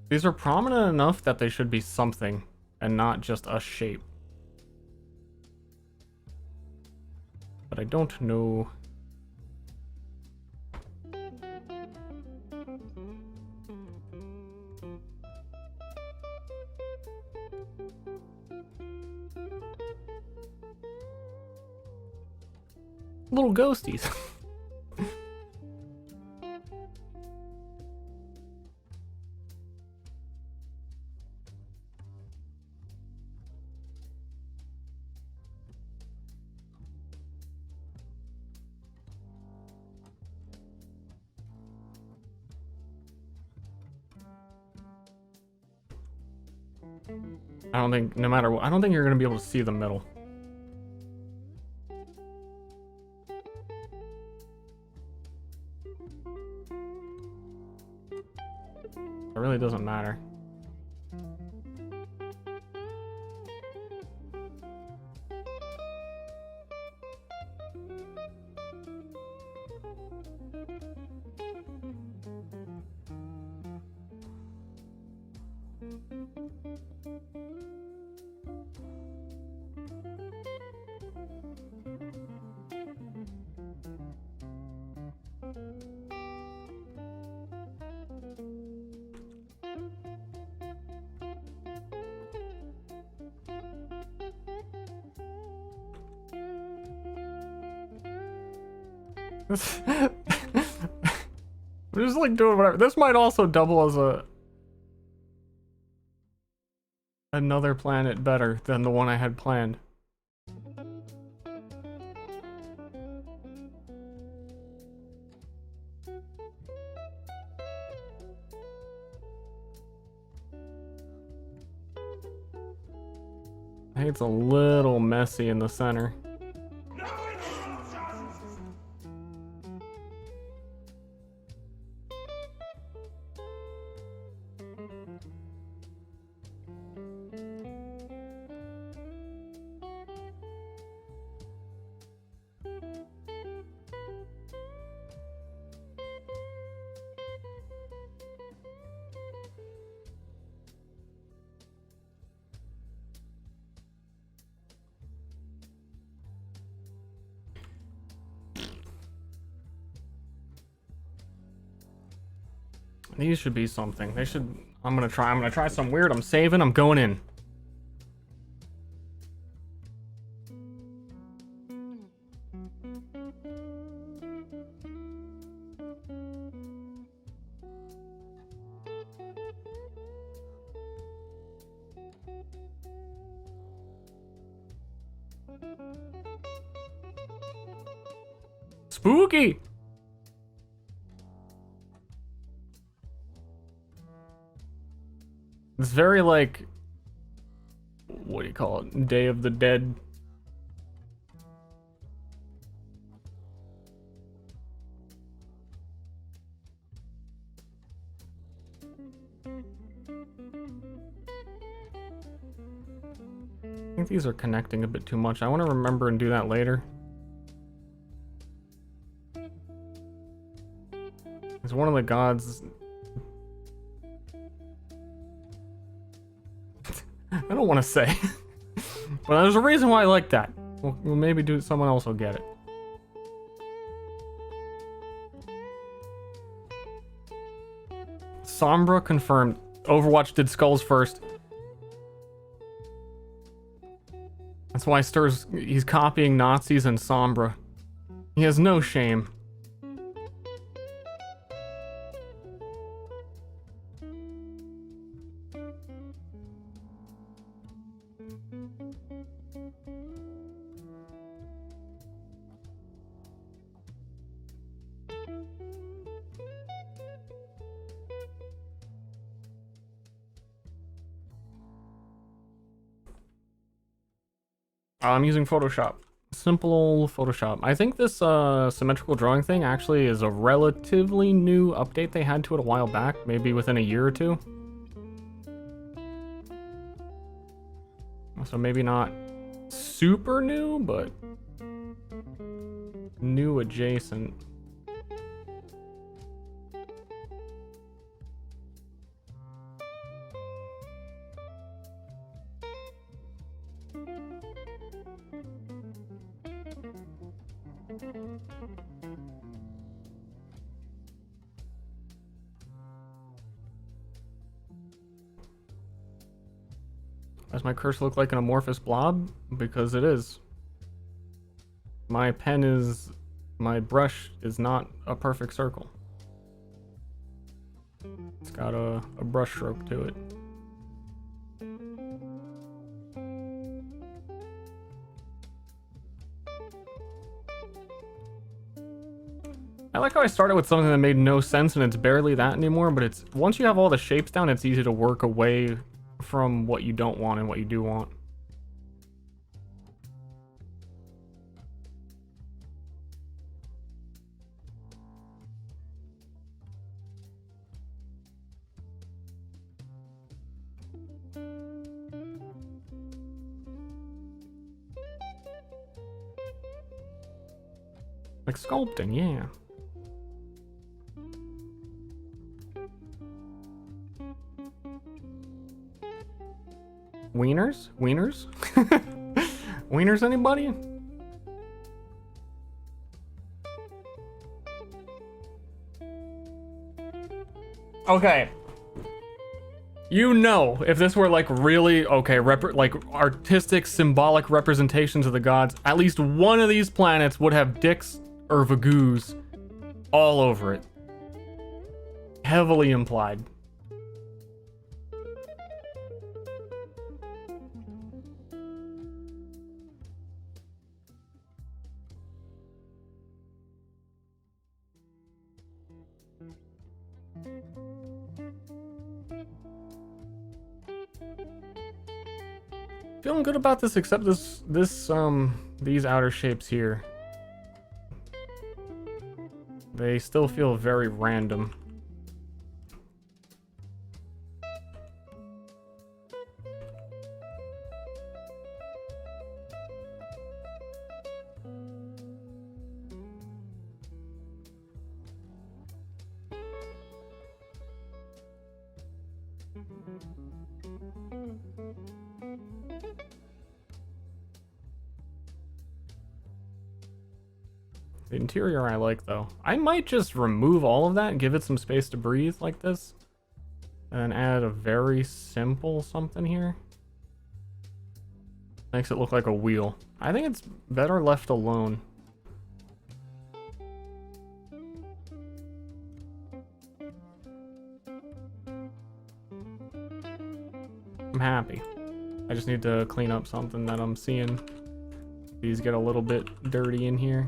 These are prominent enough that they should be something and not just a shape. But I don't know. Little ghosties. I don't think, no matter what, I don't think you're gonna be able to see the middle. It really doesn't matter. I'm just like doing whatever. This might also double as another planet better than the one I had planned. I think it's a little messy in the center. These should be something. They should. I'm gonna try some weird. I'm saving. I'm going in. Spooky. It's very like, what do you call it? Day of the Dead. I think these are connecting a bit too much. I want to remember and do that later. It's one of the gods. I don't want to say. But there's a reason why I like that. We'll maybe do someone else will get it. Sombra confirmed. Overwatch did skulls first. That's why he's copying Nazis and Sombra. He has no shame. I'm using Photoshop. Simple old Photoshop. I think this symmetrical drawing thing actually is a relatively new update. They had to it a while back, maybe within a year or two. So maybe not super new, but new adjacent. Does my cursor look like an amorphous blob? Because it is. My brush is not a perfect circle. It's got a brush stroke to it. I like how I started with something that made no sense and it's barely that anymore, but it's once you have all the shapes down, it's easy to work away from what you don't want and what you do want. Like sculpting, yeah. Wieners? Wieners? Wieners, anybody? Okay. You know, if this were like really, okay, like artistic, symbolic representations of the gods, at least one of these planets would have dicks or vagoos all over it. Heavily implied. Feeling good about this, except these outer shapes here. They still feel very random. The interior I like, though. I might just remove all of that and give it some space to breathe like this. And add a very simple something here. Makes it look like a wheel. I think it's better left alone. I'm happy. I just need to clean up something that I'm seeing. These get a little bit dirty in here.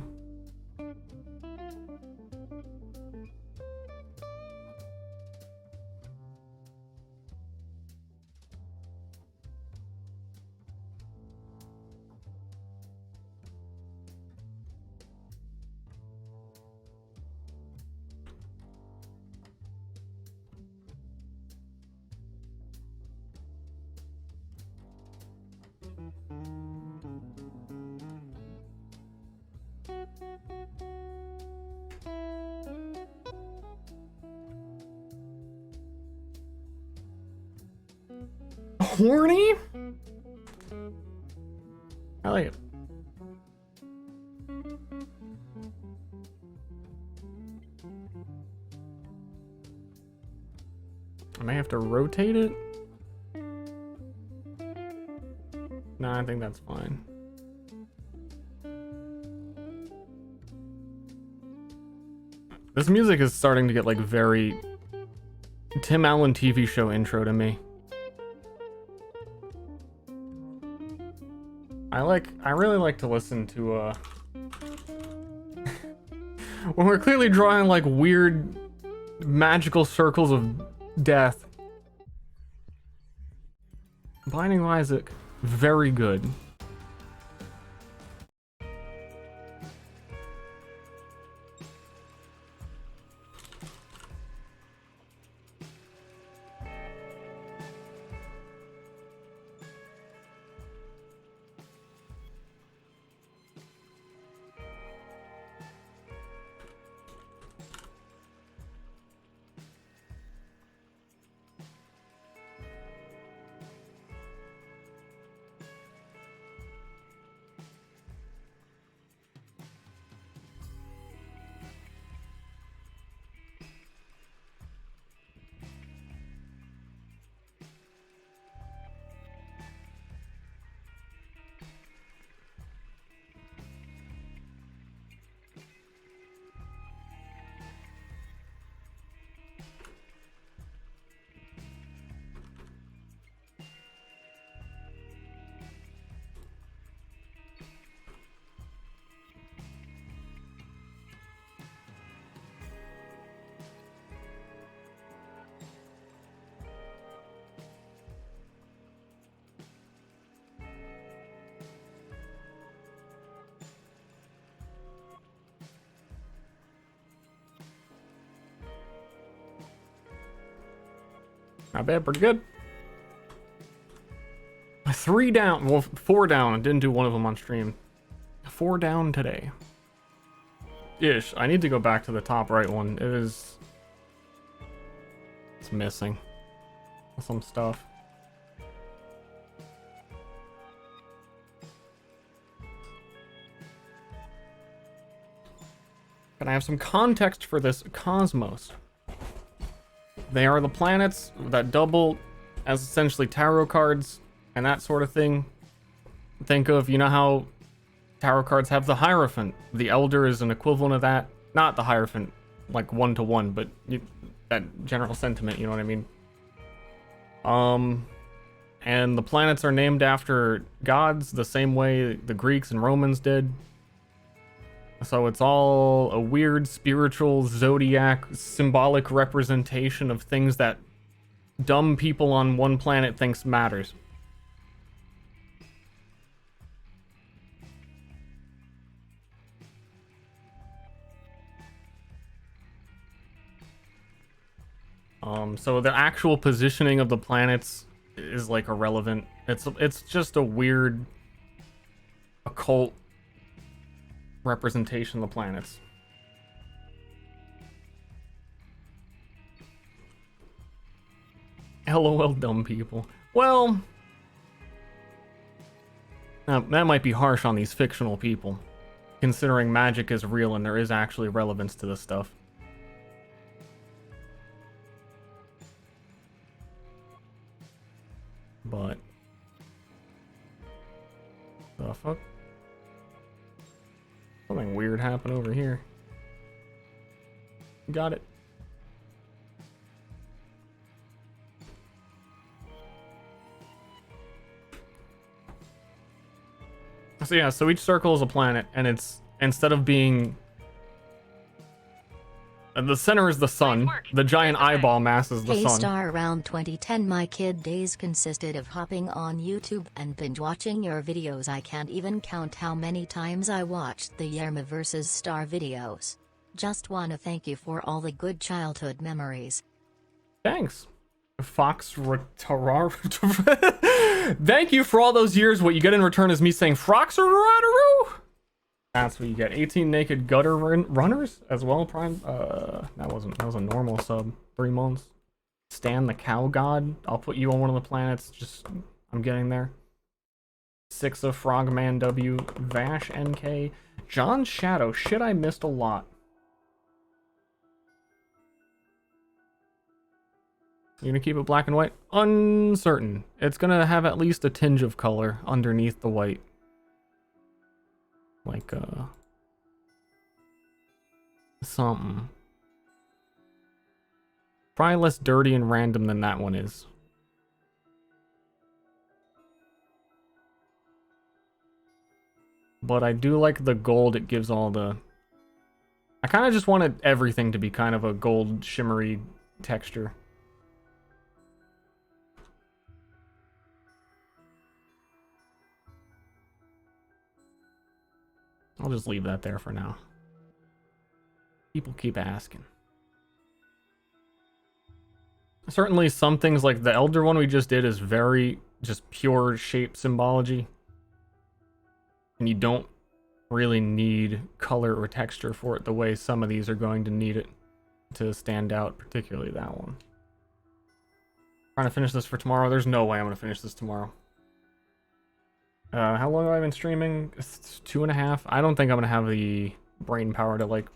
Horny? I like it. I may have to rotate it. No, I think that's fine. This music is starting to get like very Tim Allen TV show intro to me. I really like to listen to when we're clearly drawing like weird magical circles of death. Binding of Isaac, very good. Not bad, pretty good. 3 down, well, 4 down. I didn't do one of them on stream. 4 down today. Ish. I need to go back to the top right one. It's missing some stuff. Can I have some context for this cosmos? They are the planets that double as essentially tarot cards and that sort of thing. Think of, you know how tarot cards have the Hierophant. The Elder is an equivalent of that. Not the Hierophant, like 1-to-1, but that general sentiment, you know what I mean? And the planets are named after gods the same way the Greeks and Romans did. So it's all a weird spiritual zodiac symbolic representation of things that dumb people on one planet thinks matters. So the actual positioning of the planets is like irrelevant. It's just a weird occult representation of the planets. LOL, dumb people. Well, that might be harsh on these fictional people, considering magic is real and there is actually relevance to this stuff. But the fuck? Something weird happened over here. Got it. So yeah, so each circle is a planet, and it's, instead of being the center is the sun, the giant eyeball mass is the sun. K-Star, around 2010 my kid days consisted of hopping on YouTube and binge watching your videos. I can't even count how many times I watched the Yerma vs Star videos. Just wanna thank you for all the good childhood memories. Thanks. Fox Thank you for all those years. What you get in return is me saying Froxerataru. That's what you get. 18 naked gutter runners as well, Prime. That was a normal sub. 3 months. Stan the Cow God. I'll put you on one of the planets. Just, I'm getting there. 6 of Frogman W. Vash NK. John Shadow. Shit, I missed a lot. You gonna keep it black and white? Uncertain. It's gonna have at least a tinge of color underneath the white. Like, something. Probably less dirty and random than that one is. But I do like the gold it gives all the... I kind of just wanted everything to be kind of a gold shimmery texture. I'll just leave that there for now. People keep asking. Certainly some things like the Elder one we just did is very just pure shape symbology. And you don't really need color or texture for it the way some of these are going to need it to stand out, particularly that one. Trying to finish this for tomorrow. There's no way I'm going to finish this tomorrow. How long have I been streaming? It's 2.5. I don't think I'm going to have the brain power to, like...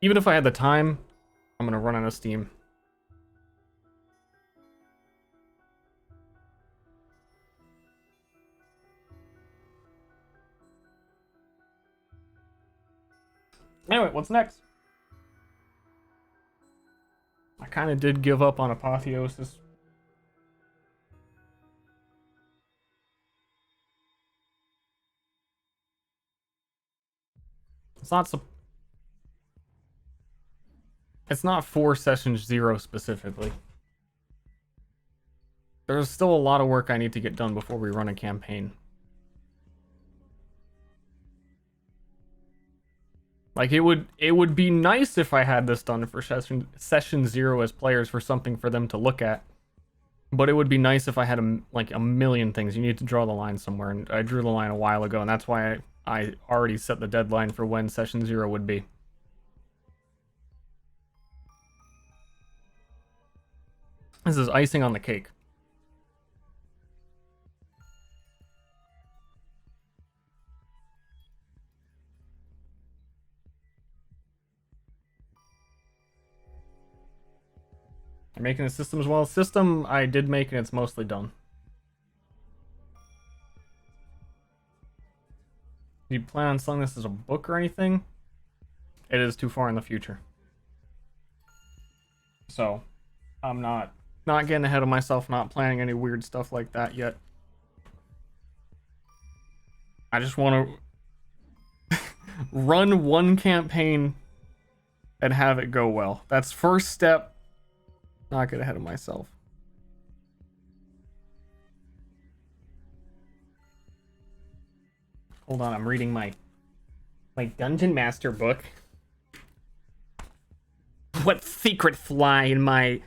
Even if I had the time, I'm going to run out of steam. Anyway, what's next? I kind of did give up on Apotheosis. It's not for Session 0 specifically. There's still a lot of work I need to get done before we run a campaign. Like, it would be nice if I had this done for session 0 as players for something for them to look at. But it would be nice if I had a million things. You need to draw the line somewhere, and I drew the line a while ago, and that's why I already set the deadline for when session 0 would be. This is icing on the cake. You're making the system as well. System I did make, and it's mostly done. Do you plan on selling this as a book or anything? It is too far in the future. So, I'm not getting ahead of myself, not planning any weird stuff like that yet. I just want to run one campaign and have it go well. That's first step. Not get ahead of myself. Hold on, I'm reading my Dungeon Master book. What secret fly in my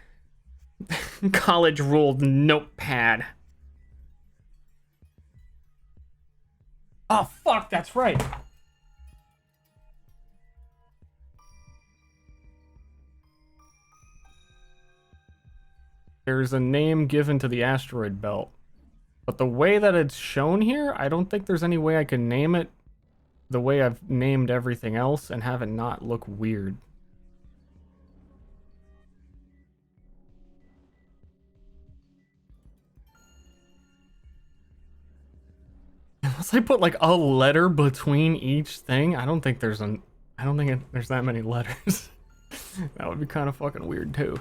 college ruled notepad? Oh fuck, that's right. There's a name given to the asteroid belt. But the way that it's shown here, I don't think there's any way I can name it the way I've named everything else and have it not look weird. Unless I put like a letter between each thing, I don't think there's there's that many letters. That would be kind of fucking weird too.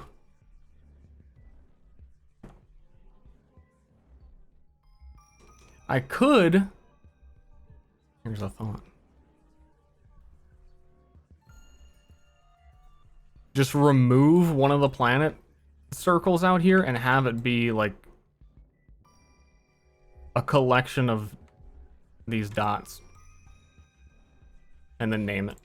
I could. Here's a thought. Just remove one of the planet circles out here and have it be like a collection of these dots. And then name it.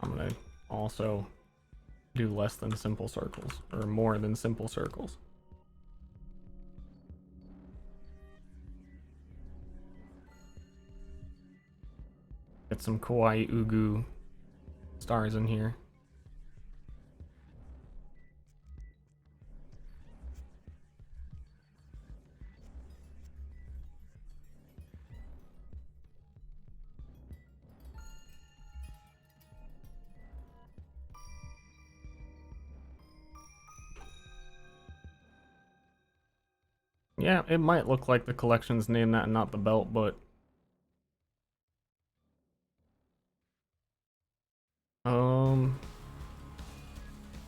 I'm gonna also do less than simple circles, or more than simple circles. Get some kawaii ugu stars in here. Yeah, it might look like the collection's named that and not the belt, but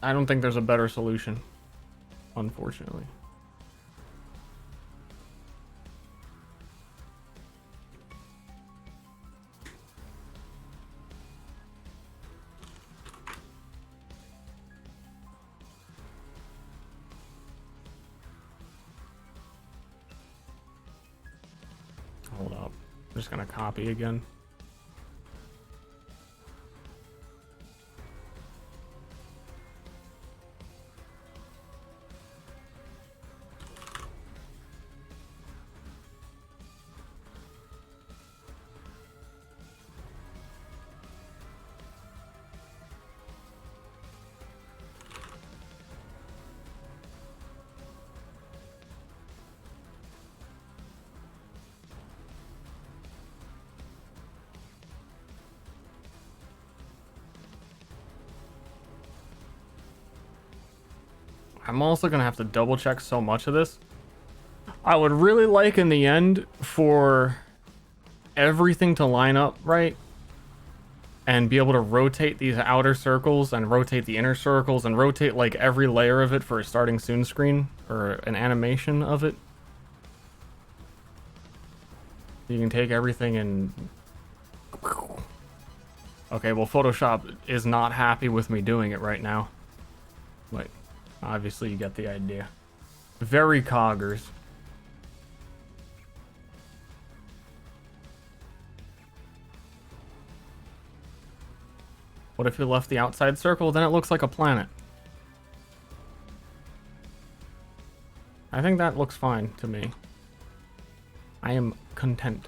I don't think there's a better solution, unfortunately. Hold up. I'm just gonna copy again. I'm also gonna have to double check so much of this. I would really like in the end for everything to line up right and be able to rotate these outer circles and rotate the inner circles and rotate like every layer of it for a starting soon screen or an animation of it. You can take everything and... Okay, well Photoshop is not happy with me doing it right now. But obviously you get the idea. Very coggers. What if you left the outside circle? Then it looks like a planet. I think that looks fine to me. I am content.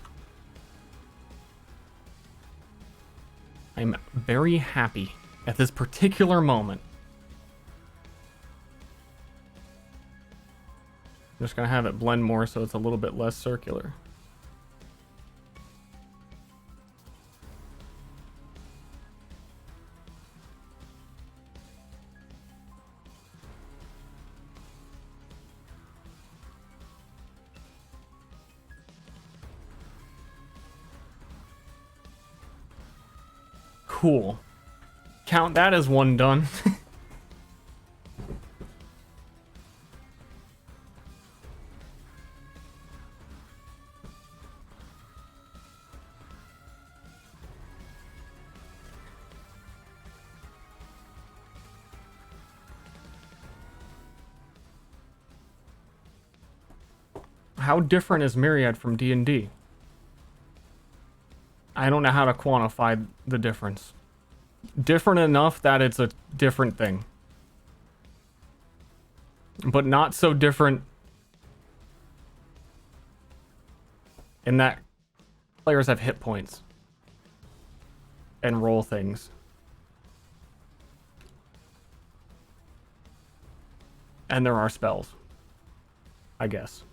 I'm very happy at this particular moment. I'm just gonna have it blend more so it's a little bit less circular. Cool. Count that as one done. How different is Myriad from D&D? I don't know how to quantify the difference. Different enough that it's a different thing. But not so different in that players have hit points and roll things. And there are spells, I guess.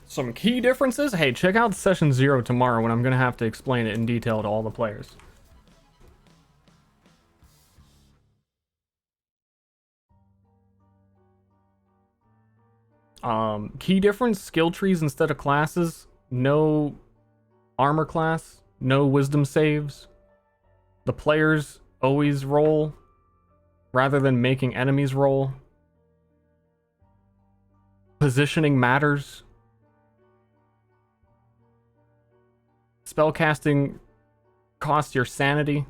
Some key differences? Hey, check out session 0 tomorrow when I'm going to have to explain it in detail to all the players. Key difference, skill trees instead of classes. No armor class, no wisdom saves. The players always roll rather than making enemies roll. Positioning matters. Spellcasting costs your sanity.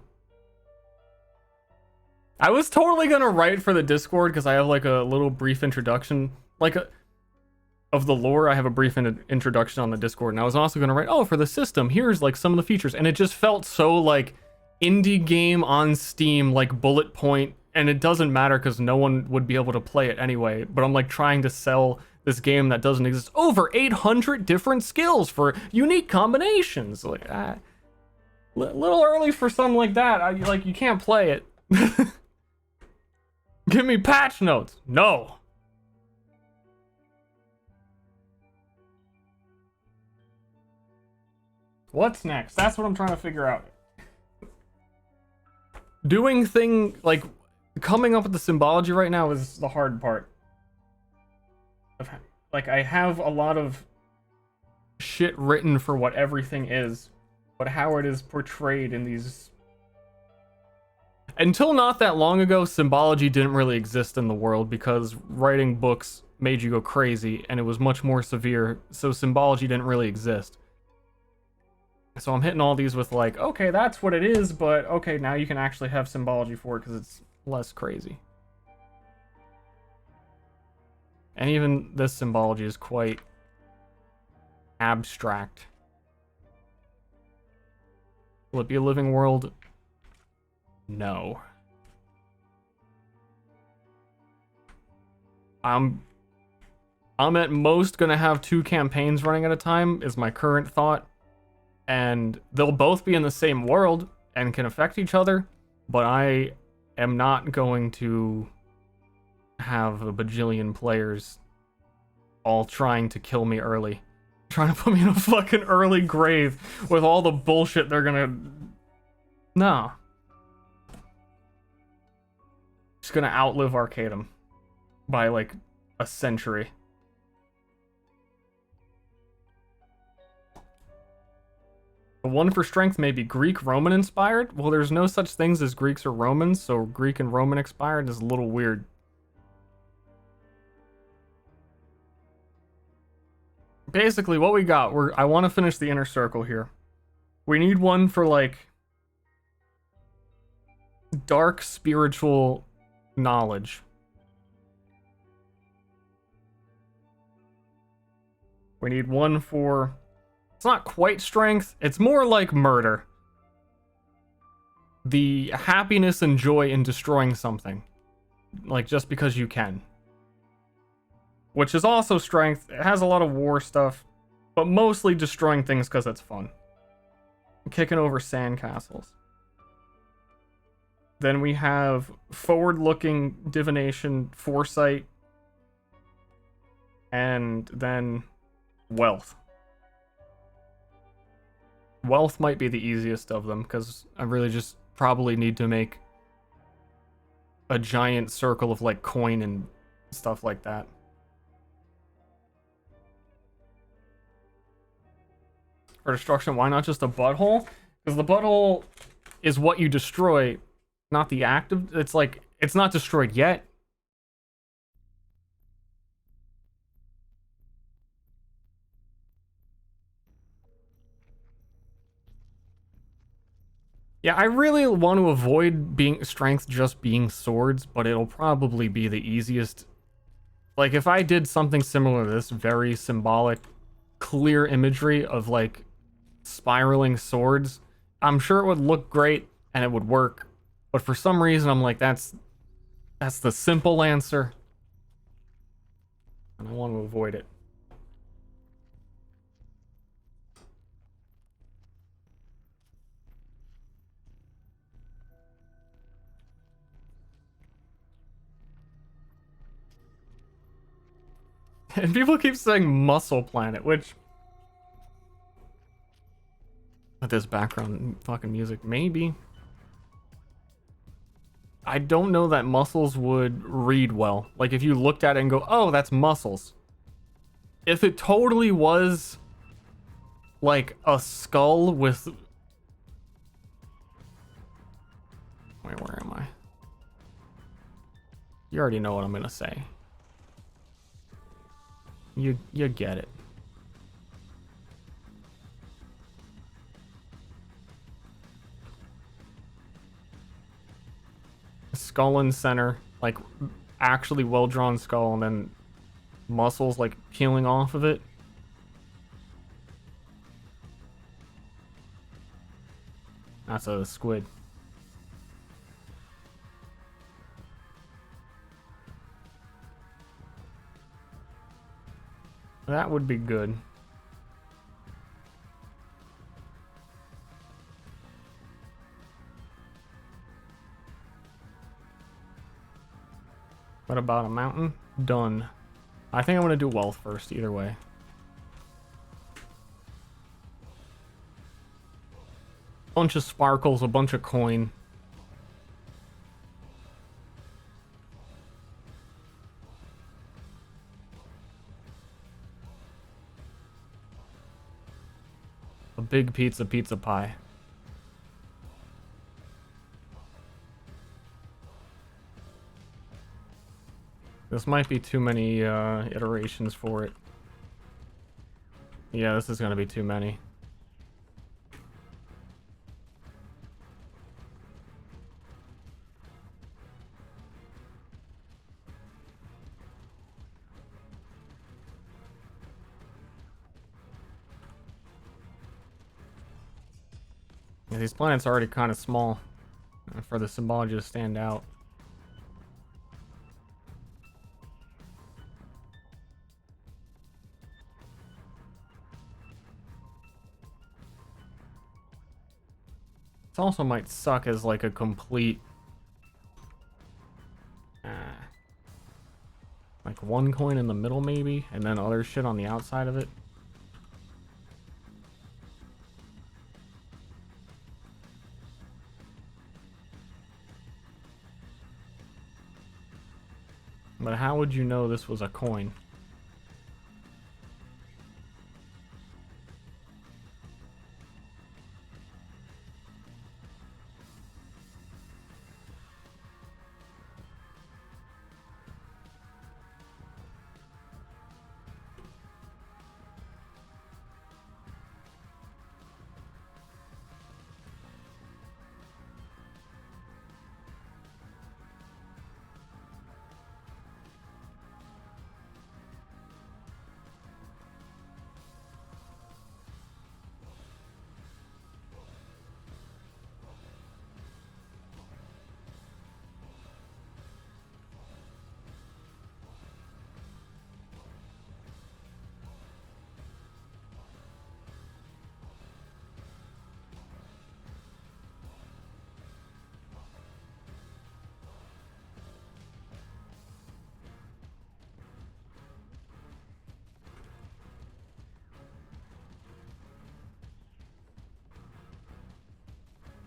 I was totally gonna write for the Discord because I have like a little brief introduction, of the lore. I have a brief introduction on the Discord, and I was also gonna write, oh, for the system, here's like some of the features, and it just felt so like indie game on Steam, like bullet point, and it doesn't matter because no one would be able to play it anyway. But I'm like trying to sell this game that doesn't exist. Over 800 different skills for unique combinations. Like, little early for something like that. Like, you can't play it. Give me patch notes. No. What's next? That's what I'm trying to figure out. Like, coming up with the symbology right now is the hard part. Like, I have a lot of shit written for what everything is, but how it is portrayed in these... Until not that long ago, symbology didn't really exist in the world because writing books made you go crazy, and it was much more severe, so symbology didn't really exist. So I'm hitting all these with like, okay, that's what it is, but okay, now you can actually have symbology for it because it's less crazy. And even this symbology is quite abstract. Will it be a living world? No. I'm at most gonna have 2 campaigns running at a time, is my current thought. And they'll both be in the same world and can affect each other, but I am not going to have a bajillion players all trying to kill me early. Trying to put me in a fucking early grave with all the bullshit they're gonna... No. Just gonna outlive Arcadum by like a century. The one for strength may be Greek Roman inspired. Well, there's no such things as Greeks or Romans, so Greek and Roman inspired is a little weird. Basically, what we got, I want to finish the inner circle here. We need one for like dark spiritual knowledge. We need one for... It's not quite strength, it's more like murder. The happiness and joy in destroying something. Like, just because you can. Which is also strength. It has a lot of war stuff, but mostly destroying things because it's fun. Kicking over sandcastles. Then we have forward-looking divination, foresight, and then wealth. Wealth might be the easiest of them, because I really just probably need to make a giant circle of, like, coin and stuff like that. For destruction, why not just a butthole? Because the butthole is what you destroy, not the act of... It's like, it's not destroyed yet. Yeah, I really want to avoid being strength just being swords, but it'll probably be the easiest. Like, if I did something similar to this, very symbolic, clear imagery of, like, spiraling swords, I'm sure it would look great and it would work. But for some reason, I'm like, that's the simple answer. And I want to avoid it. And people keep saying Muscle Planet, which... With this background fucking music, maybe. I don't know that muscles would read well. Like, if you looked at it and go, oh, that's muscles. If it totally was, like, a skull with... Wait, where am I? You already know what I'm gonna say. You get it. Skull in center, like actually well-drawn skull, and then muscles like peeling off of it. That's a squid. That would be good. What about a mountain? Done. I think I'm gonna do wealth first, either way. Bunch of sparkles, a bunch of coin. A big pizza pie. This might be too many iterations for it. Yeah, this is gonna be too many. Yeah, these planets are already kind of small for the symbology to stand out. This also might suck as like a complete like one coin in the middle maybe, and then other shit on the outside of it. But how would you know this was a coin?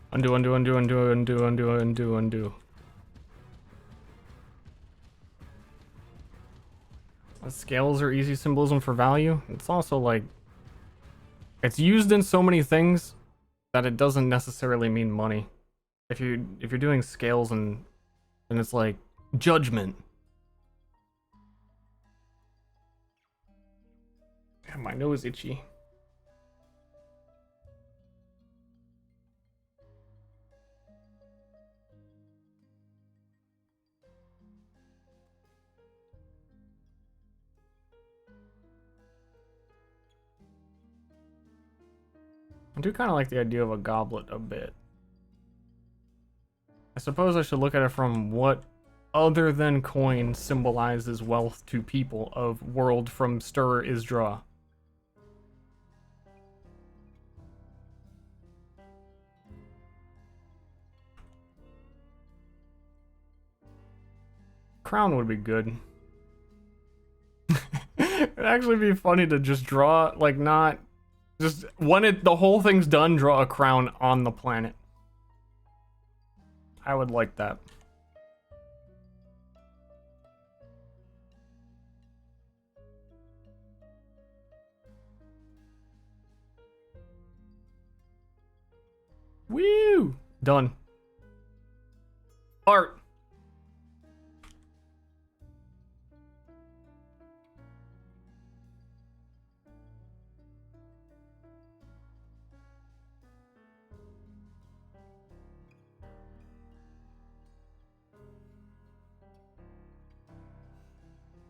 Undo, undo, undo, undo, undo, undo, undo, undo. Scales are easy symbolism for value. It's also like it's used in so many things that it doesn't necessarily mean money. If you're doing scales and it's like judgment. Damn, my nose itchy. I do kind of like the idea of a goblet a bit. I suppose I should look at it from what other than coin symbolizes wealth to people of world from Ster Isdra. Crown would be good. It'd actually be funny to just draw, like, not just when the whole thing's done, draw a crown on the planet. I would like that. Woo! Done. Art.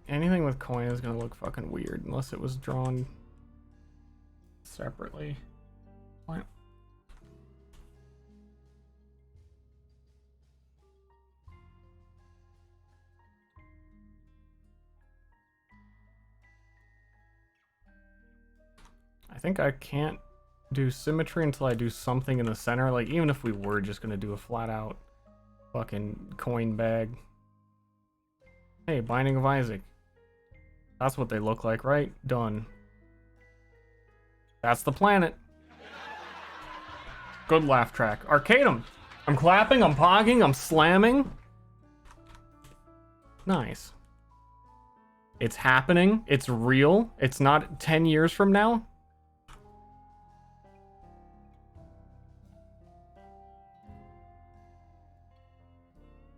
Anything with coin is gonna look fucking weird unless it was drawn separately. What? I think I can't do symmetry until I do something in the center. Like, even if we were just gonna do a flat out fucking coin bag. Hey, Binding of Isaac. That's what they look like, right? Done. That's the planet. Good laugh track. Arcade 'em. I'm clapping, I'm pogging, I'm slamming. Nice. It's happening. It's real. It's not 10 years from now.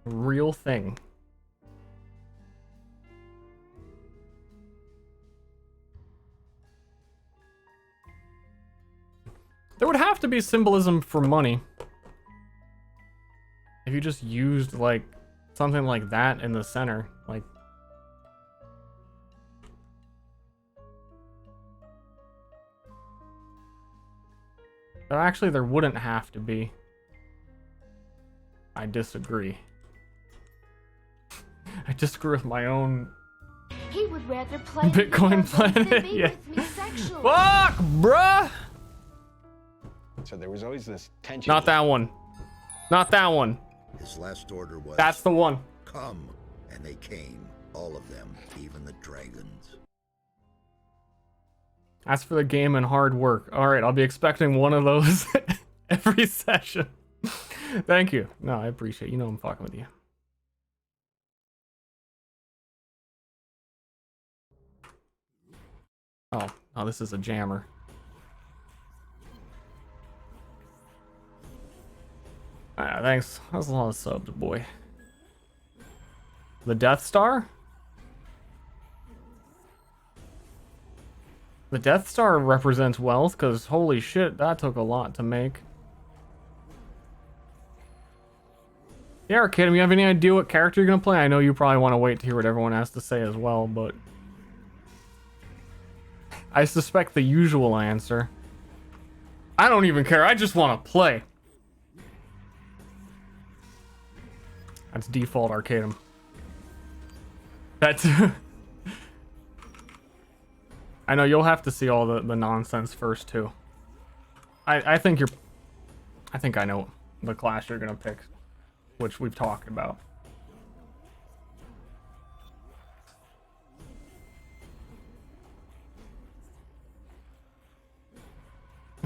Real thing. There would have to be symbolism for money. If you just used, like, something like that in the center. Like... Actually, there wouldn't have to be. I disagree. I disagree with my own... He would rather play Bitcoin planet. Yeah. Fuck, bruh! So there was always this tension. Not that one. Not that one. His last order was, That's the one. come, and they came, all of them, even the dragons. That's for the game and hard work. Alright, I'll be expecting one of those every session. Thank you. No, I appreciate it. You know I'm fucking with you. Oh, this is a jammer. Thanks. That's a lot of subs, boy. The Death Star? The Death Star represents wealth, because holy shit, that took a lot to make. Yeah, Arcade, you have any idea what character you're gonna play? I know you probably want to wait to hear what everyone has to say as well, but... I suspect the usual answer. I don't even care, I just want to play. That's default Arcadum. That's... I know you'll have to see all the nonsense first too. I think you're... I think I know the class you're gonna pick, which we've talked about.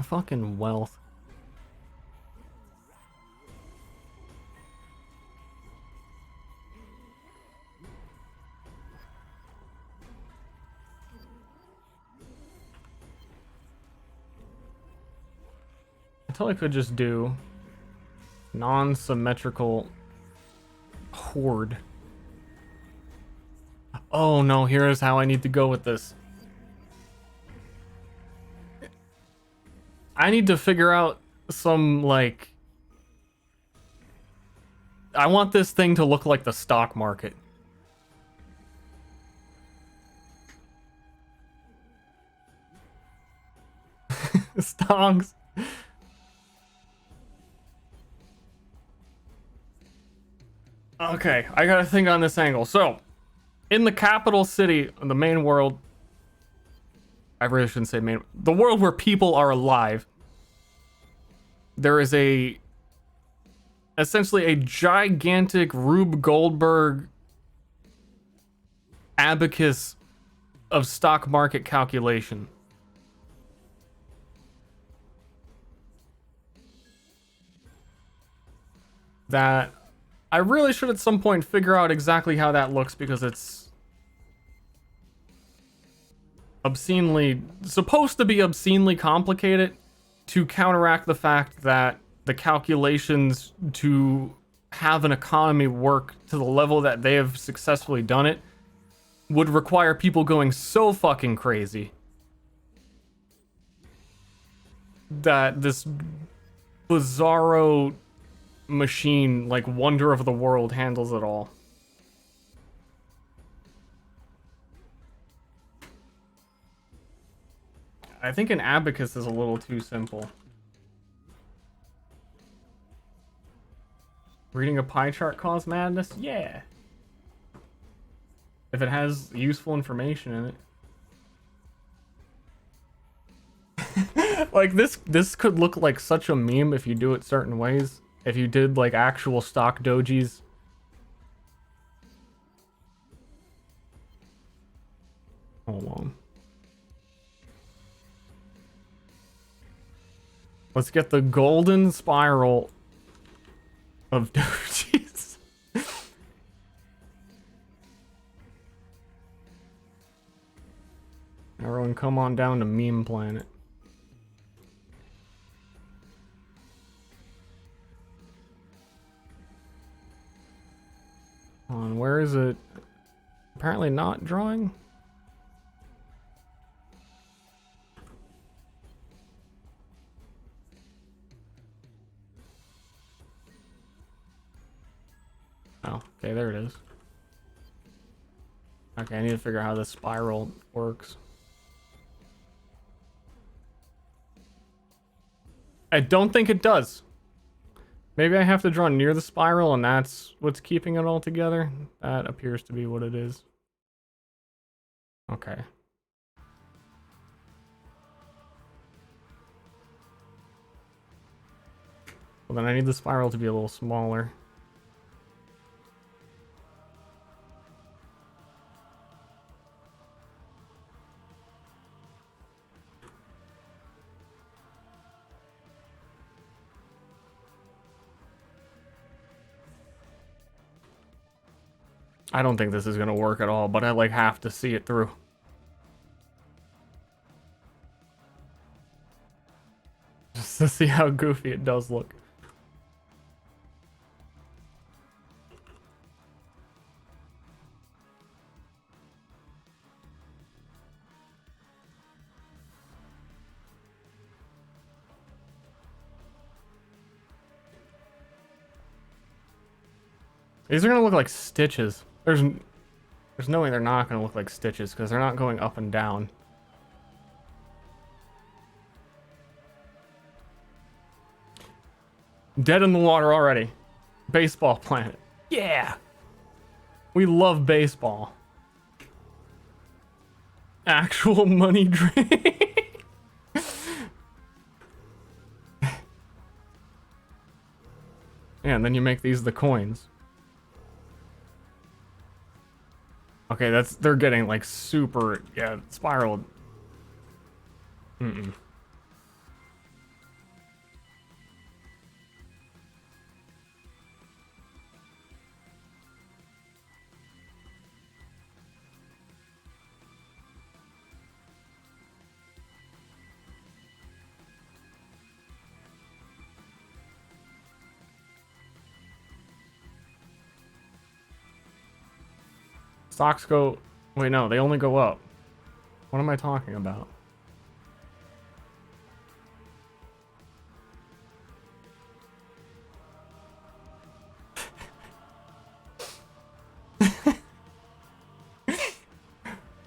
Fucking wealth. Until I could just do non-symmetrical horde. Oh no, here's how I need to go with this. I need to figure out some, like... I want this thing to look like the stock market. Stonks. Okay, I gotta think on this angle. So, in the capital city, in the main world... I really shouldn't say main... The world where people are alive. There is a... essentially a gigantic Rube Goldberg abacus of stock market calculation. That I really should at some point figure out exactly how that looks, because it's obscenely supposed to be obscenely complicated to counteract the fact that the calculations to have an economy work to the level that they have successfully done it would require people going so fucking crazy that this bizarro machine, like wonder of the world, handles it all. I think an abacus is a little too simple. Reading a pie chart cause madness? Yeah. If it has useful information in it. Like this could look like such a meme if you do it certain ways. If you did like actual stock dojis. Hold on. Let's get the golden spiral of dojis. Everyone come on down to Meme Planet. On where is it? Apparently not drawing. Oh, okay, there it is. Okay, I need to figure out how this spiral works. I don't think it does. Maybe I have to draw near the spiral and that's what's keeping it all together. That appears to be what it is. Okay. Well, then I need the spiral to be a little smaller. I don't think this is gonna work at all, but I like have to see it through. Just to see how goofy it does look. These are gonna look like stitches. There's no way they're not gonna look like stitches because they're not going up and down. Dead in the water already. Baseball planet. Yeah. We love baseball. Actual money drain. Yeah, and then you make these the coins. Okay, they're getting like super, yeah, spiraled. Stocks go... Wait, no, they only go up. What am I talking about?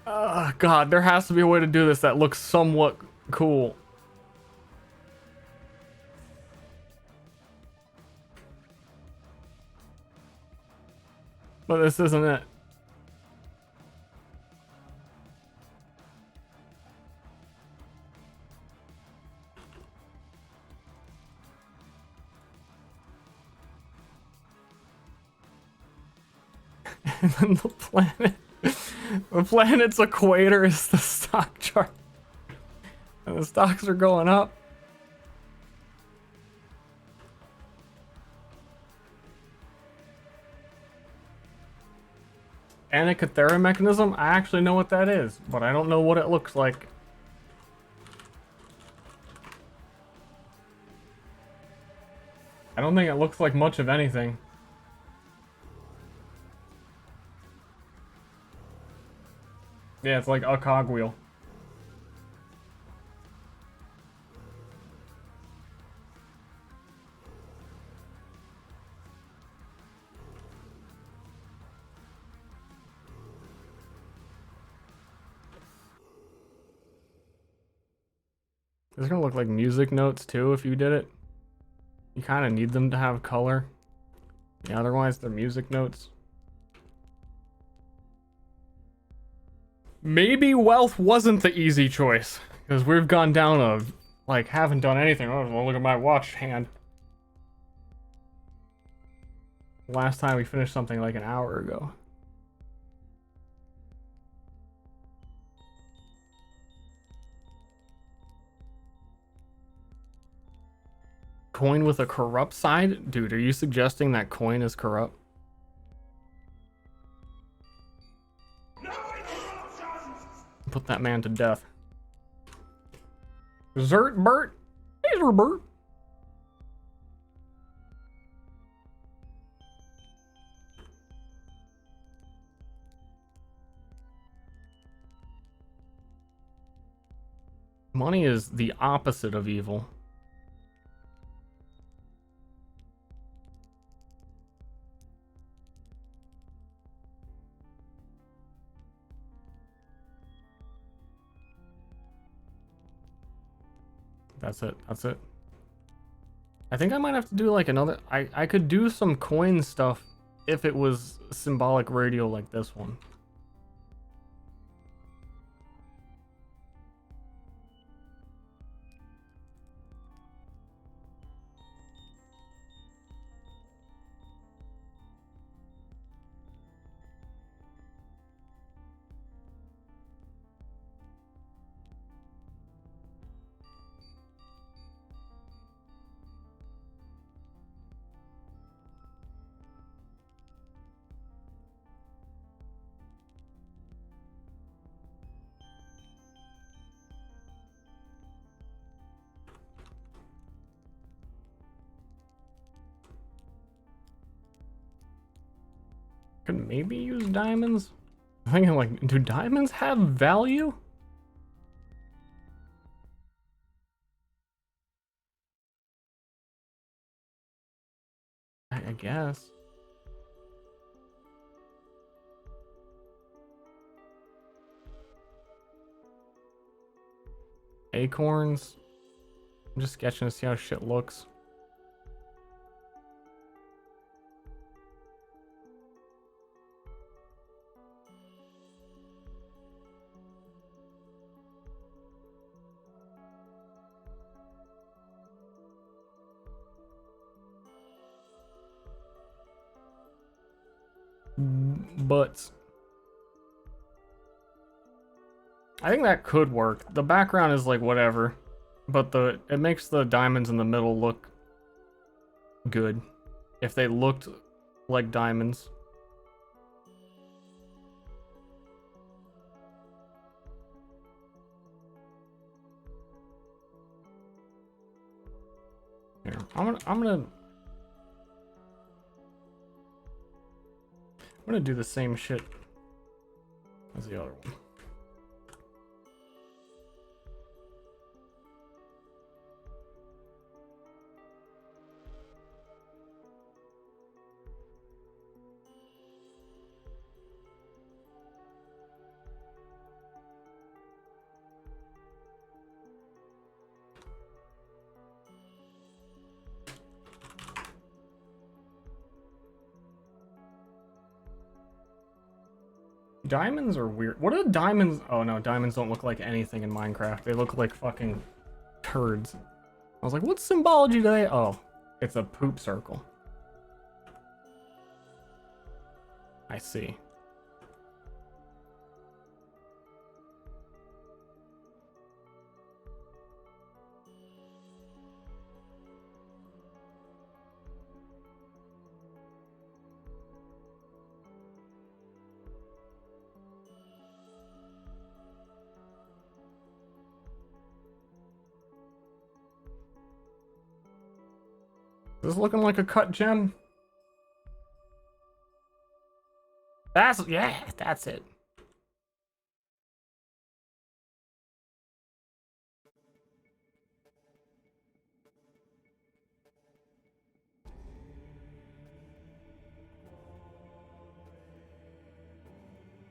Oh, God, there has to be a way to do this that looks somewhat cool. But this isn't it. And then the planet, the planet's equator is the stock chart. And the stocks are going up. Antikythera mechanism? I actually know what that is, but I don't know what it looks like. I don't think it looks like much of anything. Yeah, it's like a cogwheel. It's gonna look like music notes too if you did it. You kind of need them to have color. Yeah, otherwise they're music notes. Maybe wealth wasn't the easy choice, because we've gone down a like, haven't done anything. Oh, well, look at my watch hand. Last time we finished something like an hour ago. Coin with a corrupt side? Dude, are you suggesting that coin is corrupt? Put that man to death. Zertbert? Hazerbert? Money is the opposite of evil. That's it. That's it. I think I might have to do like another... I could do some coin stuff if it was symbolic radio like this one. Could maybe use diamonds? I'm thinking like, do diamonds have value? I guess. Acorns. I'm just sketching to see how shit looks. But I think that could work. The background is like whatever, but it makes the diamonds in the middle look good. If they looked like diamonds. Here, I'm gonna do the same shit as the other one. Diamonds are weird. What are diamonds? Oh no, diamonds don't look like anything in Minecraft. They look like fucking turds. I was like, what symbology do they? Oh, it's a poop circle. I see. Is this looking like a cut gem? Yeah, that's it.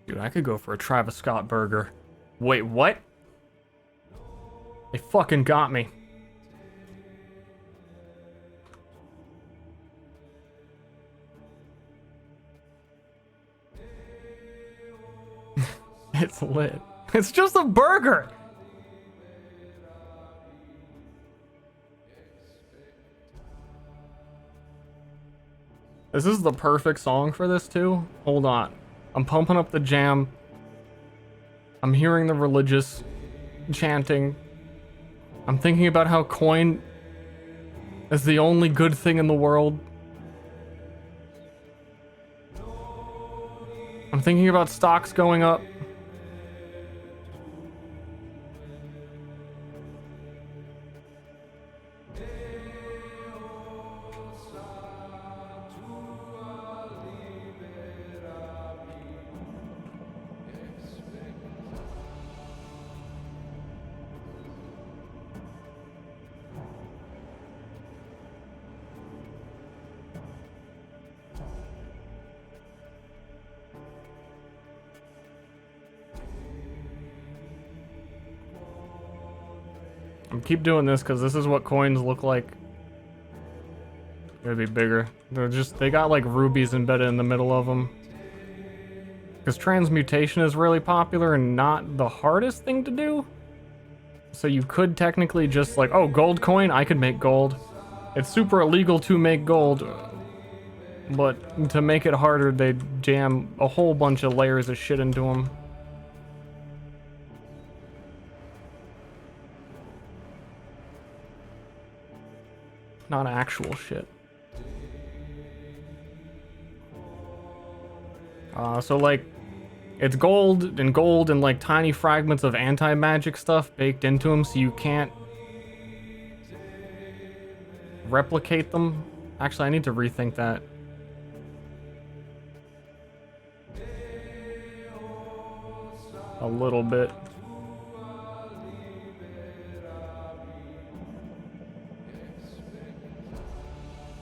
Dude, I could go for a Travis Scott burger. Wait, what? They fucking got me. It's lit. It's just a burger. This is the perfect song for this too. Hold on. I'm pumping up the jam. I'm hearing the religious chanting. I'm thinking about how coin is the only good thing in the world. I'm thinking about stocks going up. Keep doing this because this is what coins look like. They'd be bigger. They got like rubies embedded in the middle of them. Because transmutation is really popular and not the hardest thing to do. So you could technically just like, oh, gold coin, I could make gold. It's super illegal to make gold. But to make it harder, they jam a whole bunch of layers of shit into them. Not actual shit. So like, it's gold and like tiny fragments of anti-magic stuff baked into them, so you can't replicate them. Actually, I need to rethink that. A little bit.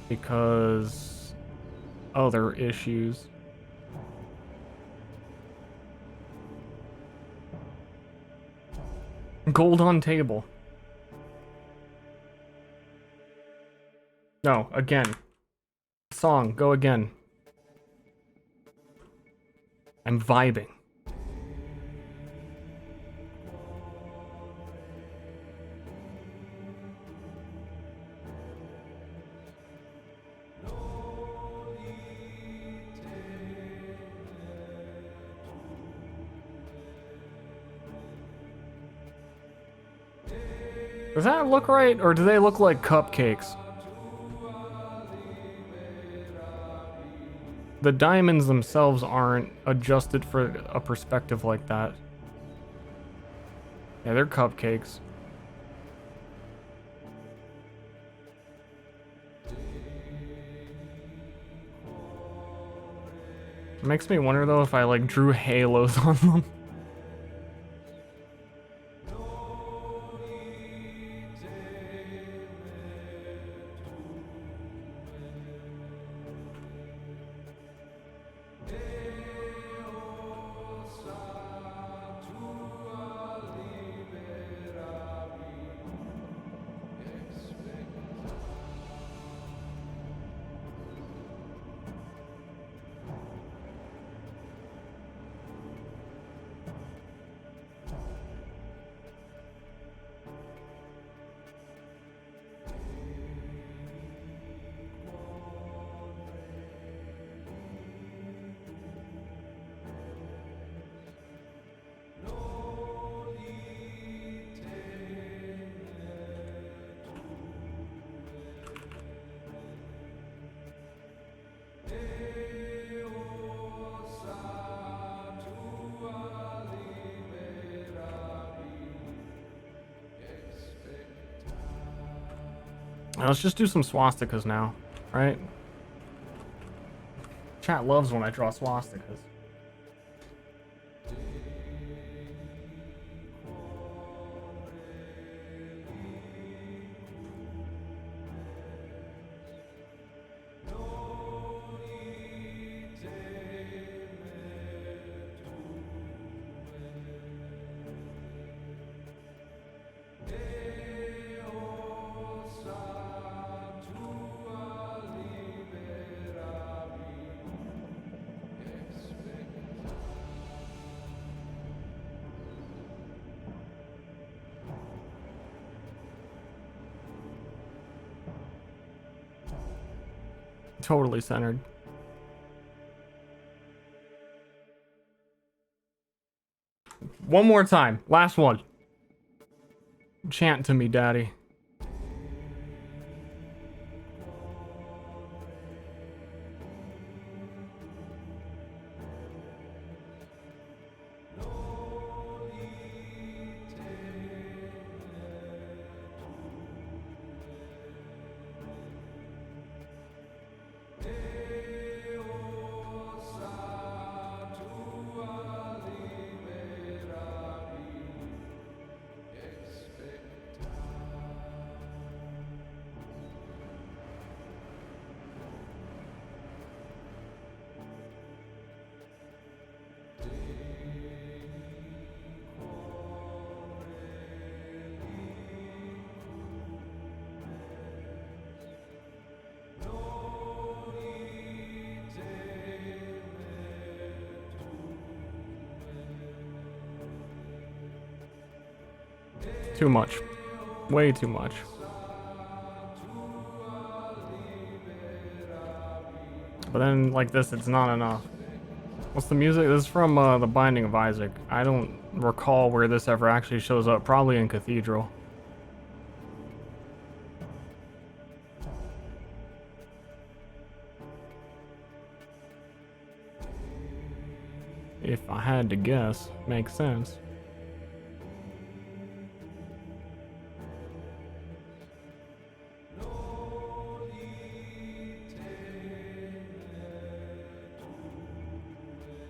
Because other issues. Gold on table. No, again. Song, go again. I'm vibing. Does that look right, or do they look like cupcakes? The diamonds themselves aren't adjusted for a perspective like that. Yeah, they're cupcakes. It makes me wonder though if I like drew halos on them. Now let's just do some swastikas now, right? Chat loves when I draw swastikas. Totally centered. One more time. Last one. Chant to me, daddy. Too much. Way too much. But then, like this, it's not enough. What's the music? This is from The Binding of Isaac. I don't recall where this ever actually shows up. Probably in Cathedral. If I had to guess. Makes sense.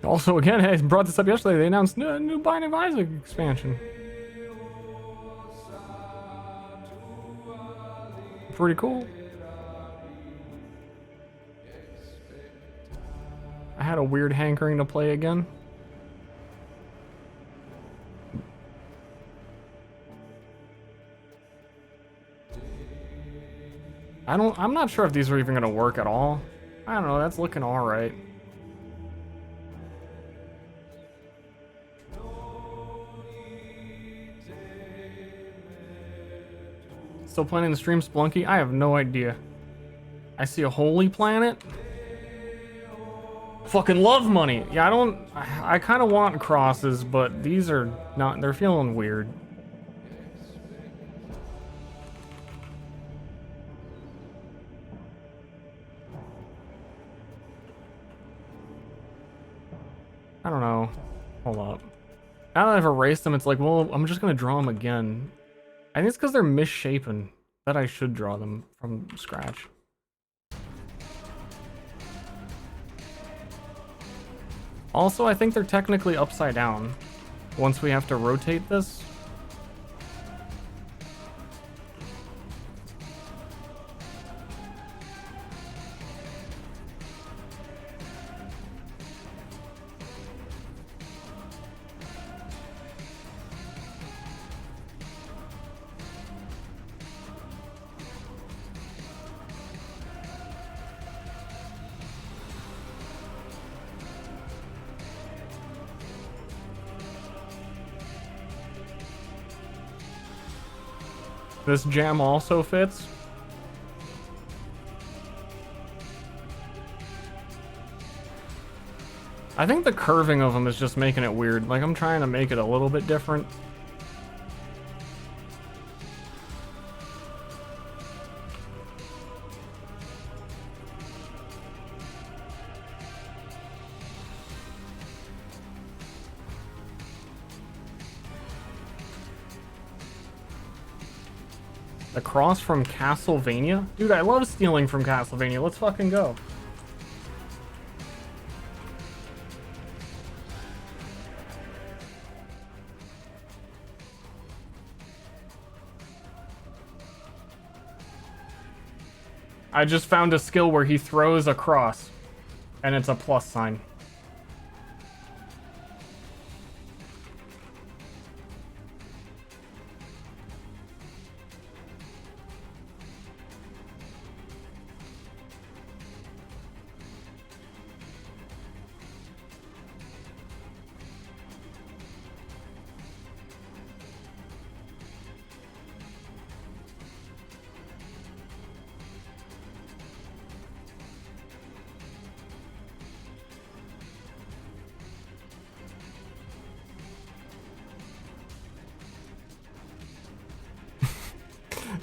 Also, again, I brought this up yesterday. They announced a new Binding of Isaac expansion. Pretty cool. I had a weird hankering to play again. I'm not sure if these are even gonna work at all. I don't know, that's looking alright. Still planning to stream Splunky? I have no idea. I see a holy planet. Fucking love money. Yeah, I kind of want crosses, but these are not, they're feeling weird. I don't know. Hold up. Now that I've erased them, it's like, well, I'm just gonna draw them again. I think it's because they're misshapen that I should draw them from scratch. Also, I think they're technically upside down once we have to rotate this. This jam also fits. I think the curving of them is just making it weird. Like, I'm trying to make it a little bit different. The cross from Castlevania? Dude, I love stealing from Castlevania. Let's fucking go. I just found a skill where he throws a cross, and it's a plus sign.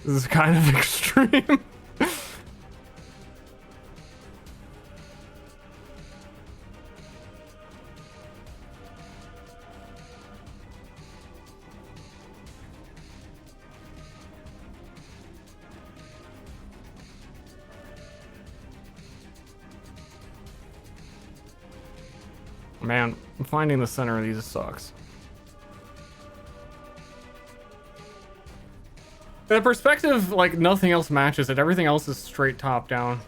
This is kind of extreme. Man, finding the center of these sucks. The perspective, like, nothing else matches it. Everything else is straight top down.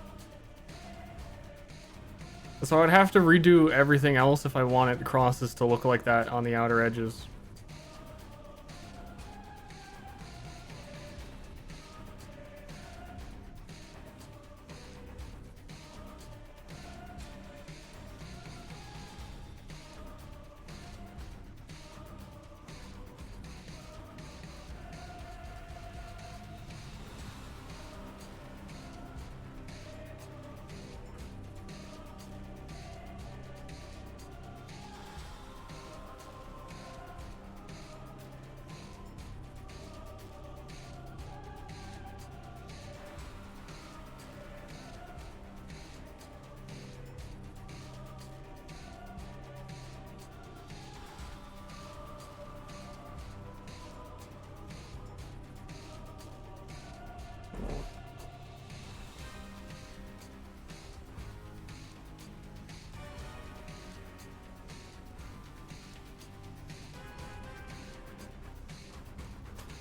So I'd have to redo everything else if I wanted crosses to look like that on the outer edges.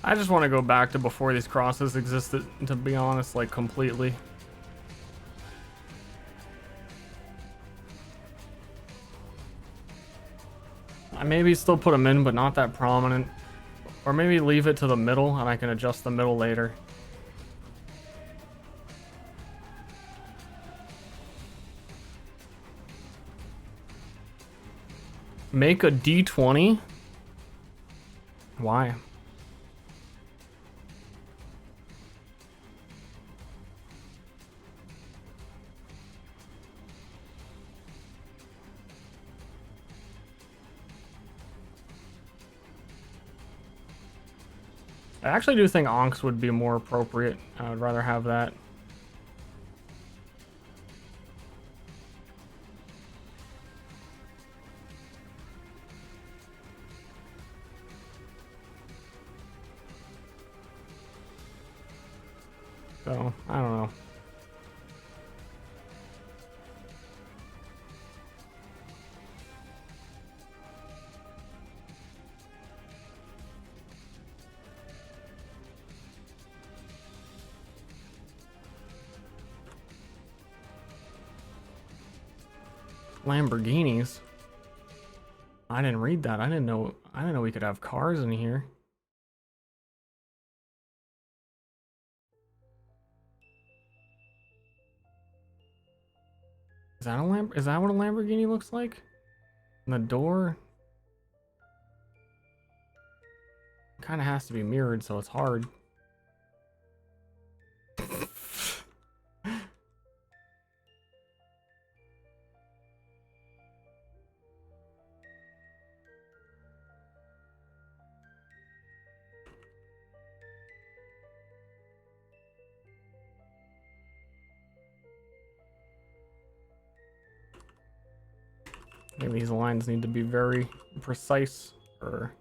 I just want to go back to before these crosses existed, to be honest, like completely. I maybe still put them in, but not that prominent. Or maybe leave it to the middle and I can adjust the middle later. Make a D20? Why? I actually do think Onks would be more appropriate. I would rather have that. So, I don't know. Lamborghinis. I didn't read that. I didn't know we could have cars in here. Is that what a Lamborghini looks like? And the door kind of has to be mirrored, so it's hard. I think these lines need to be very precise or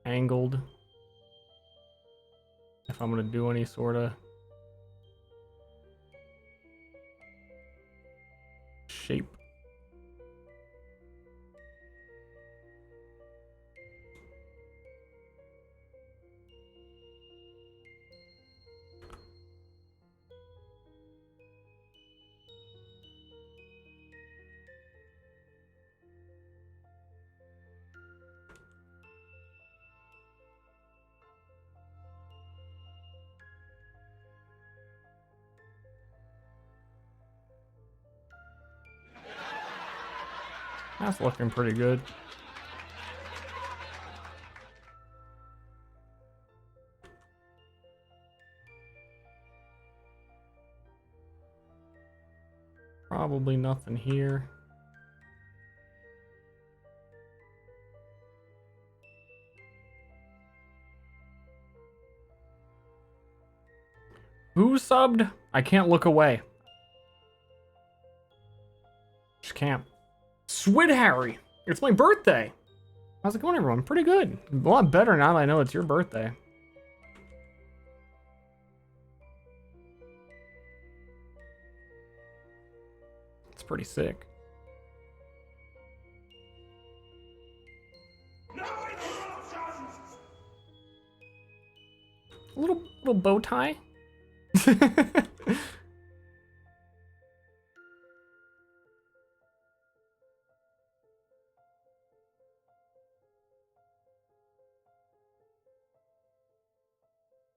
angled if I'm going to do any sort of shape. That's looking pretty good. Probably nothing here. Who subbed? I can't look away. Just can't. Swid Harry, it's my birthday. How's it going, everyone? Pretty good. A lot better now that I know it's your birthday. It's pretty sick. A little bow tie. A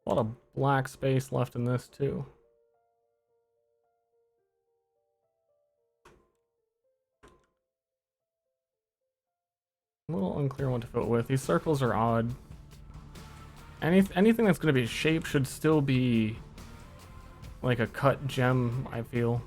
lot of black space left in this too. A little unclear what to fill it with. These circles are odd. Anything that's going to be shape should still be like a cut gem, I feel.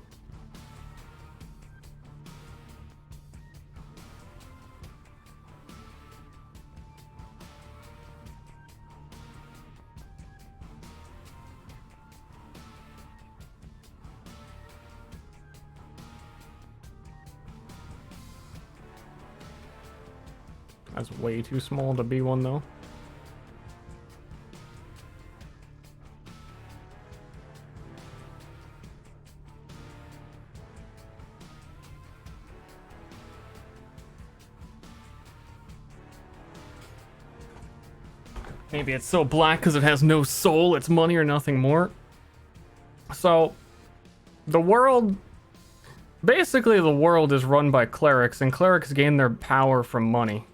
That's way too small to be one, though. Maybe it's so black because it has no soul, it's money or nothing more. So, the world... Basically, the world is run by clerics, and clerics gain their power from money.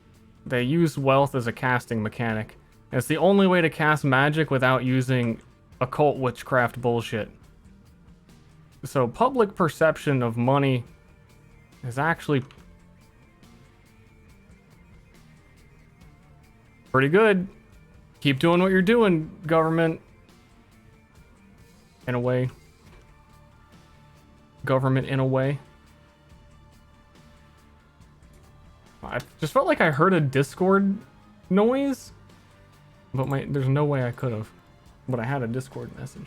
They use wealth as a casting mechanic. And it's the only way to cast magic without using occult witchcraft bullshit. So public perception of money is actually pretty good. Keep doing what you're doing, government. In a way. Government in a way. I just felt like I heard a Discord noise, but there's no way I could have. But I had a Discord message.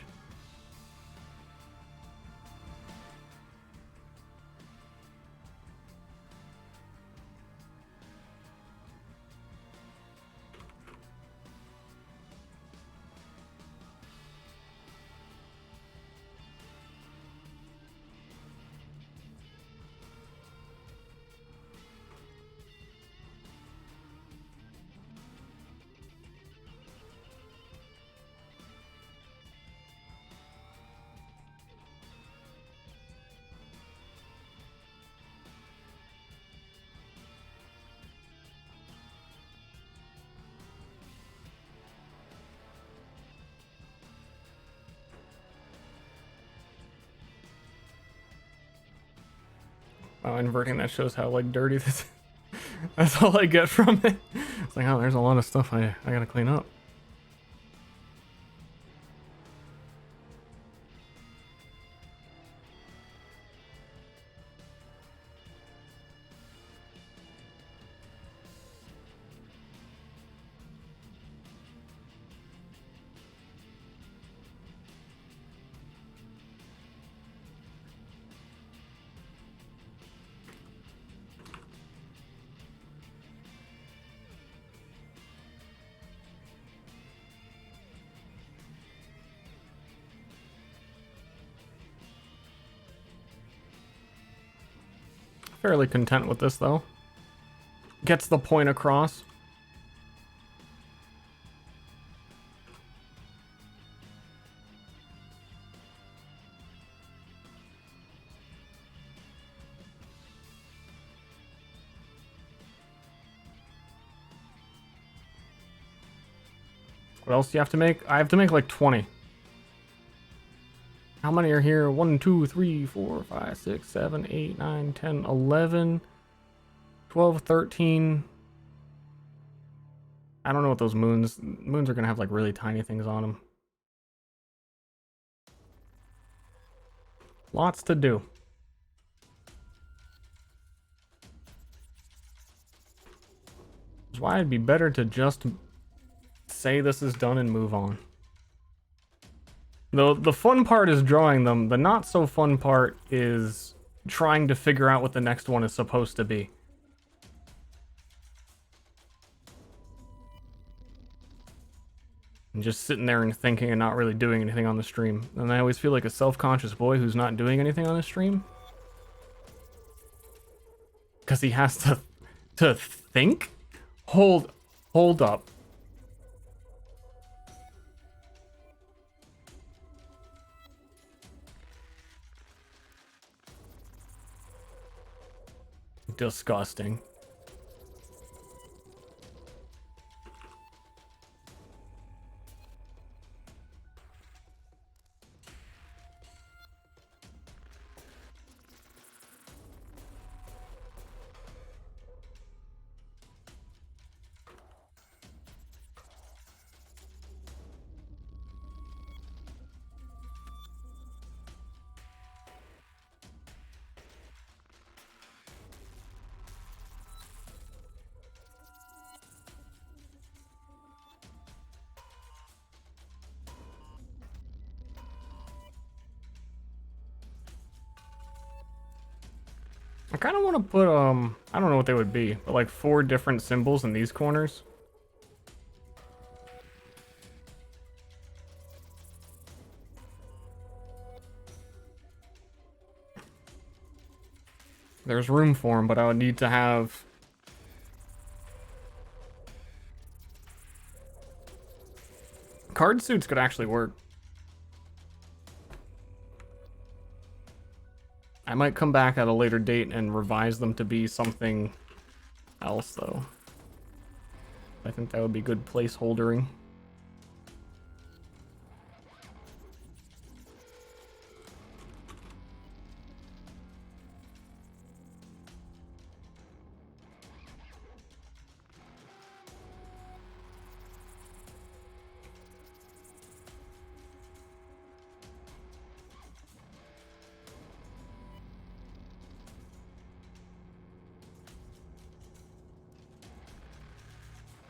Wow, inverting that shows how like dirty this is. That's all I get from it. It's like, oh, there's a lot of stuff I gotta clean up. Fairly content with this, though. Gets the point across. What else do you have to make? I have to make like 20. How many are here? 1, 2, 3, 4, 5, 6, 7, 8, 9, 10, 11, 12, 13. I don't know what those moons are gonna have, like really tiny things on them. Lots to do. That's why it'd be better to just say this is done and move on. The fun part is drawing them. The not so fun part is trying to figure out what the next one is supposed to be. And just sitting there and thinking and not really doing anything on the stream. And I always feel like a self-conscious boy who's not doing anything on the stream. Because he has to think? Hold up. Disgusting. I kind of want to put, I don't know what they would be, but like 4 different symbols in these corners. There's room for them, but I would need to have... Card suits could actually work. I might come back at a later date and revise them to be something else, though. I think that would be good placeholdering.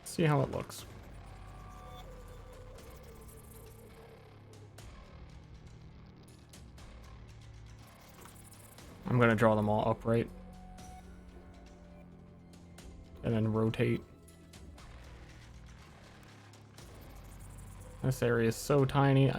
See how it looks. I'm gonna draw them all upright. And then rotate. This area is so tiny.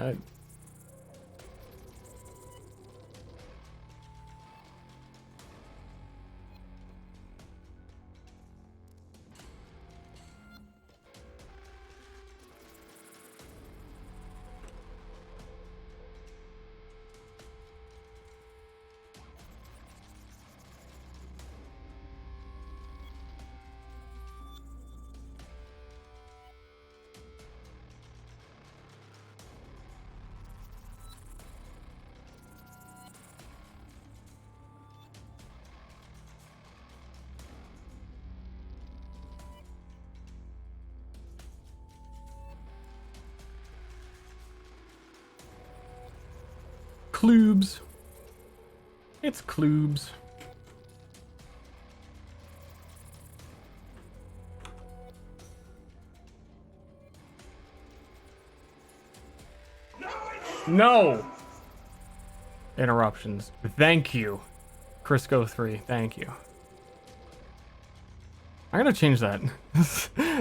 Clubes. It's clubes. No! Interruptions. Thank you. Crisco 3, thank you. I gotta change that.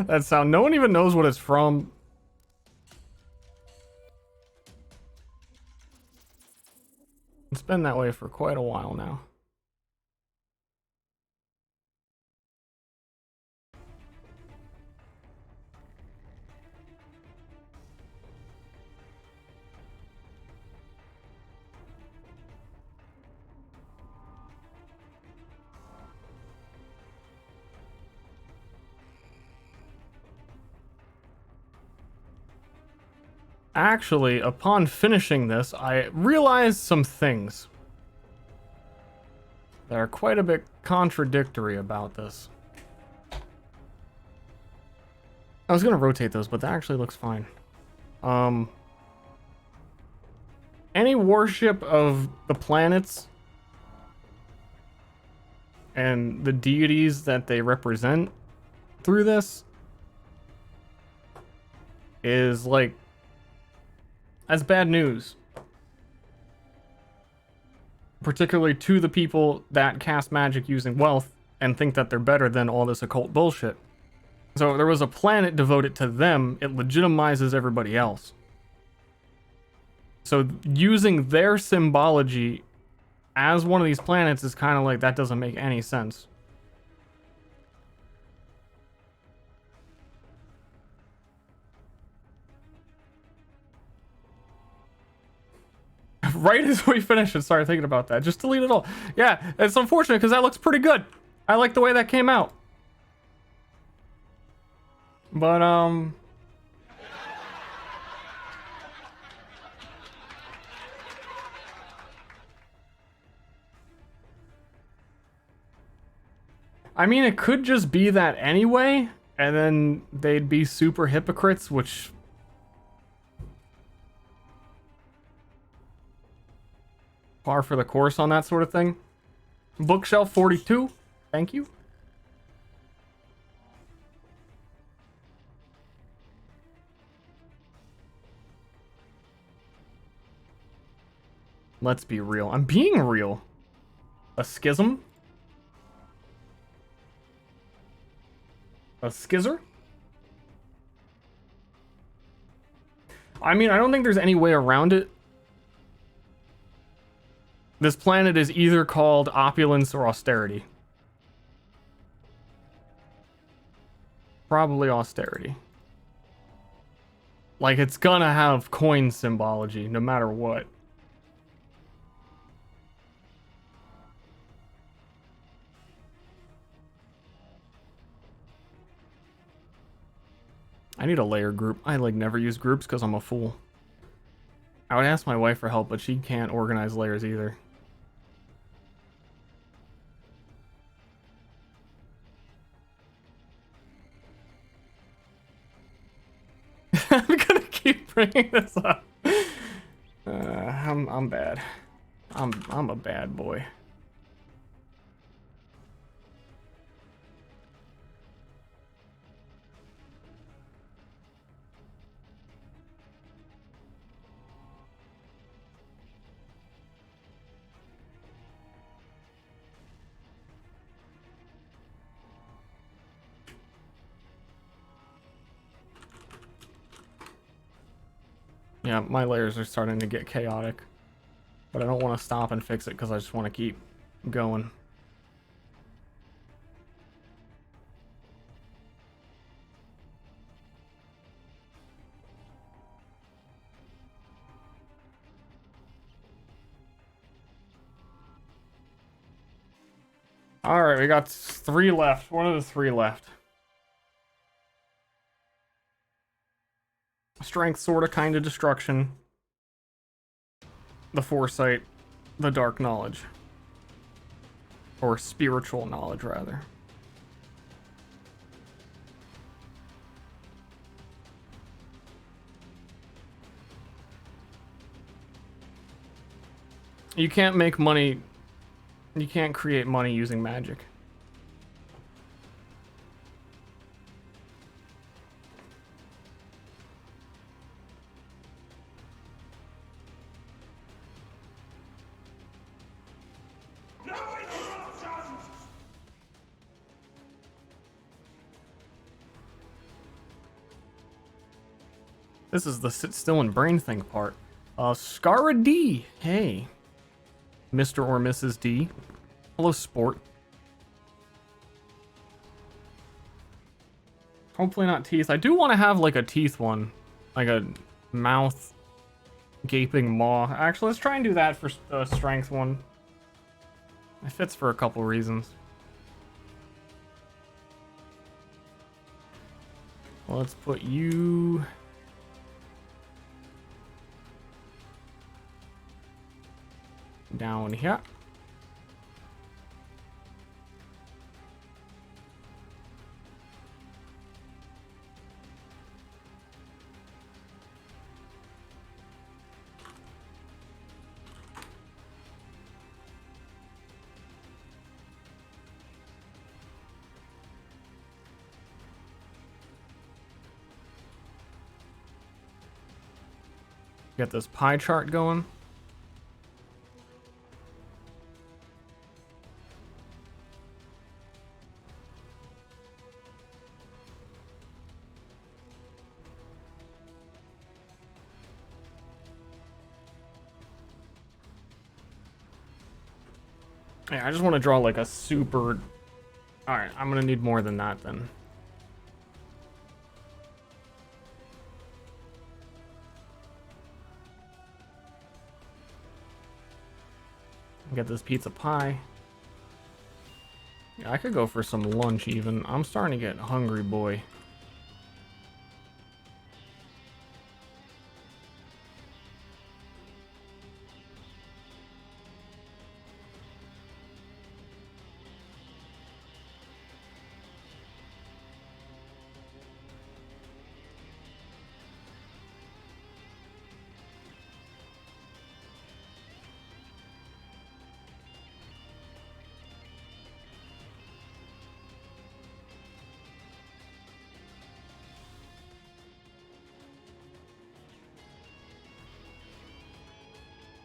That sound. No one even knows what it's from. It's been that way for quite a while now. Actually, upon finishing this, I realized some things that are quite a bit contradictory about this. I was gonna rotate those, but that actually looks fine. Any worship of the planets and the deities that they represent through this is like, as bad news. Particularly to the people that cast magic using wealth and think that they're better than all this occult bullshit. So there was a planet devoted to them, it legitimizes everybody else. So using their symbology as one of these planets is kind of like, that doesn't make any sense. Right as we finish and started thinking about that. Just delete it all. Yeah, it's unfortunate because that looks pretty good. I like the way that came out. But, I mean, it could just be that anyway, and then they'd be super hypocrites, which... par for the course on that sort of thing. Bookshelf 42, thank you. Let's be real. I'm being real. A schism? A skizzer? I mean, I don't think there's any way around it. This planet is either called opulence or austerity. Probably austerity. Like, it's gonna have coin symbology, no matter what. I need a layer group. I, like, never use groups because I'm a fool. I would ask my wife for help, but she can't organize layers either. I'm gonna keep bringing this up. I'm bad. I'm a bad boy. Yeah, my layers are starting to get chaotic. But I don't want to stop and fix it because I just want to keep going. Alright, we got 3 left. One of the 3 left. Strength, sorta, kinda, destruction. The foresight. The dark knowledge. Or spiritual knowledge, rather. You can't make money... You can't create money using magic. This is the sit still and brain thing part. Scara D. Hey. Mr. or Mrs. D. Hello, sport. Hopefully not teeth. I do want to have like a teeth one. Like a mouth gaping maw. Actually, let's try and do that for the strength one. It fits for a couple reasons. Well, let's put you... down here. Get this pie chart going. Yeah, I just want to draw like a super... Alright, I'm gonna need more than that then. Get this pizza pie. Yeah, I could go for some lunch even. I'm starting to get hungry, boy.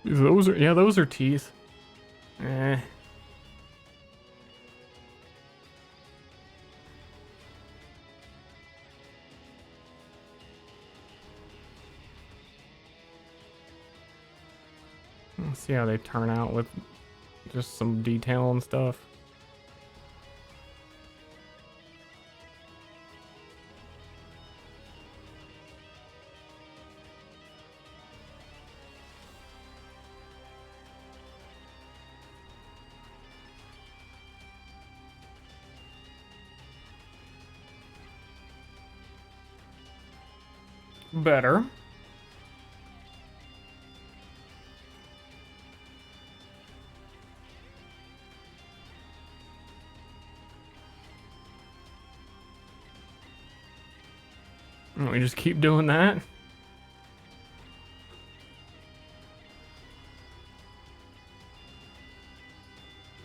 Those are, yeah, those are teeth. Eh. Let's see how they turn out with just some detail and stuff. Better. We just keep doing that.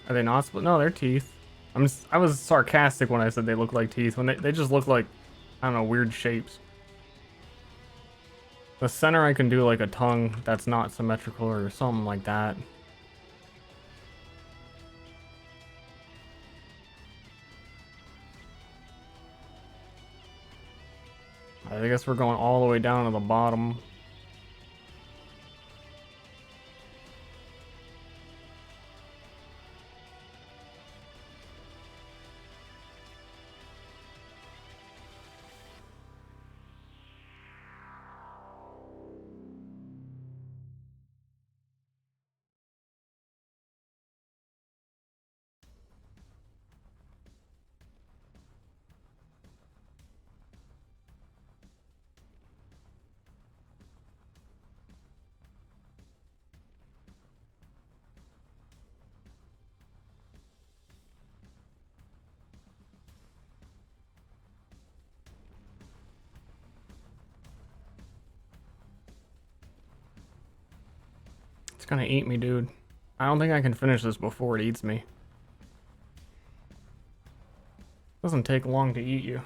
Are they not split? No, they're teeth. I was sarcastic when I said they look like teeth. When they just look like, I don't know, weird shapes. The center I can do like a tongue that's not symmetrical or something like that. I guess we're going all the way down to the bottom. It's gonna eat me, dude. I don't think I can finish this before it eats me. Doesn't take long to eat you.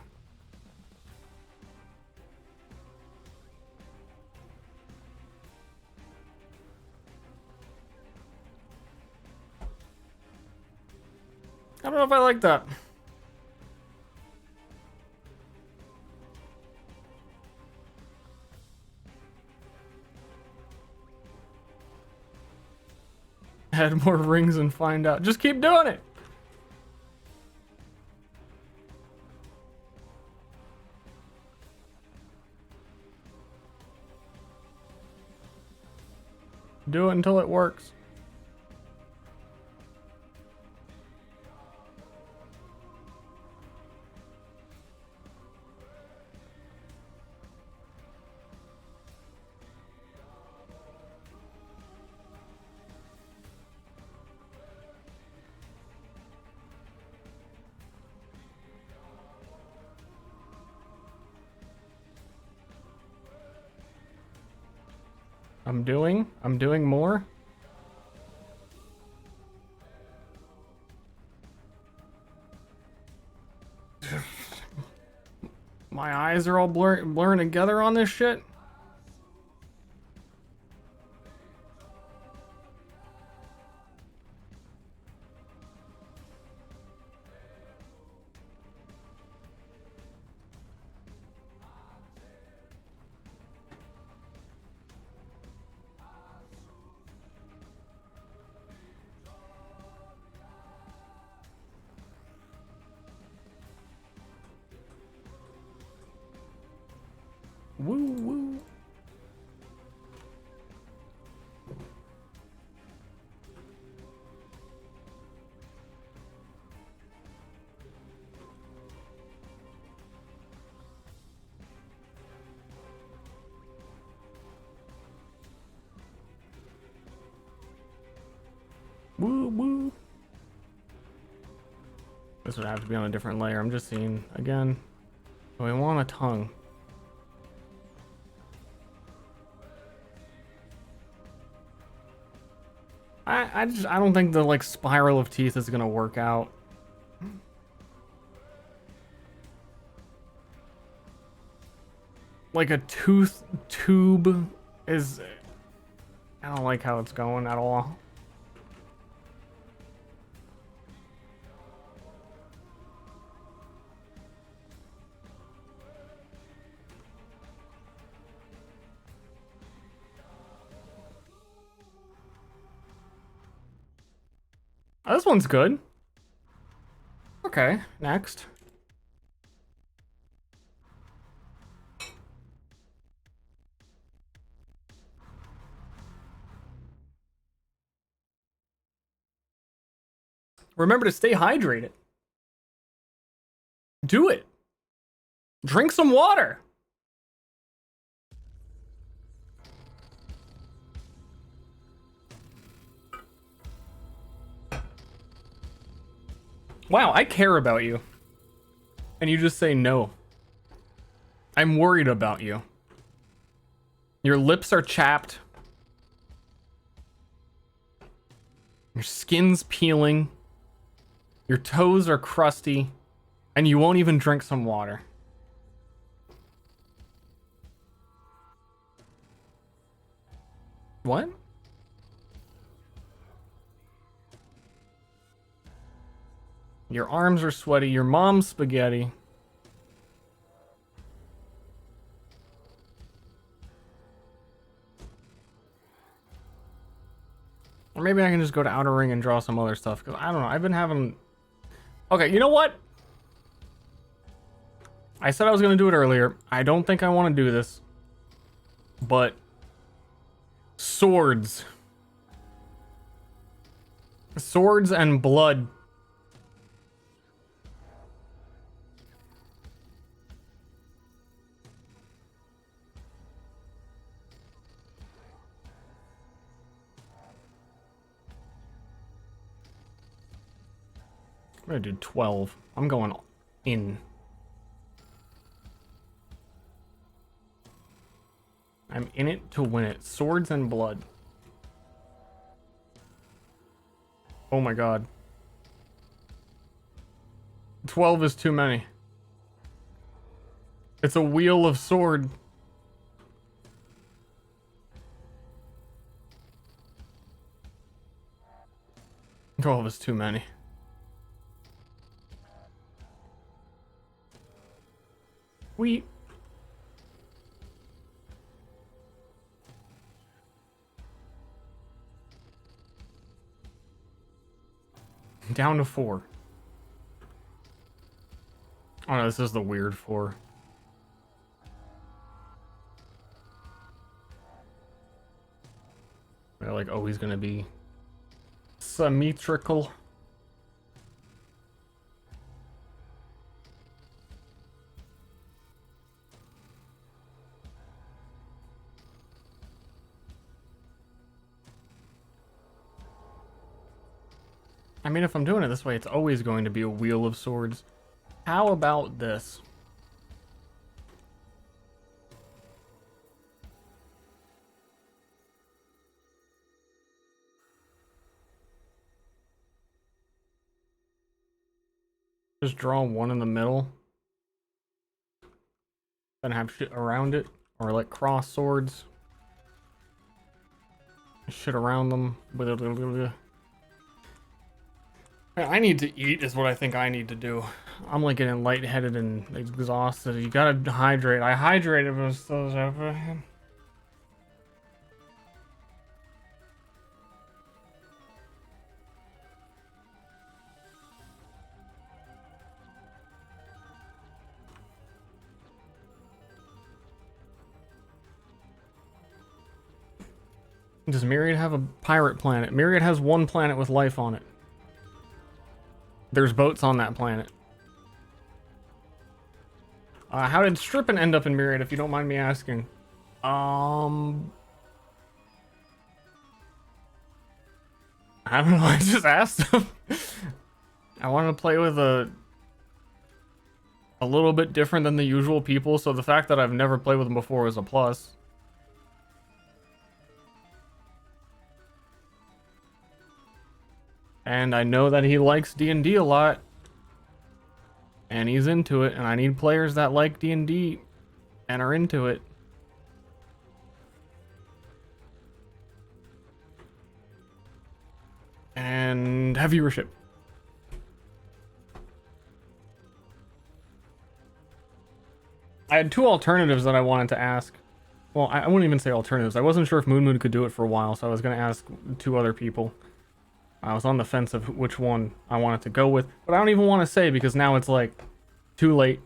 I don't know if I like that. Add more rings and find out. Just keep doing it. Do it until it works. I'm doing more. My eyes are all blurring together on this shit. Woo woo. Woo woo. This would have to be on a different layer. I'm just seeing again. We want a tongue. I don't think the like spiral of teeth is gonna work out. Like a tooth tube is, I don't like how it's going at all. Oh, this one's good. Okay, next. Remember to stay hydrated. Do it. Drink some water. Wow, I care about you. And you just say no. I'm worried about you. Your lips are chapped. Your skin's peeling. Your toes are crusty. And you won't even drink some water. What? Your arms are sweaty. Your mom's spaghetti. Or maybe I can just go to Outer Ring and draw some other stuff. Because I don't know. I've been having... Okay, you know what? I said I was going to do it earlier. I don't think I want to do this. But... Swords. Swords and blood. I'm gonna do 12. I'm going in. I'm in it to win it. Swords and blood. Oh my god. 12 is too many. It's a wheel of sword. Twelve is too many. Down to 4. Oh no, this is the weird 4. They're like always gonna be symmetrical. I mean, if I'm doing it this way, it's always going to be a wheel of swords. How about this? Just draw one in the middle. Then have shit around it. Or like cross swords. Shit around them. I need to eat is what I think I need to do. I'm like getting lightheaded and exhausted. You gotta hydrate. I hydrated with those over. Does Myriad have a pirate planet? Myriad has one planet with life on it. There's boats on that planet. How did Strippin end up in Myriad, if you don't mind me asking? I don't know, I just asked him. I wanted to play with a little bit different than the usual people, so the fact that I've never played with him before is a plus. And I know that he likes D&D a lot. And he's into it, and I need players that like D&D and are into it. And have viewership. I had two alternatives that I wanted to ask. Well, I wouldn't even say alternatives. I wasn't sure if Moon Moon could do it for a while, so I was going to ask two other people. I was on the fence of which one I wanted to go with, but I don't even want to say because now it's like too late.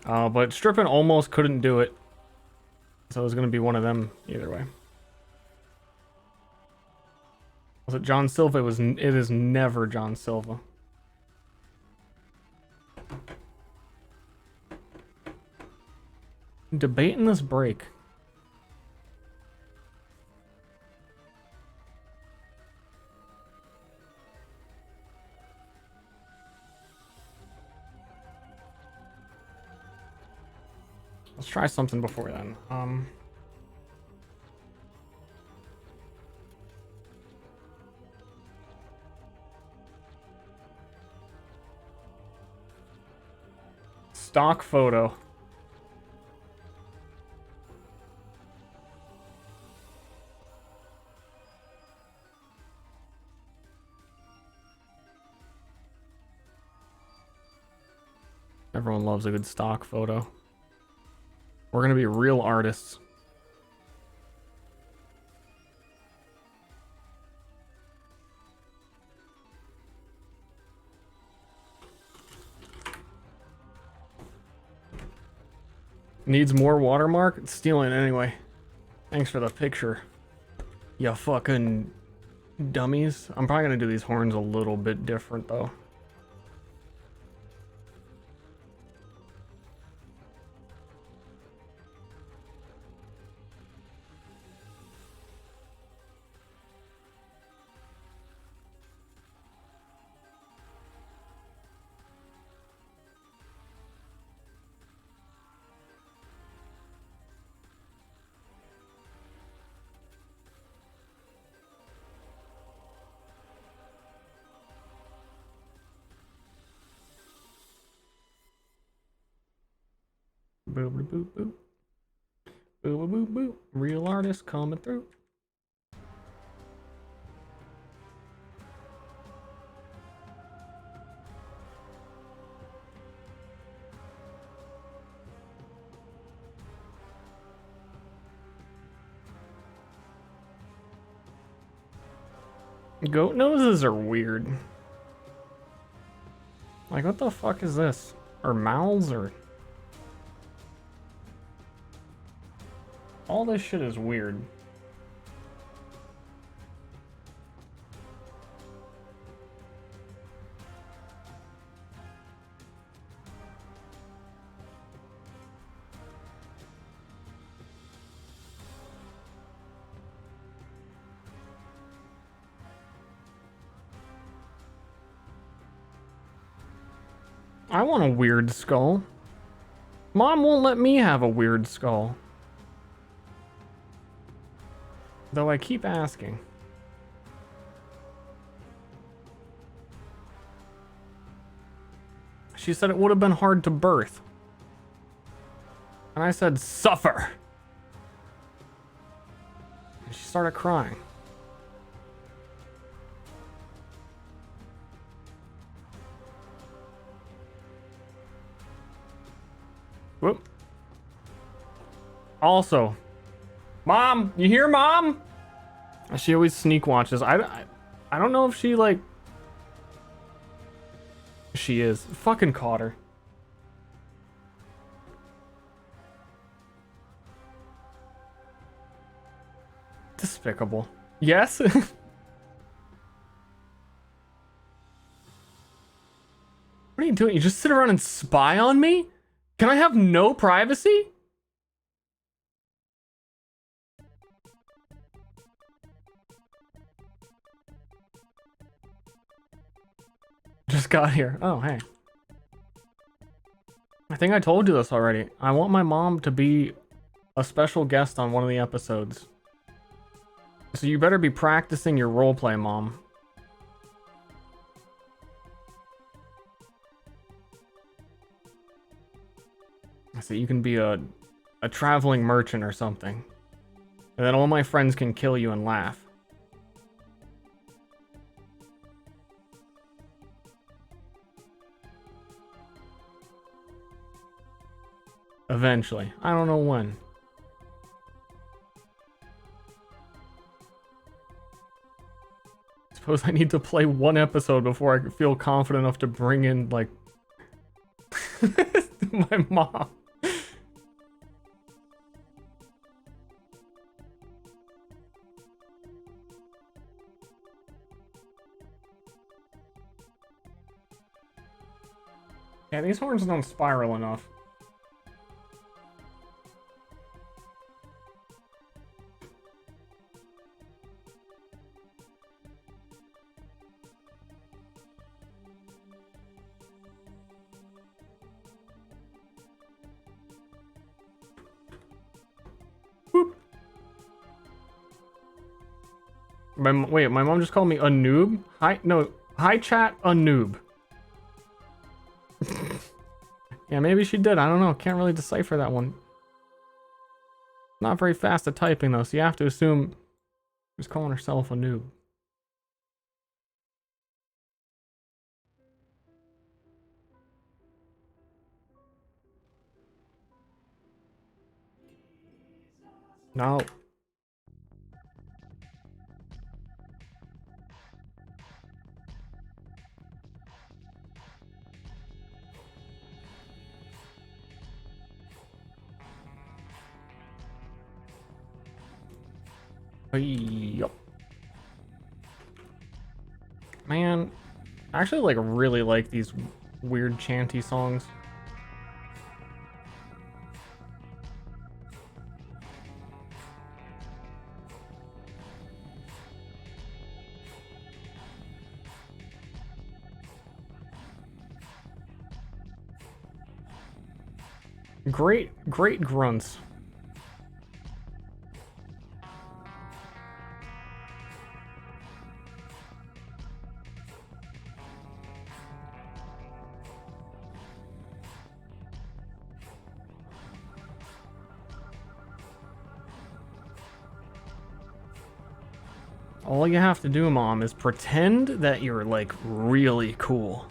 But Strippin almost couldn't do it, so it was going to be one of them either way. Was it John Silva? It is never John Silva. Debating this break. Let's try something before then. Stock photo. Everyone loves a good stock photo. We're gonna be real artists. Needs more watermark? It's stealing anyway. Thanks for the picture. You fucking dummies. I'm probably gonna do these horns a little bit different though. Boop boop boop boop. Boop boop boop boop. Real artist coming through. Goat noses are weird. Like, what the fuck is this? Or mouths, or... all this shit is weird. I want a weird skull. Mom won't let me have a weird skull. Though I keep asking. She said it would have been hard to birth. And I said, suffer. And she started crying. Whoop. Also, Mom, you hear, Mom? She always sneak watches. I don't know if she, like... She is. Fucking caught her. Despicable. Yes? What are you doing? You just sit around and spy on me? Can I have no privacy? Just got here. Oh, hey. I think I told you this already. I want my mom to be a special guest on one of the episodes. So you better be practicing your roleplay, Mom. So you can be a traveling merchant or something. And then all my friends can kill you and laugh. Eventually. I don't know when. Suppose I need to play one episode before I feel confident enough to bring in, like, my mom. Yeah, these horns don't spiral enough. Wait, my mom just called me a noob? Hi chat, a noob. Yeah, maybe she did. I don't know. Can't really decipher that one. Not very fast at typing though, so you have to assume she's calling herself a noob. No. Yup. Man, I actually really like these weird chanty songs. Great grunts. All you have to do, Mom, is pretend that you're, like, really cool.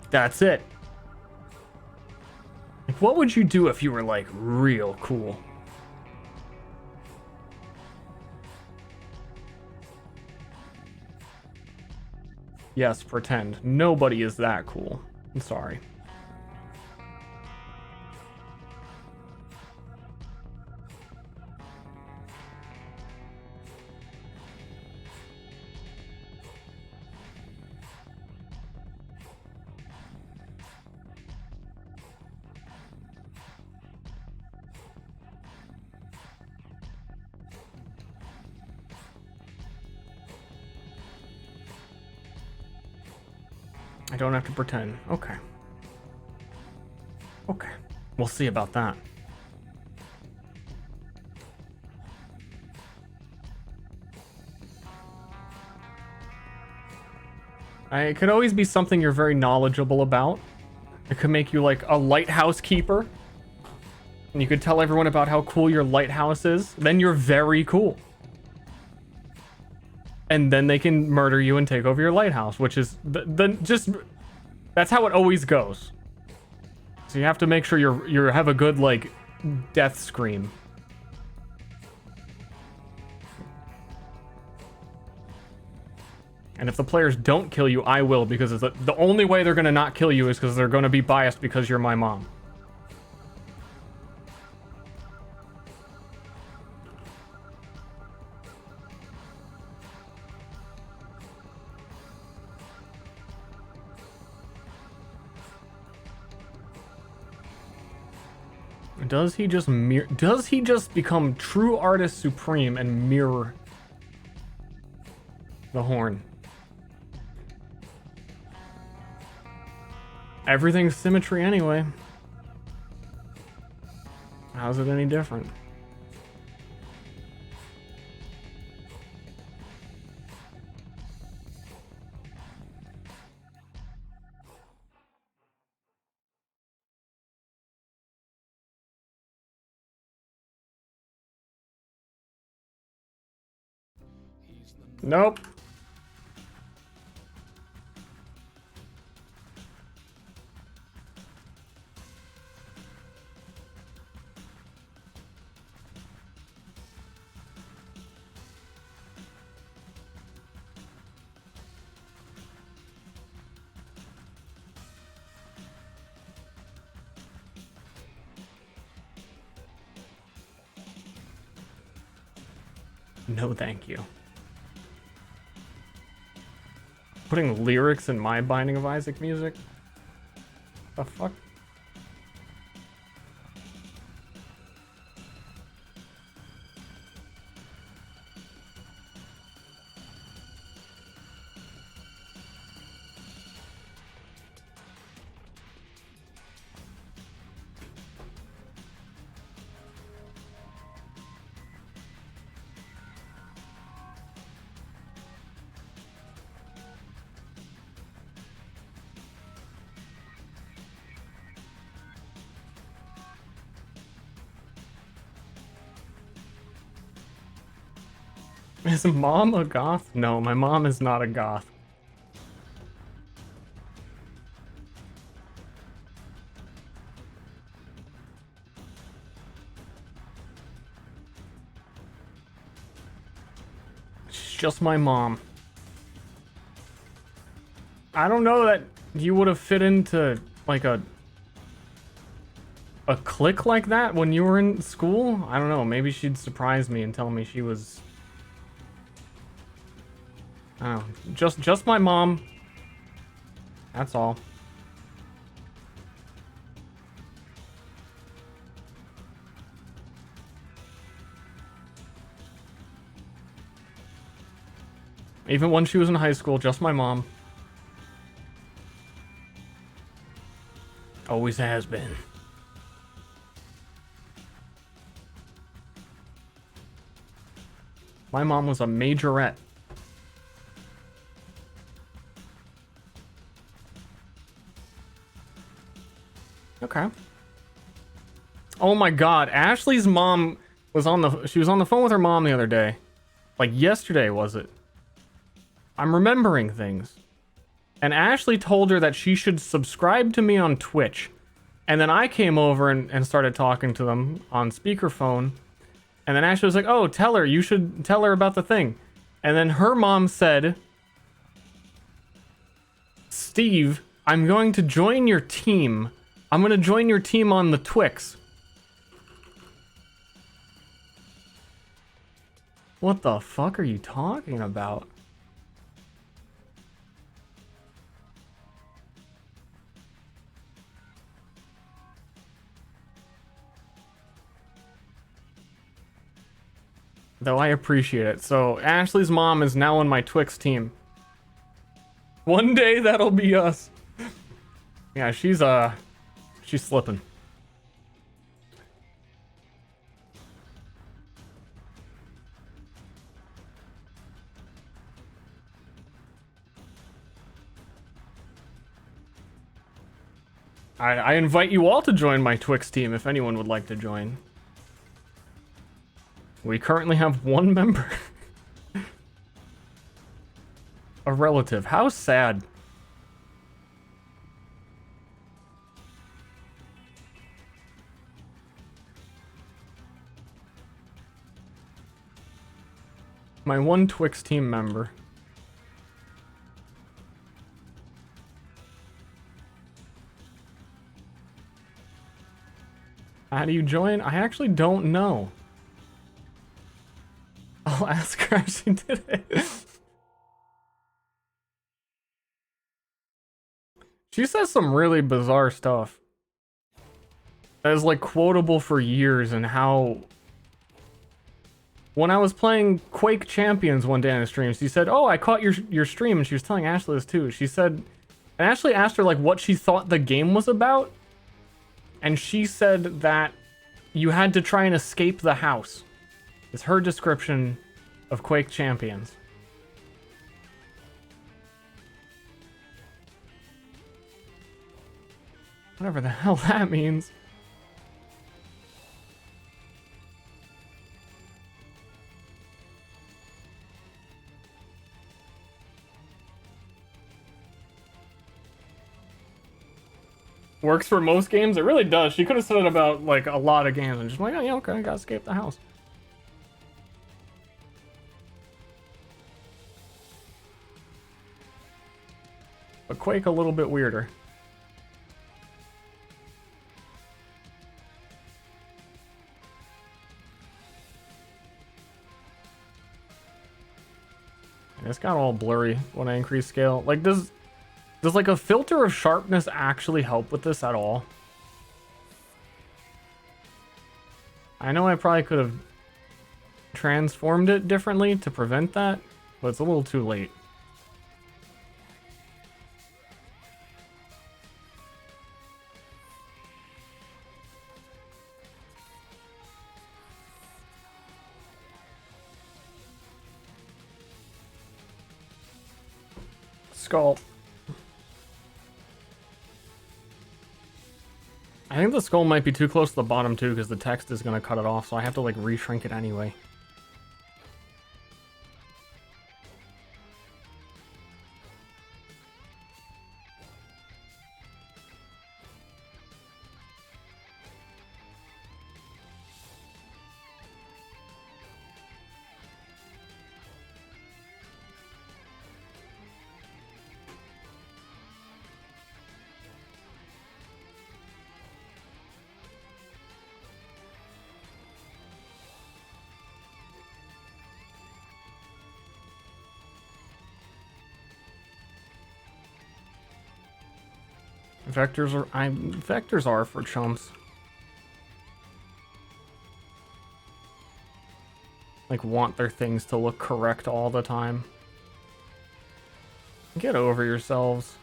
That's it. Like, what would you do if you were, like, real cool? Yes, pretend. Nobody is that cool. I'm sorry. I don't have to pretend. Okay. Okay. We'll see about that. It could always be something you're very knowledgeable about. It could make you like a lighthouse keeper. And you could tell everyone about how cool your lighthouse is. Then you're very cool. And then they can murder you and take over your lighthouse, which is that's how it always goes. So you have to make sure you have a good like death scream. And if the players don't kill you, I will, because it's the only way they're gonna not kill you is because they're gonna be biased because you're my mom. Does he just become true artist supreme and mirror the horn? Everything's symmetry anyway. How's it any different? Nope. No, thank you. Putting lyrics in my Binding of Isaac music? The fuck? Is mom a goth? No, my mom is not a goth. She's just my mom. I don't know that you would have fit into like a clique like that when you were in school. I don't know, maybe she'd surprise me and tell me she was, I don't know, just my mom. That's all. Even when she was in high school, just my mom. Always has been. My mom was a majorette. Okay. Oh my god, Ashley's mom was on the phone with her mom the other day. Like yesterday, was it? I'm remembering things. And Ashley told her that she should subscribe to me on Twitch. And then I came over and started talking to them on speakerphone. And then Ashley was like, oh, tell her, you should tell her about the thing. And then her mom said, Steve, I'm going to join your team. I'm going to join your team on the Twix. What the fuck are you talking about? Though I appreciate it. So Ashley's mom is now on my Twix team. One day that'll be us. Yeah, she's slipping. I invite you all to join my Twix team if anyone would like to join. We currently have one member. A relative. How sad. My one Twix team member. How do you join? I actually don't know. I'll ask her how she did it. She says some really bizarre stuff. that is like quotable for years, and how when I was playing Quake Champions one day on the stream, she said, "Oh, I caught your stream," and she was telling Ashley this too. She said, and Ashley asked her like what she thought the game was about, and she said that you had to try and escape the house. Is her description of Quake Champions. Whatever the hell that means. Works for most games? It really does. She could have said it about like a lot of games and just like, oh yeah, okay, I gotta escape the house. But Quake a little bit weirder. It's got all blurry when I increase scale. Like, does like a filter of sharpness actually help with this at all? I know I probably could have transformed it differently to prevent that, but it's a little too late. Skull. I think the skull might be too close to the bottom too, because the text is going to cut it off, so I have to like reshrink it anyway. Vectors are for chumps. Like, want their things to look correct all the time. Get over yourselves.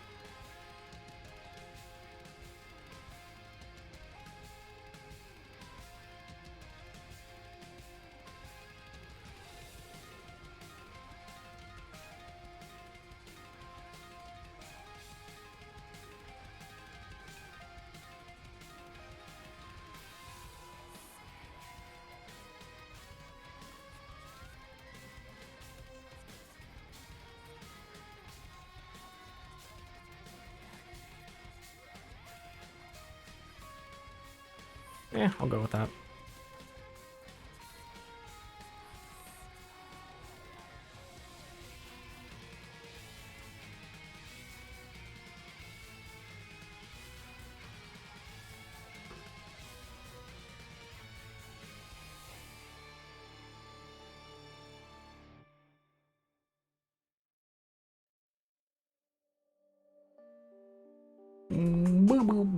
Yeah, I'll go with that.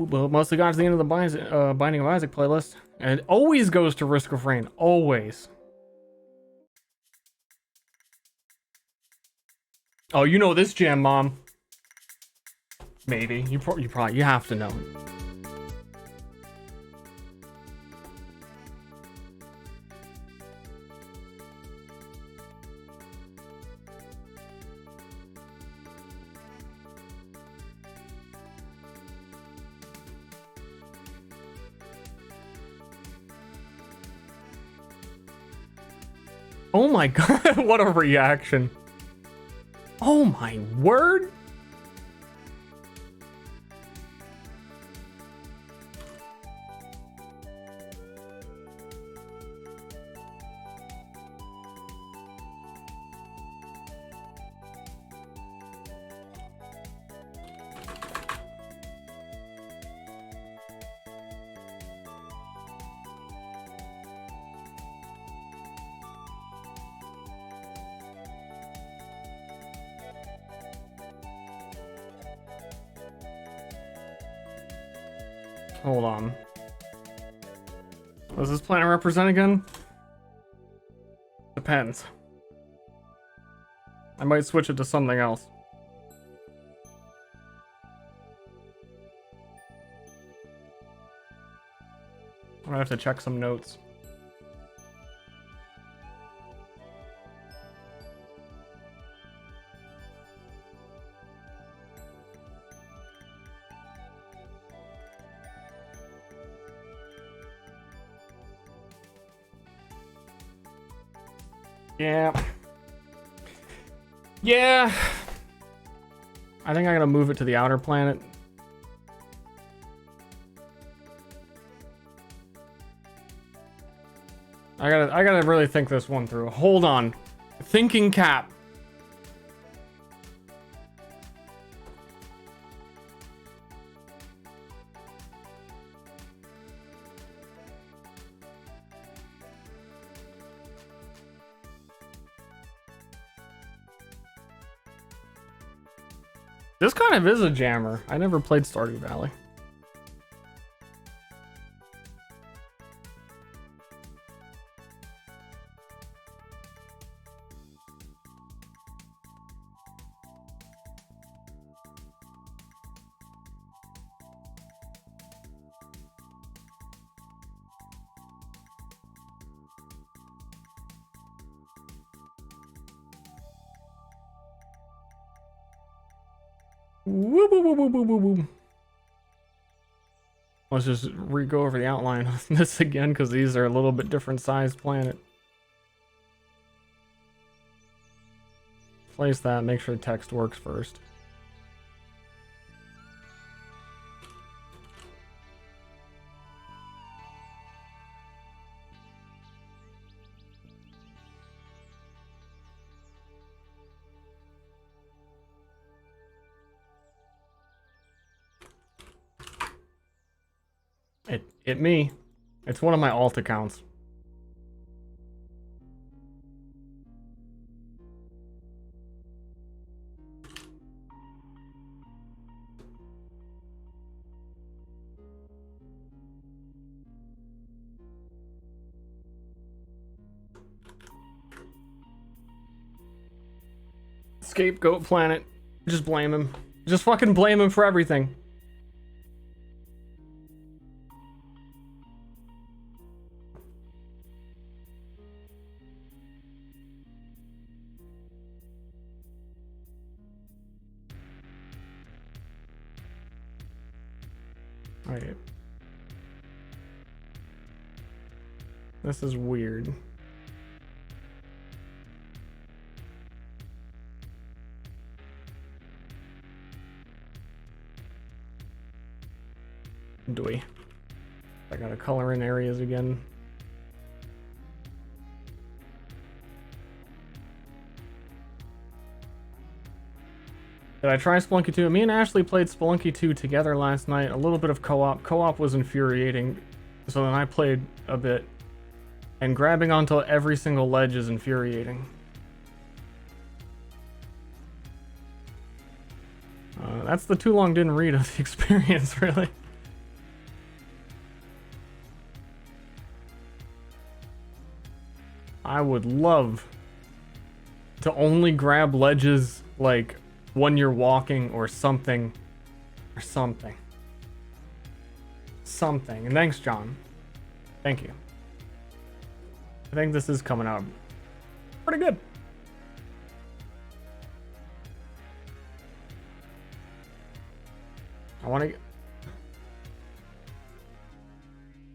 Mostly got to the end of the Binding of Isaac playlist, and it always goes to Risk of Rain. Always. Oh, you know this jam, Mom. Maybe you probably have to know. Oh my god, what a reaction. Oh my word. Hold on. What does this planet represent again? Depends. I might switch it to something else. I'm gonna have to check some notes. Yeah. Yeah. I think I'm gonna move it to the outer planet. I gotta really think this one through. Hold on. Thinking cap. This kind of is a jammer. I never played Stardew Valley. Woo, woo, woo, woo, woo, woo, woo. Let's just go over the outline of this again, because these are a little bit different sized planet. Place that, make sure text works first. It me. It's one of my alt accounts. Scapegoat planet. Just blame him. Just fucking blame him for everything. Alright. This is weird. Do we? I gotta color in areas again. Did I try Spelunky 2? Me and Ashley played Spelunky 2 together last night. A little bit of co-op. Co-op was infuriating. So then I played a bit. And grabbing onto every single ledge is infuriating. That's the too long didn't read of the experience, really. I would love to only grab ledges like when you're walking or something. Or something. Something. And thanks, John. Thank you. I think this is coming out pretty good. I want to...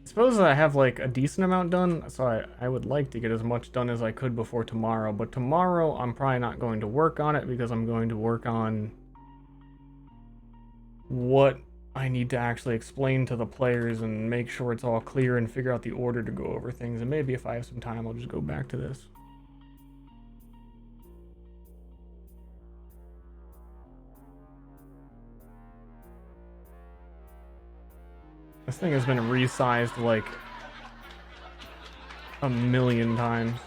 suppose I have like a decent amount done, so I would like to get as much done as I could before tomorrow, but tomorrow I'm probably not going to work on it because I'm going to work on what I need to actually explain to the players and make sure it's all clear and figure out the order to go over things, and maybe if I have some time I'll just go back to this. This thing has been resized like a million times.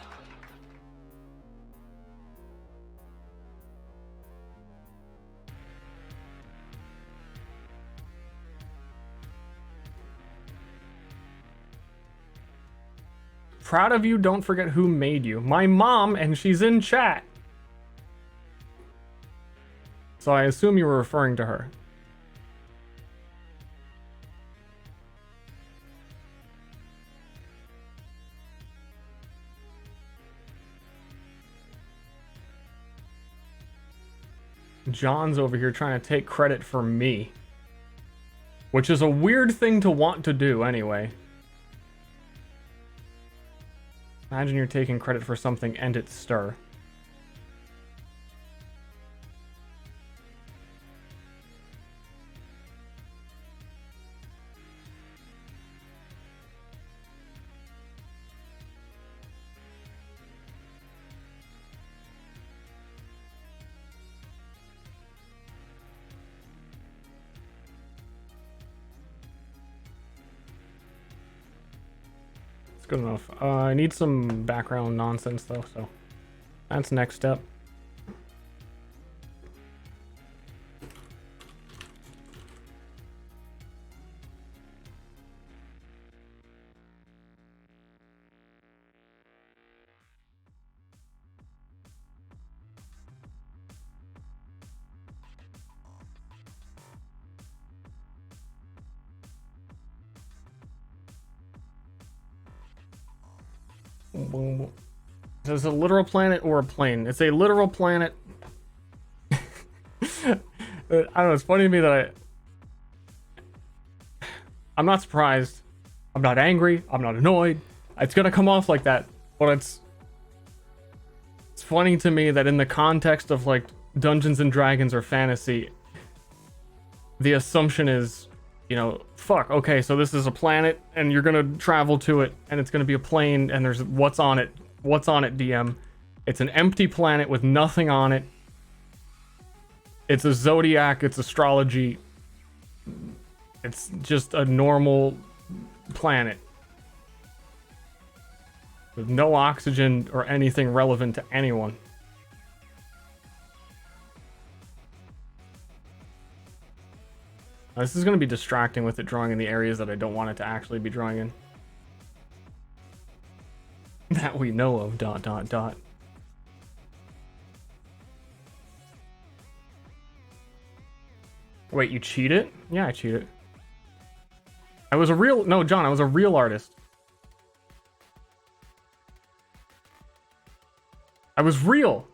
Proud of you, don't forget who made you. My mom, and she's in chat. So I assume you were referring to her. John's over here trying to take credit for me. Which is a weird thing to want to do anyway. Imagine you're taking credit for something and it's Ster. It's good enough. I need some background nonsense though, so that's next step. Is this a literal planet or a plane? It's a literal planet. I don't know, it's funny to me that I'm not surprised. I'm not angry. I'm not annoyed. It's gonna come off like that, but it's funny to me that in the context of like Dungeons and Dragons or fantasy, the assumption is, you know, fuck, okay, so this is a planet and you're gonna travel to it and it's gonna be a plane and there's what's on it, DM. It's an empty planet with nothing on it. It's a zodiac, it's astrology. It's just a normal planet with no oxygen or anything relevant to anyone. This is going to be distracting with it drawing in the areas that I don't want it to actually be drawing in. That we know of, ... Wait, you cheated? Yeah, I cheated. I was a real... No, John, I was a real artist. I was real.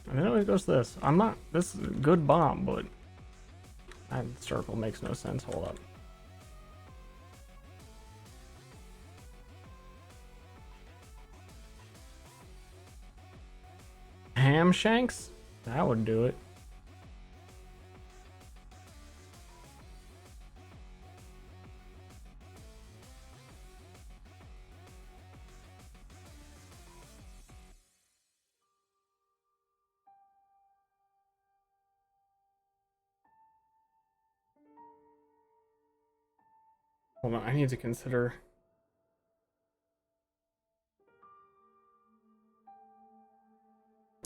And then it always goes to this. I'm not... This is a good bomb, but... That circle makes no sense. Hold up. Ham shanks? That would do it. Hold on, I need to consider...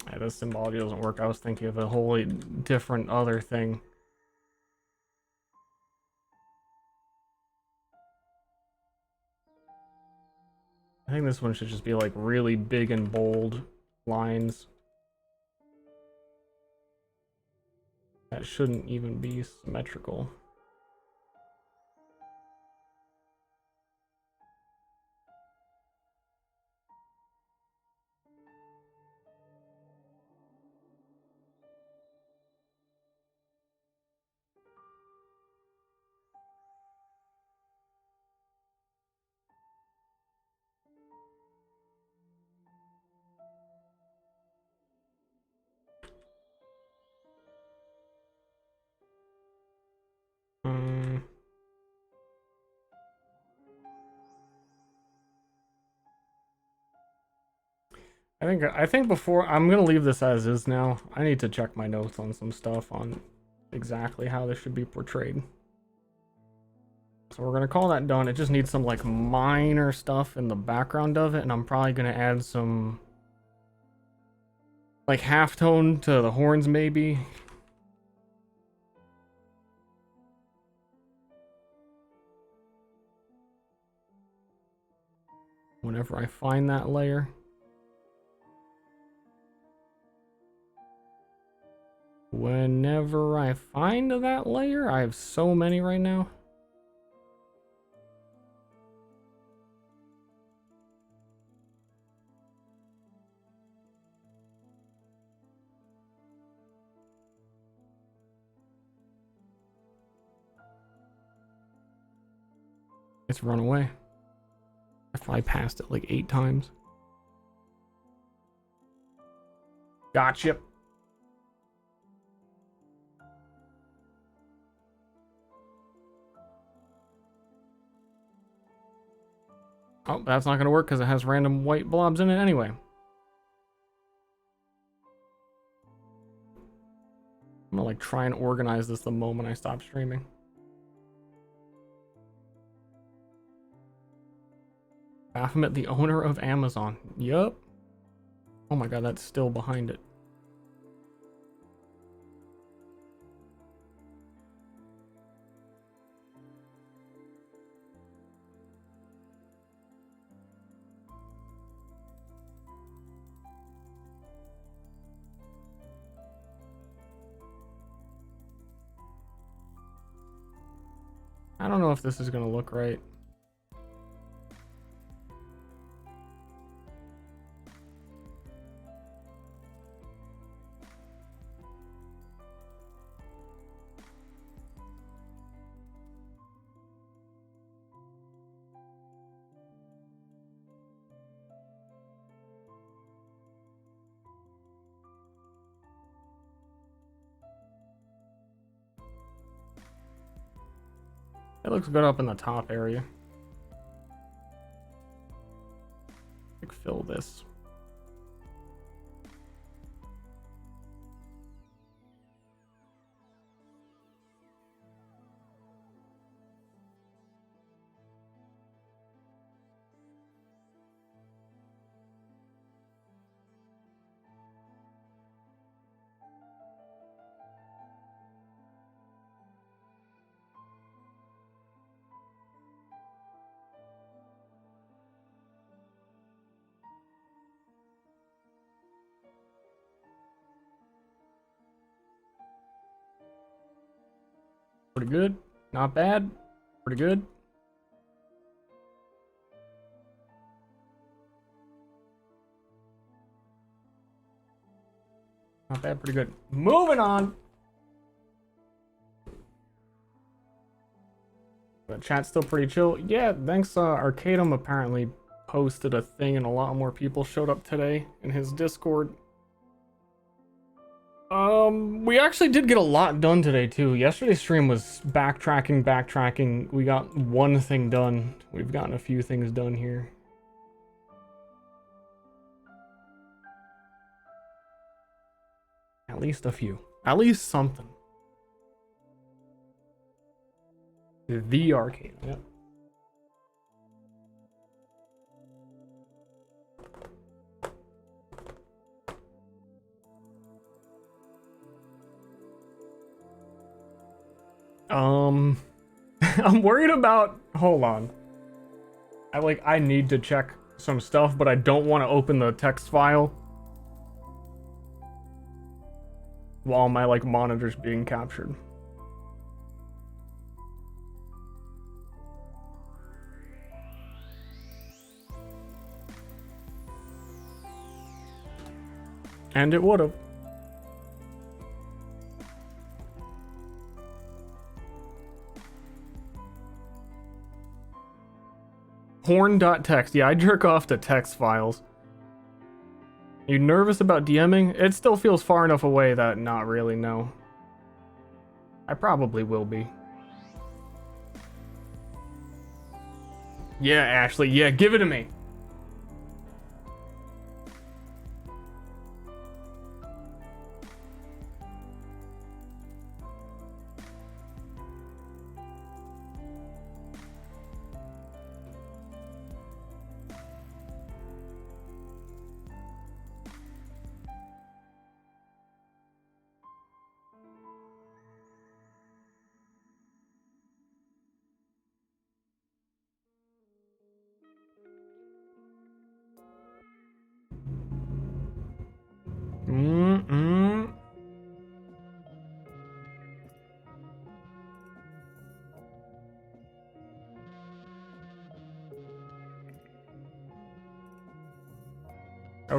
Yeah, this symbology doesn't work. I was thinking of a wholly different other thing. I think this one should just be like really big and bold lines. That shouldn't even be symmetrical. I think before I'm gonna leave this as is now. I need to check my notes on some stuff on exactly how this should be portrayed. So we're gonna call that done. It just needs some like minor stuff in the background of it, and I'm probably gonna add some like halftone to the horns maybe. Whenever I find that layer. Whenever I find that layer, I have so many right now. It's run away. I fly past it like 8 times. Gotcha. Oh, that's not gonna work because it has random white blobs in it anyway. I'm gonna like try and organize this the moment I stop streaming. Baphomet, the owner of Amazon. Yup. Oh my god, that's still behind it. I don't know if this is gonna look right. It looks good up in the top area. Like fill this. Pretty good. Not bad. Pretty good. Not bad, pretty good. Moving on. The chat's still pretty chill. Yeah, thanks. Arcadum apparently posted a thing and a lot more people showed up today in his Discord. We actually did get a lot done today too. Yesterday's stream was backtracking. We got one thing done. We've gotten a few things done here. At least a few. At least something. The arcade. Yep. I'm worried about, hold on. I need to check some stuff, but I don't want to open the text file while my monitor's being captured. And it would have. Horn.txt. Yeah, I jerk off to text files. You nervous about DMing? It still feels far enough away that not really, no. I probably will be. Yeah, Ashley. Yeah, give it to me.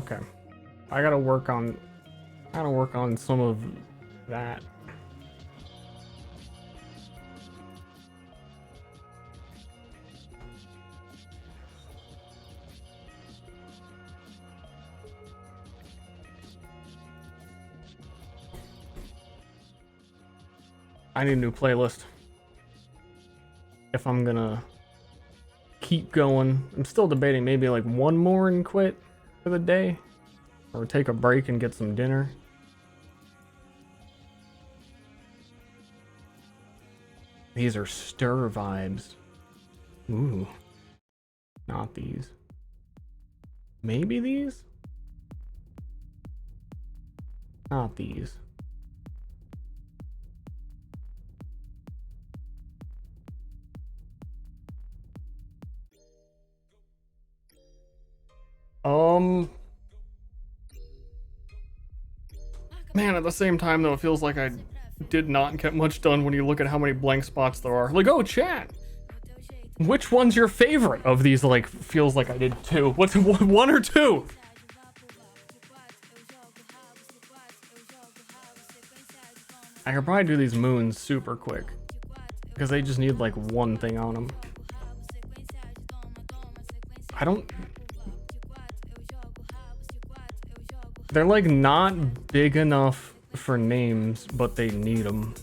Okay. I gotta work on some of that. I need a new playlist. If I'm gonna keep going. I'm still debating maybe like one more and quit for the day. Or take a break and get some dinner. These are Ster vibes. Ooh. Not these. Maybe these? Not these. Man, at the same time though, it feels like I did not get much done when you look at how many blank spots there are. Like, oh, chat! Which one's your favorite of these? Like, feels like I did two. What's one or two? I could probably do these moons super quick. Because they just need like one thing on them. I don't... They're like not big enough for names, but they need them.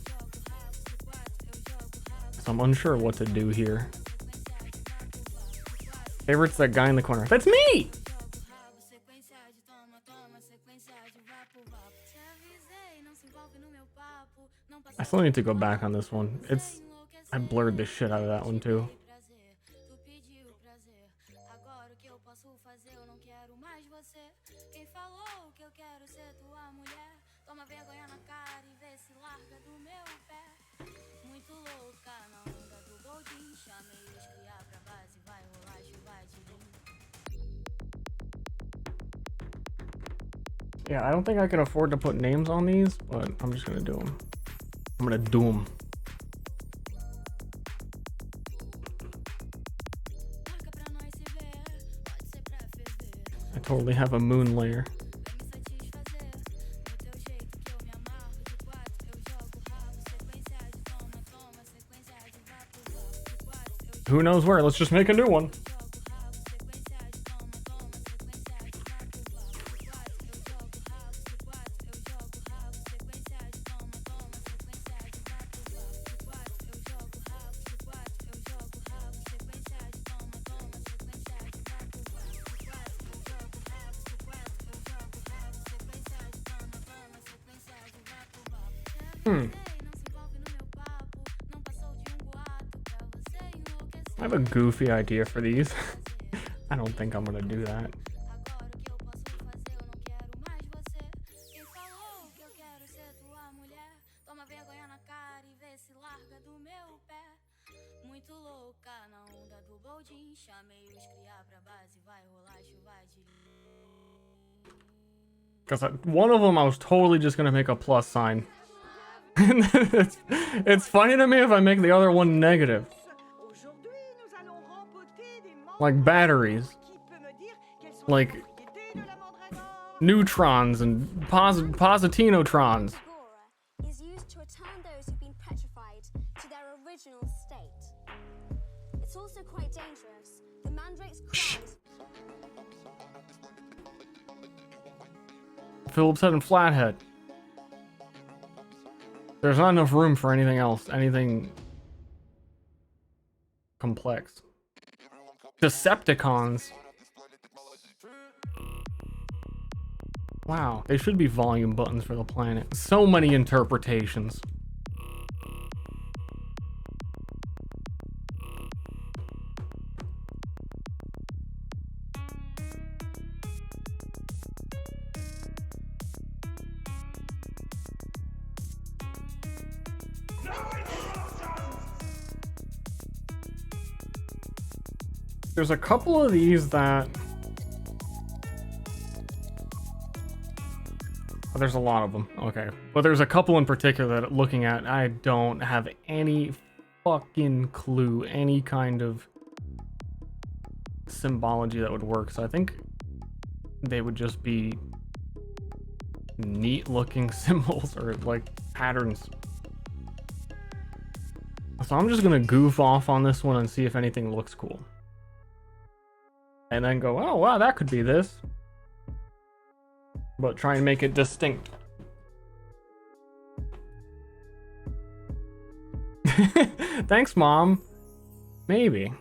So I'm unsure what to do here. Favorite's that guy in the corner. That's me! I still need to go back on this one. I blurred the shit out of that one too. Yeah, I don't think I can afford to put names on these, but I'm just gonna do them. I'm gonna do them. I totally have a moon layer. Who knows where? Let's just make a new one. I have a goofy idea for these. I don't think I'm gonna do that. Because one of them I was totally just gonna make a plus sign. It's funny to me if I make the other one negative. Like batteries. Like neutrons and positinotrons. Is used to return those who've been petrified to their original state. It's also quite dangerous. The mandrake's cries. Phillips head and flathead. There's not enough room for anything else. Anything complex. Decepticons. Wow, they should be volume buttons for the planet. So many interpretations. There's a couple of these that... Oh, there's a lot of them. Okay. But there's a couple in particular that looking at, I don't have any fucking clue, any kind of symbology that would work. So I think they would just be neat looking symbols or like patterns. So I'm just gonna goof off on this one and see if anything looks cool. And then go, oh wow, that could be this. But try and make it distinct. Thanks, Mom. Maybe.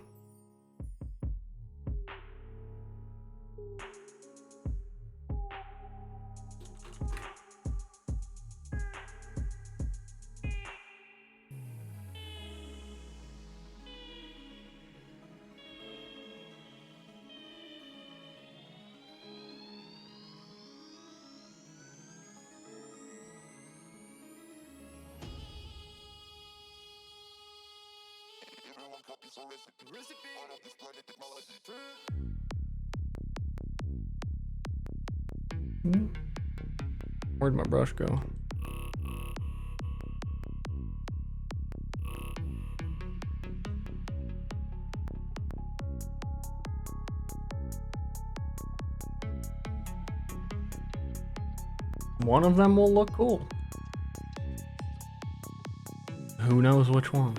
Where'd my brush go? One of them will look cool. Who knows which one?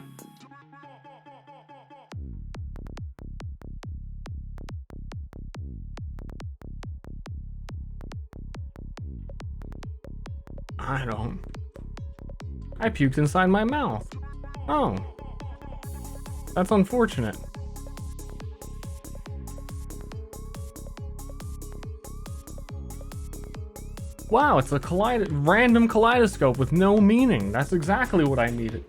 I don't. I puked inside my mouth. Oh. That's unfortunate. Wow, it's a random kaleidoscope with no meaning. That's exactly what I needed.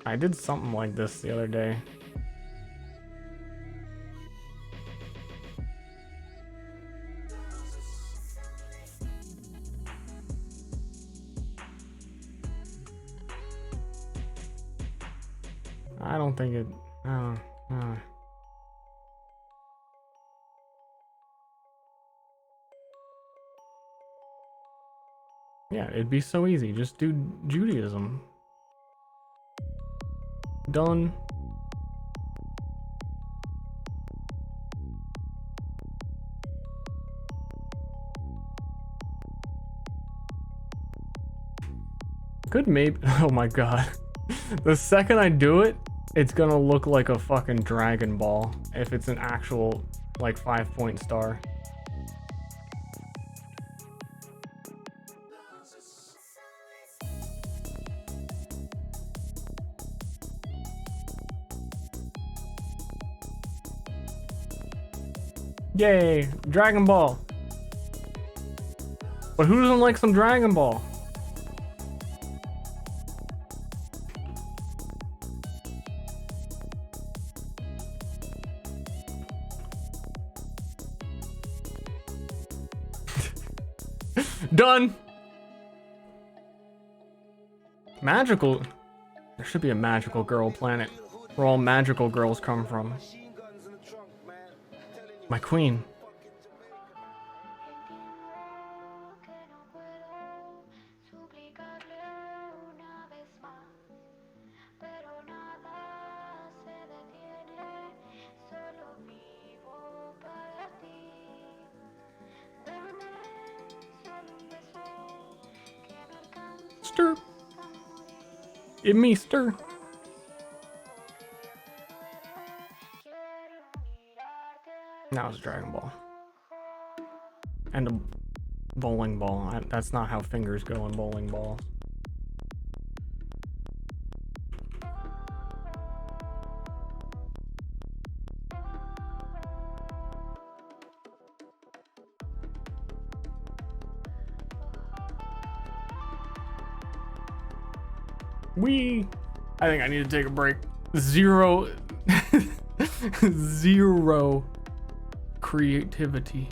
I did something like this the other day. I don't think it, yeah, it'd be so easy. Just do Judaism. Done. Could maybe, oh my god. The second I do it, it's gonna look like a fucking Dragon Ball if it's an actual, like, 5-point star. Yay, Dragon Ball. But who doesn't like some Dragon Ball? Done. Magical. There should be a magical girl planet where all magical girls come from. My queen. Ster. Give me Ster. That was Dragon Ball. And a bowling ball. That's not how fingers go in bowling balls. I think I need to take a break. Zero creativity.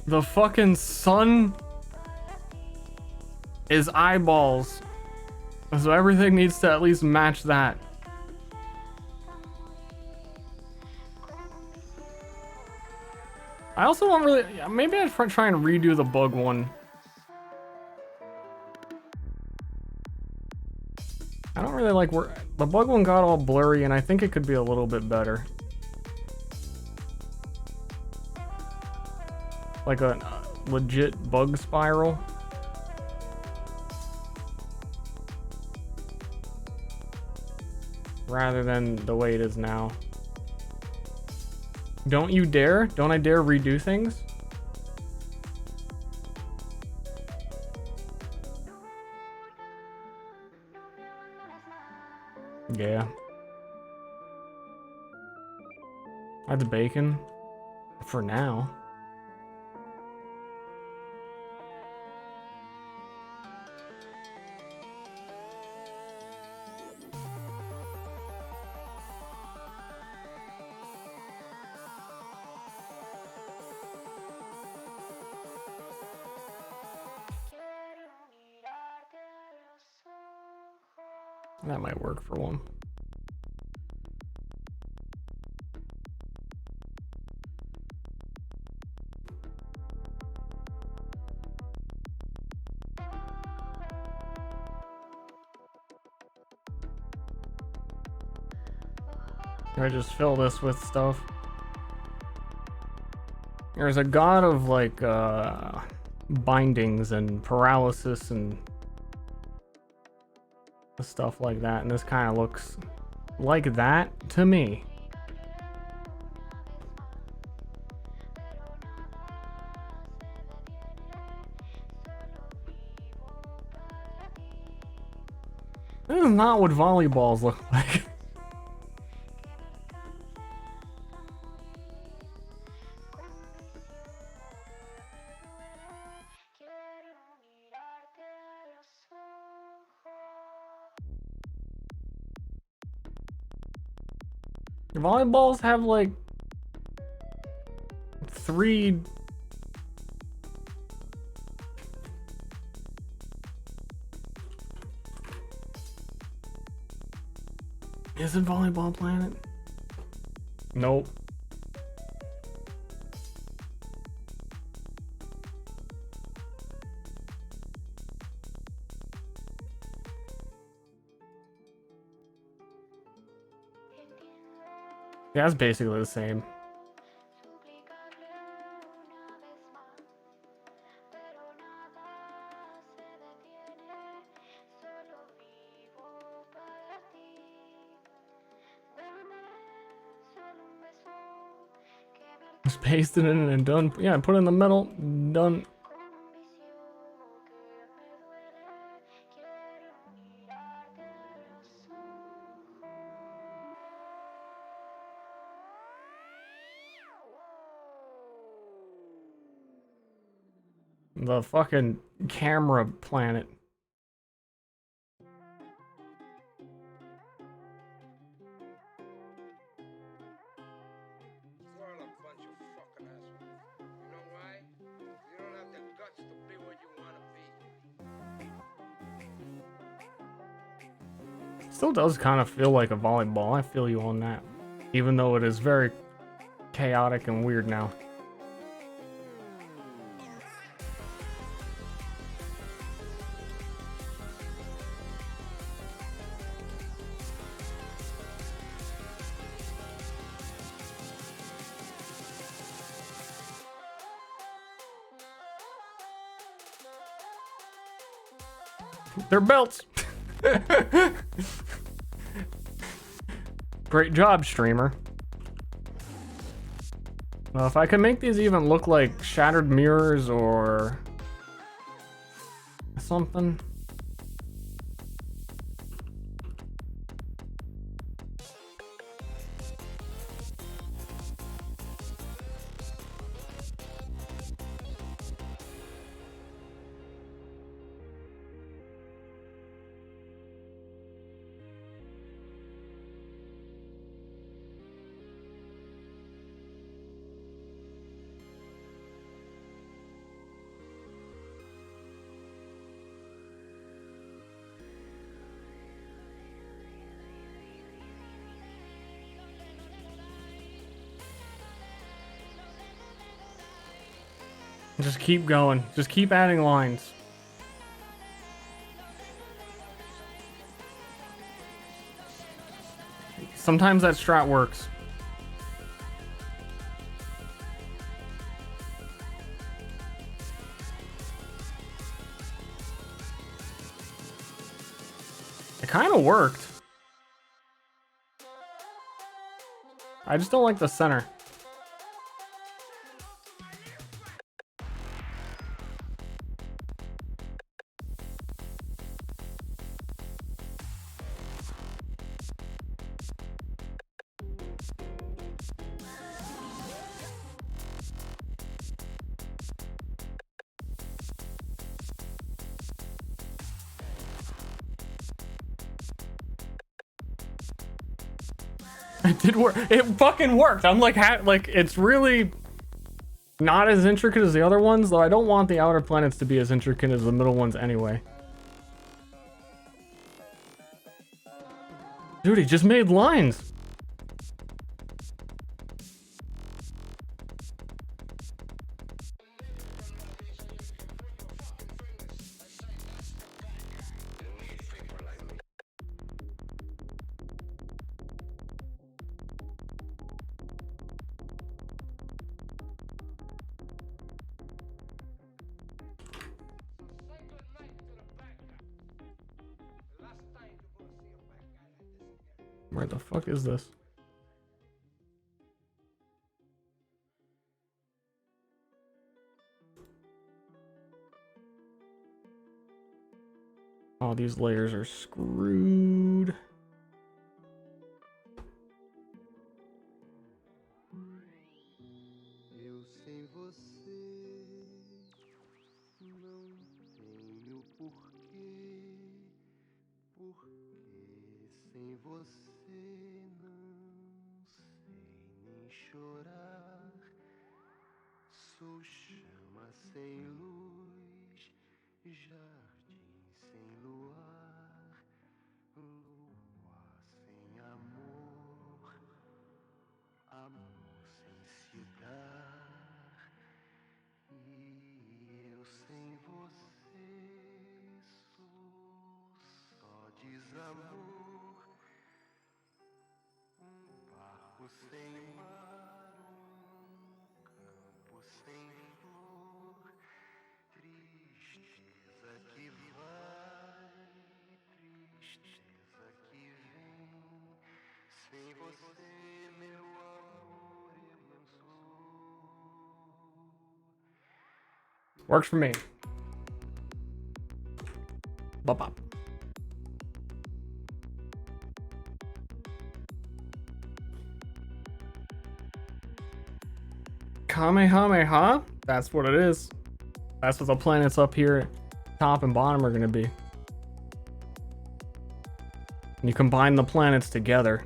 The fucking sun is eyeballs. So everything needs to at least match that. I also don't really. Maybe I'd try and redo the bug one. I don't really like where the bug one got all blurry, and I think it could be a little bit better. Like a legit bug spiral. Rather than the way it is now. Don't you dare? Don't I dare redo things? Yeah. That's bacon. For now. That might work for one. I just fill this with stuff. There's a god of like bindings and paralysis and stuff like that, and this kind of looks like that to me. This is not what volleyballs look like. Volleyballs have like 3 Is it Volleyball Planet? Nope. Yeah, it's basically the same. Just paste it in and done. Yeah, put it in the middle. Done. The fucking camera planet. Still does kind of feel like a volleyball. I feel you on that. Even though it is very chaotic and weird now. They're belts. Great job, streamer. Well, if I could make these even look like shattered mirrors or something. Just keep going. Just keep adding lines. Sometimes that strat works. It kind of worked. I just don't like the center. It did work. It fucking worked. I'm like, it's really not as intricate as the other ones, though I don't want the outer planets to be as intricate as the middle ones anyway. Dude, he just made lines. Where the fuck is this? Oh, these layers are screwed. Eu sem você não tenho porquê, porque sem você não sei nem chorar. Sou chama sem luz, jardim sem luar, lua sem amor, amor sem se dar. E eu sem você sou só desamor, barco sem mar, campo sem flor, tristeza que vai, tristeza que vem. Sem você, meu amor, eu não sou. Works for me. Bop. Kamehameha? That's what it is. That's what the planets up here, top and bottom, are going to be. And you combine the planets together.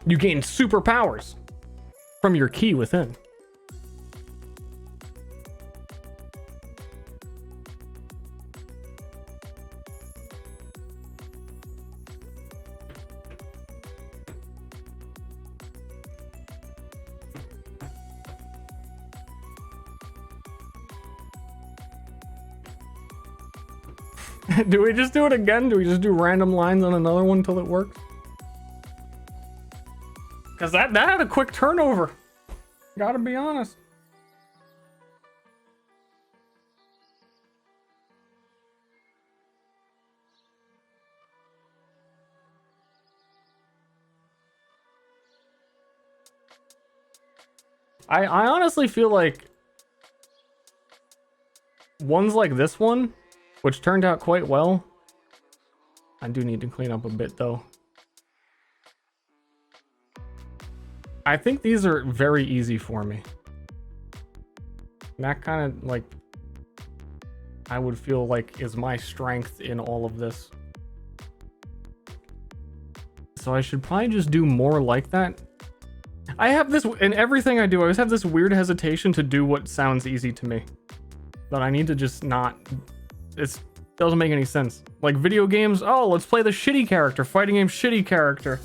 You gain superpowers from your key within. Do we just do it again? Do we just do random lines on another one until it works? Because that had a quick turnover. Gotta be honest. I honestly feel like ones like this one, which turned out quite well. I do need to clean up a bit though. I think these are very easy for me. And that kind of like, I would feel like is my strength in all of this. So I should probably just do more like that. I have this, in everything I do, I always have this weird hesitation to do what sounds easy to me. But I need to just not, it doesn't make any sense. Like video games, oh, let's play the shitty character. Fighting game, shitty character.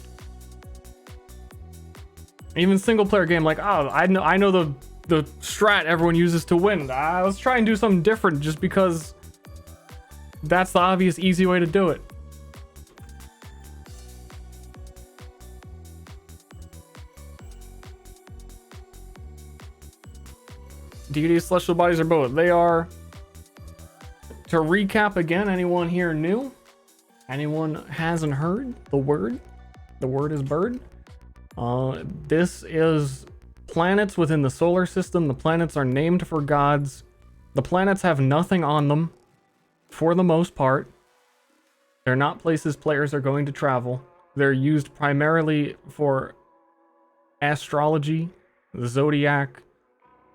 Even single player game, like, oh, I know the the strat everyone uses to win. Let's try and do something different just because that's the obvious easy way to do it. Deities, celestial bodies, are both. They are, to recap again, anyone here new? Anyone hasn't heard the word? The word is bird. This is planets within the solar system. The planets are named for gods. The planets have nothing on them, for the most part. They're not places players are going to travel. They're used primarily for astrology, the zodiac,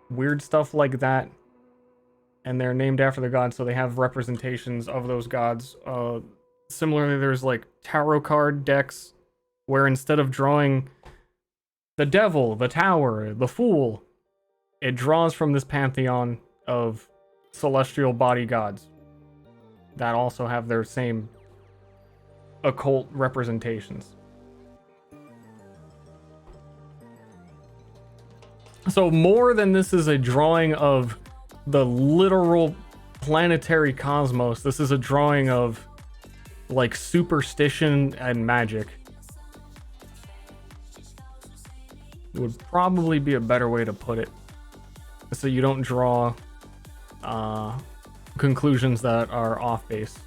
weird stuff like that. And they're named after the gods, so they have representations of those gods. Similarly, there's like tarot card decks where instead of drawing the devil, the tower, the fool, it draws from this pantheon of celestial body gods that also have their same occult representations. So more than this is a drawing of the literal planetary cosmos, this is a drawing of like superstition and magic. Would probably be a better way to put it, so you don't draw conclusions that are off base.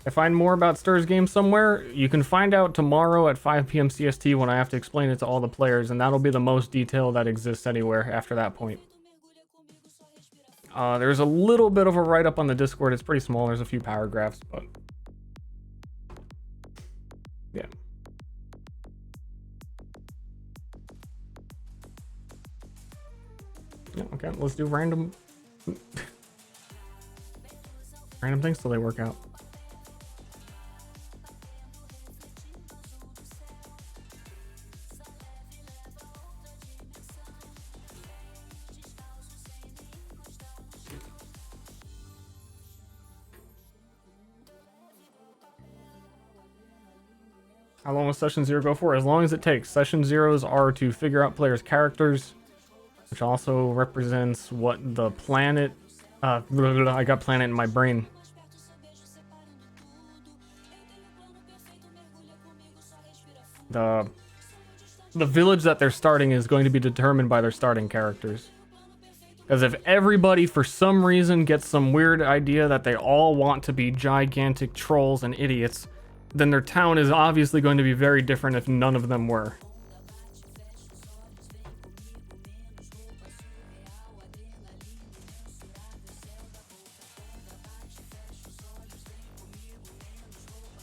I find more about Ster's game somewhere. You can find out tomorrow at 5 p.m. CST when I have to explain it to all the players, and that'll be the most detail that exists anywhere after that point. There's a little bit of a write-up on the Discord. It's pretty small. There's a few paragraphs, but yeah. Yeah, okay, let's do random things till they work out. How long will Session 0 go for? As long as it takes. Session 0s are to figure out players' characters, which also represents what the planet... I got planet in my brain. The village that they're starting is going to be determined by their starting characters. Because if everybody, for some reason, gets some weird idea that they all want to be gigantic trolls and idiots, then their town is obviously going to be very different if none of them were.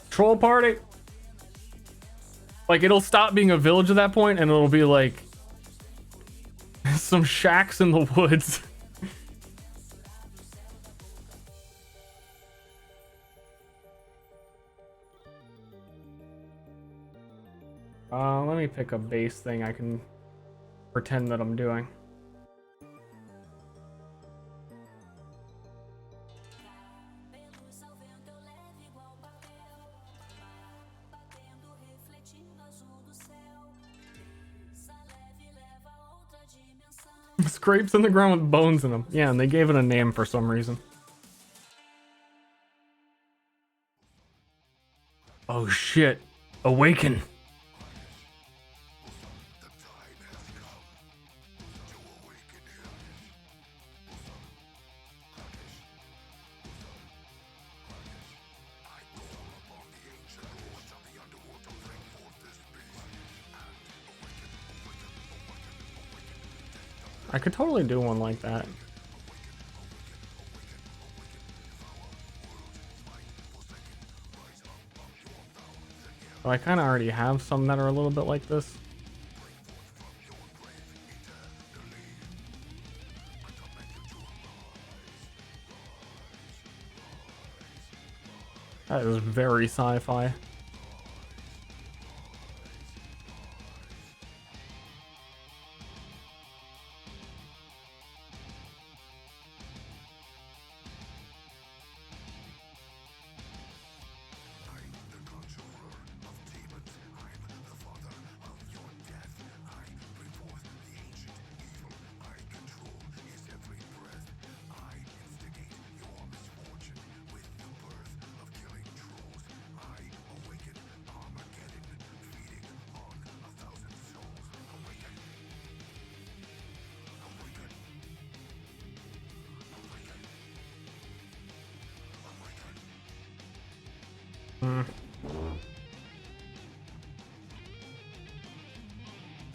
Troll party? Like, it'll stop being a village at that point, and it'll be like some shacks in the woods. Let me pick a base thing I can pretend that I'm doing. Scrapes in the ground with bones in them. Yeah, and they gave it a name for some reason. Oh shit. Awaken. I could totally do one like that. Well, I kind of already have some that are a little bit like this. That is very sci-fi.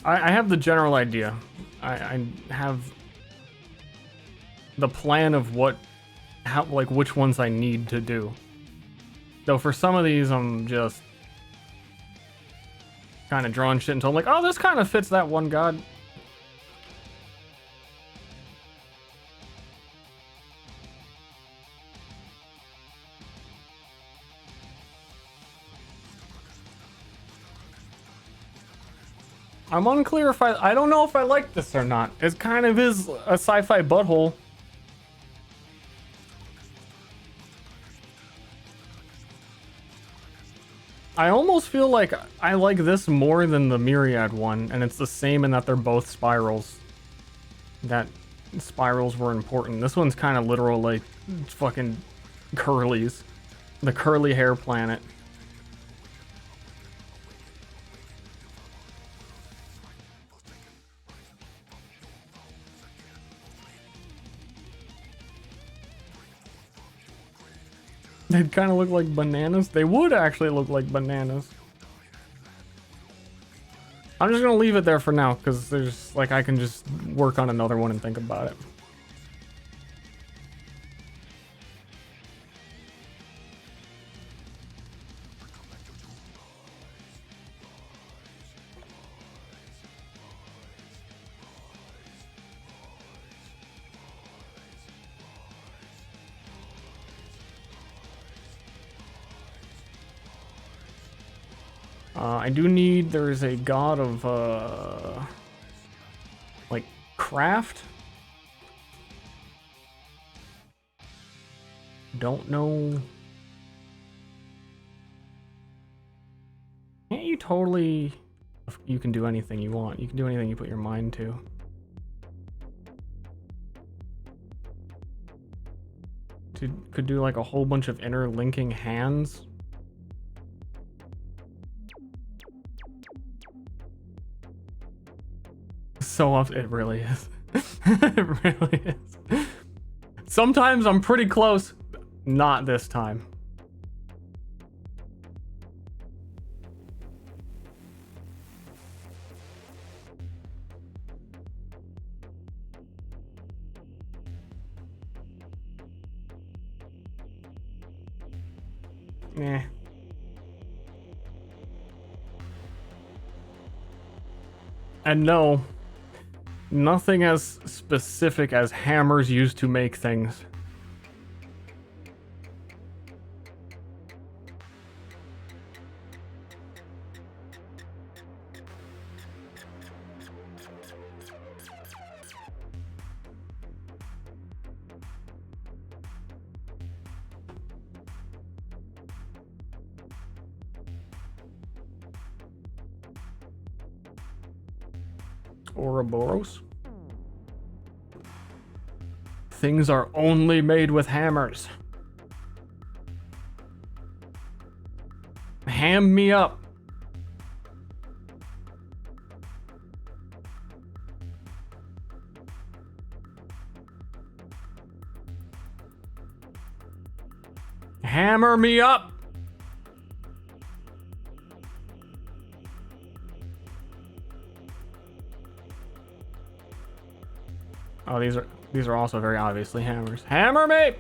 I have the general idea. I have the plan of which ones I need to do. Though for some of these, I'm just kind of drawing shit until I'm like, oh, this kind of fits that one god. I'm unclear if I don't know if I like this or not. It kind of is a sci-fi butthole. I almost feel like I like this more than the Myriad one, and it's the same in that they're both spirals. That spirals were important. This one's kind of literal, like, fucking curlies. The curly hair planet. They'd kind of look like bananas. They would actually look like bananas. I'm just gonna leave it there for now, because there's, like, I can just work on another one and think about it. I do need, there is a god of, like, craft. Don't know. Can't you totally, you can do anything you want. You can do anything you put your mind to. Could do like a whole bunch of interlinking hands. So often, it really is. It really is. Sometimes I'm pretty close, not this time. Eh. And no, nothing as specific as hammers used to make things. Ouroboros. Things are only made with hammers. Ham me up. Hammer me up. Oh, these are also very obviously hammers. Hammer me!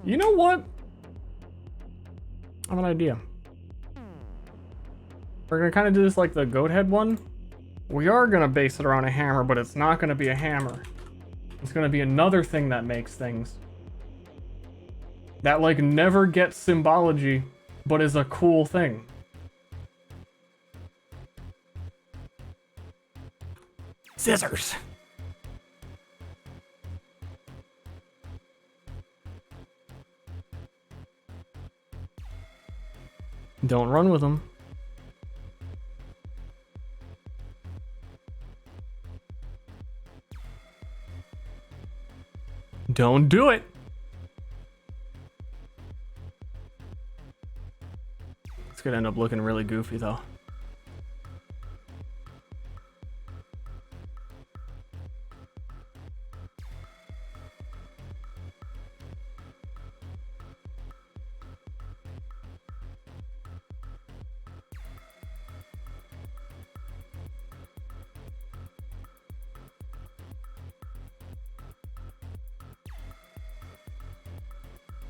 You know what? I have an idea. We're gonna kind of do this like the goat head one. We are gonna base it around a hammer, but it's not gonna be a hammer. It's gonna be another thing that makes things. That, like, never gets symbology, but is a cool thing. Scissors! Don't run with them. Don't do it. could end up looking really goofy though.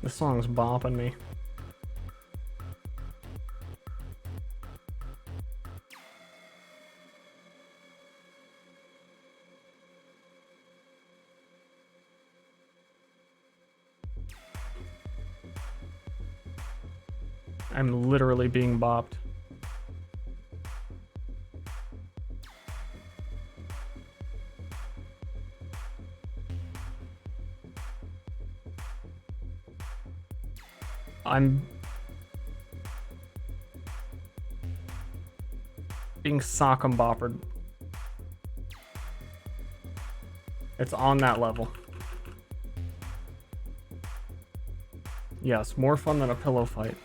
This song's bopping me. I'm literally being bopped. I'm being sock and boppered. It's on that level. Yes, more fun than a pillow fight.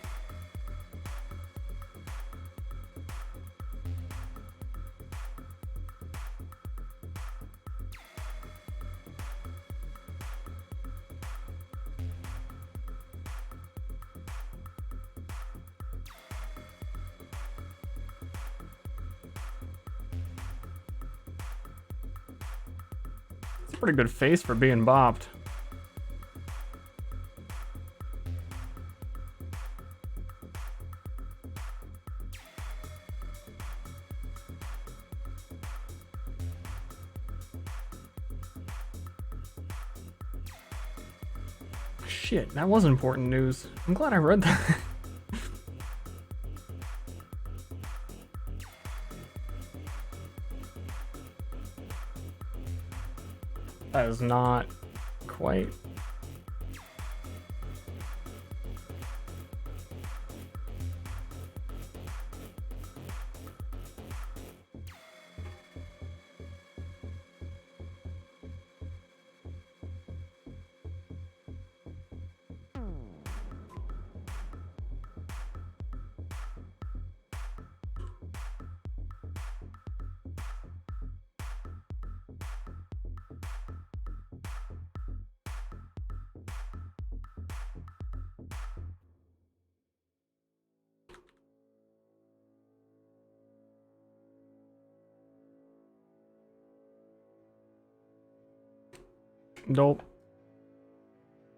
Pretty good face for being bopped. Shit, that was important news. I'm glad I read that. That is not quite. Nope.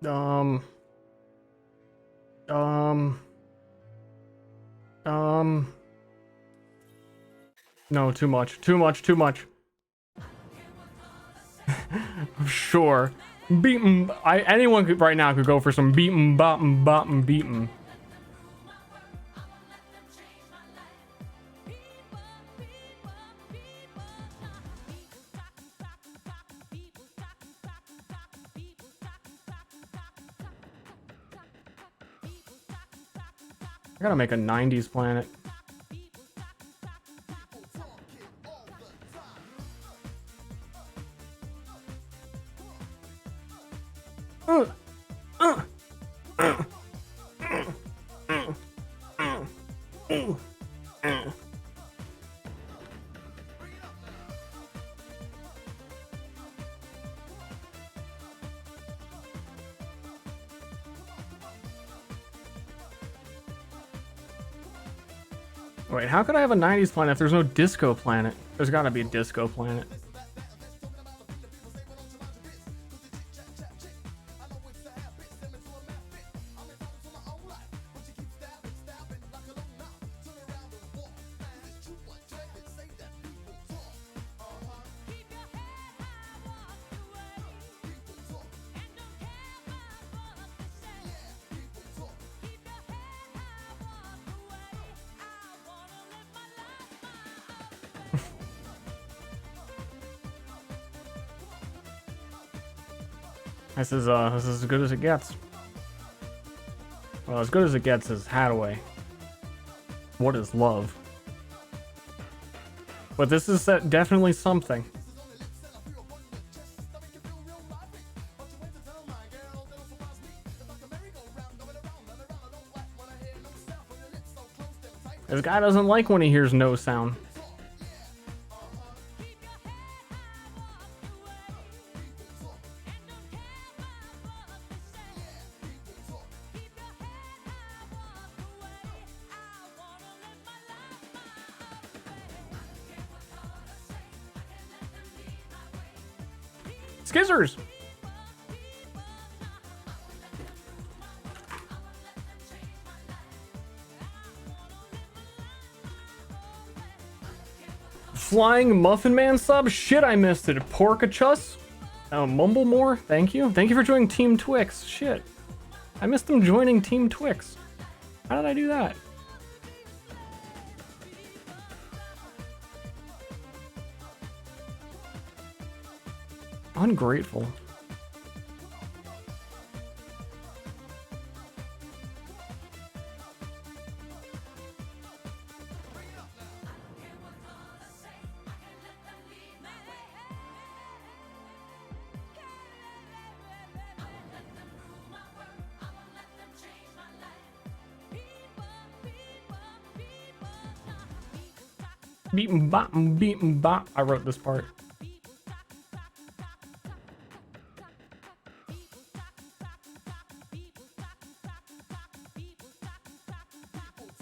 No, too much. Too much, too much. Sure. Beatin'. Anyone could right now could go for some beatin', boppin', boppin', beatin'. I gotta make a 90s planet. Wait, how could I have a 90s planet if there's no disco planet? There's gotta be a disco planet. This is as good as it gets. Well, as good as it gets is Hathaway. What is love? But this is definitely something. This guy doesn't like when he hears no sound. Skizzers! Flying Muffin Man sub? Shit, I missed it. Porkachus? Mumblemore? Thank you. Thank you for joining Team Twix. Shit. I missed them joining Team Twix. How did I do that? Ungrateful. Beat bop. I wrote this part.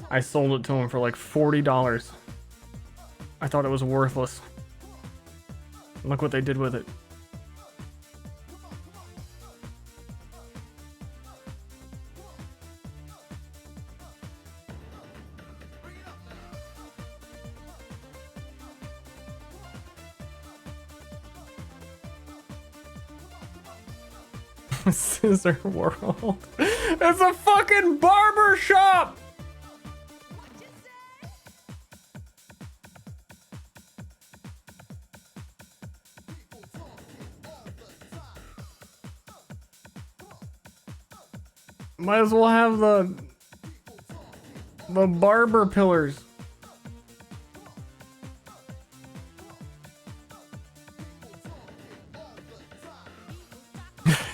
I sold it to him for like $40. I thought it was worthless. Look what they did with it. Scissor World. It's a fucking barber shop! Might as well have the barber pillars.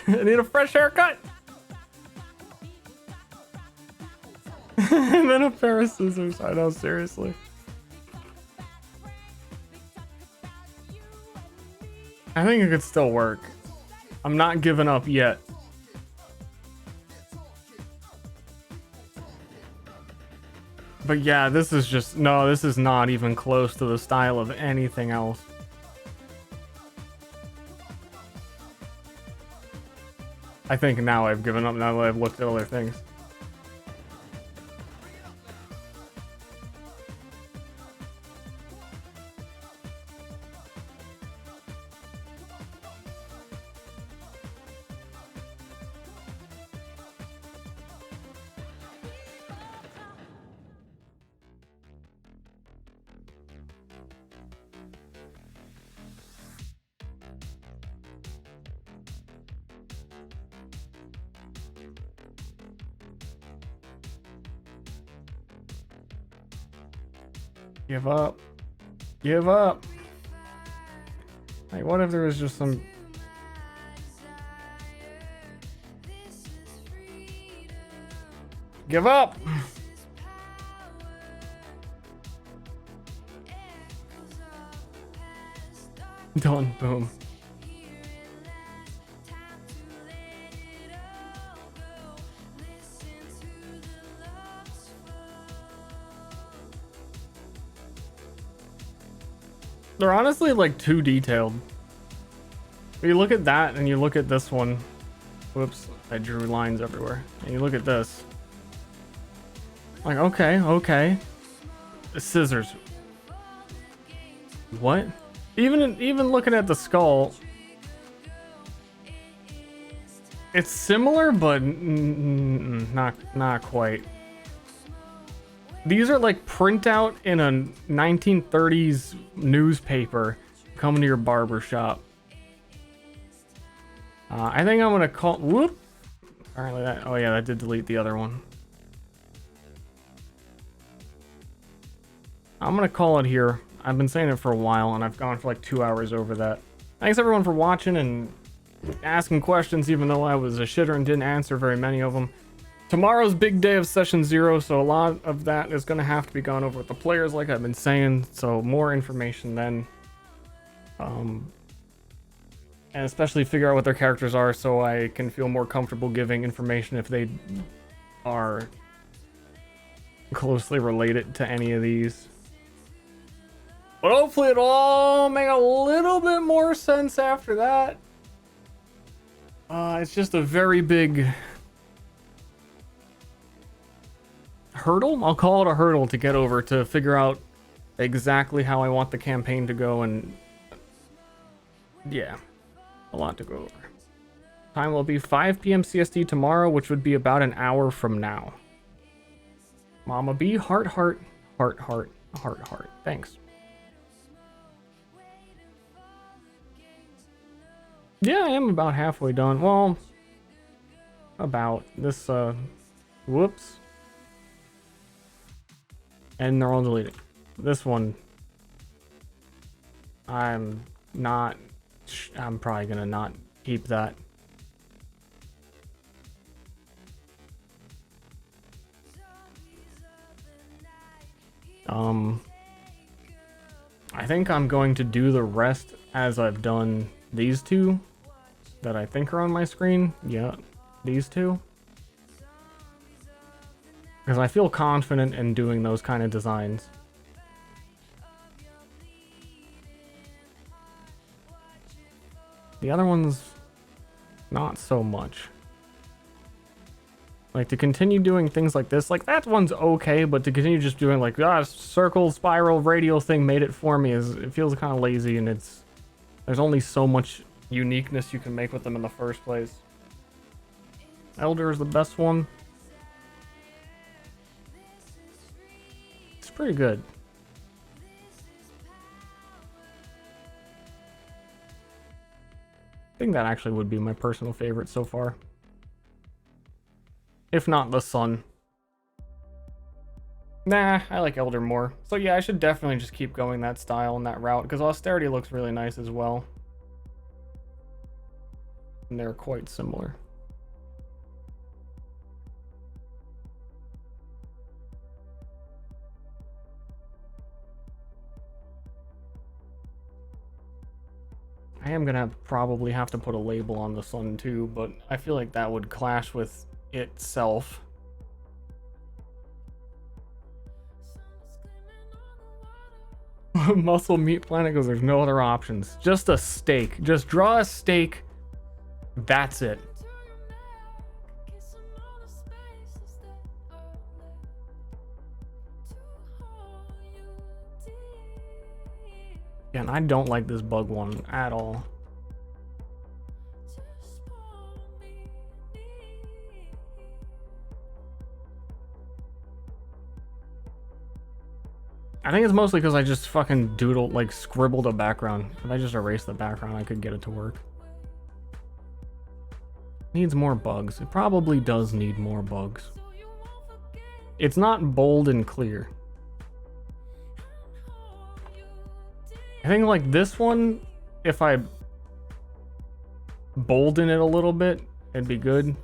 I need a fresh haircut. And then a pair of scissors. I know, seriously. I think it could still work. I'm not giving up yet. But yeah, this is just, no, this is not even close to the style of anything else. I think now I've given up now that I've looked at other things. Give up. Give up. Like, what if there was just some... Give up! Done. Boom. They're honestly like too detailed. You look at that and you look at this one. Whoops, I drew lines everywhere. And you look at this. Like, okay. Scissors. What? Even looking at the skull, it's similar, but not quite. These are like printout in a 1930s newspaper coming to your barber shop. I think I'm gonna call. Whoop. Apparently that. Oh yeah, that did delete the other one. I'm gonna call it here. I've been saying it for a while, and I've gone for like 2 hours over that. Thanks everyone for watching and asking questions, even though I was a shitter and didn't answer very many of them. Tomorrow's big day of session 0, so a lot of that is going to have to be gone over with the players, like I've been saying. So more information then, and especially figure out what their characters are, so I can feel more comfortable giving information if they are closely related to any of these. But hopefully it'll all make a little bit more sense after that. It's just a very big hurdle. I'll call it a hurdle to get over, to figure out exactly how I want the campaign to go, and yeah, a lot to go over. Time will be 5 p.m. CST tomorrow, which would be about an hour from now. Mama B, heart, heart, heart, heart, heart, heart. Thanks. Yeah, I am about halfway done. Well, about this, whoops. And they're all deleted. This one, I'm probably gonna not keep that. I think I'm going to do the rest as I've done these two that I think are on my screen. Yeah, these two. Because I feel confident in doing those kind of designs. The other ones, not so much. Like, to continue doing things like this, like, that one's okay, but to continue just doing, like, circle, spiral, radial thing made it for me, it feels kind of lazy, and there's only so much uniqueness you can make with them in the first place. Elder is the best one. It's pretty good. I think that actually would be my personal favorite so far. If not the Sun. Nah, I like Elder more. So yeah, I should definitely just keep going that style and that route, because Austerity looks really nice as well. And they're quite similar. I am gonna probably have to put a label on the Sun too, but I feel like that would clash with itself. Muscle Meat Planet goes, there's no other options. Just a steak. Just draw a steak. That's it. Yeah, and I don't like this bug one at all. I think it's mostly because I just fucking doodled, like, scribbled a background. If I just erased the background, I could get it to work. Needs more bugs. It probably does need more bugs. It's not bold and clear. I think, like, this one, if I bolden it a little bit, it'd be good.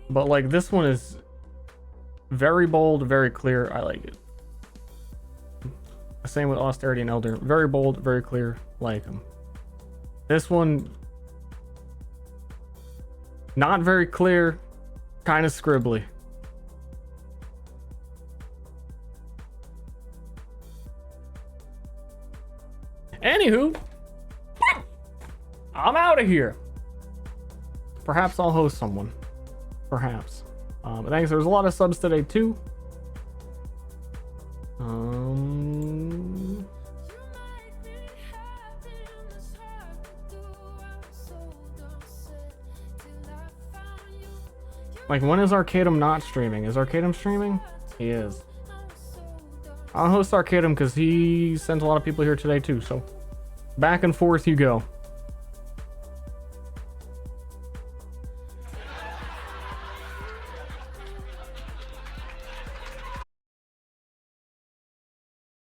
But, like, this one is very bold, very clear. I like it. Same with Austerity and Elder. Very bold, very clear. Like them. This one, not very clear, kind of scribbly. Anywho, I'm out of here. Perhaps I'll host someone. Perhaps. Thanks. There was a lot of subs today too. Like, when is Arcadum not streaming? Is Arcadum streaming? He is. I'll host Arcadum because he sent a lot of people here today too. So back and forth you go.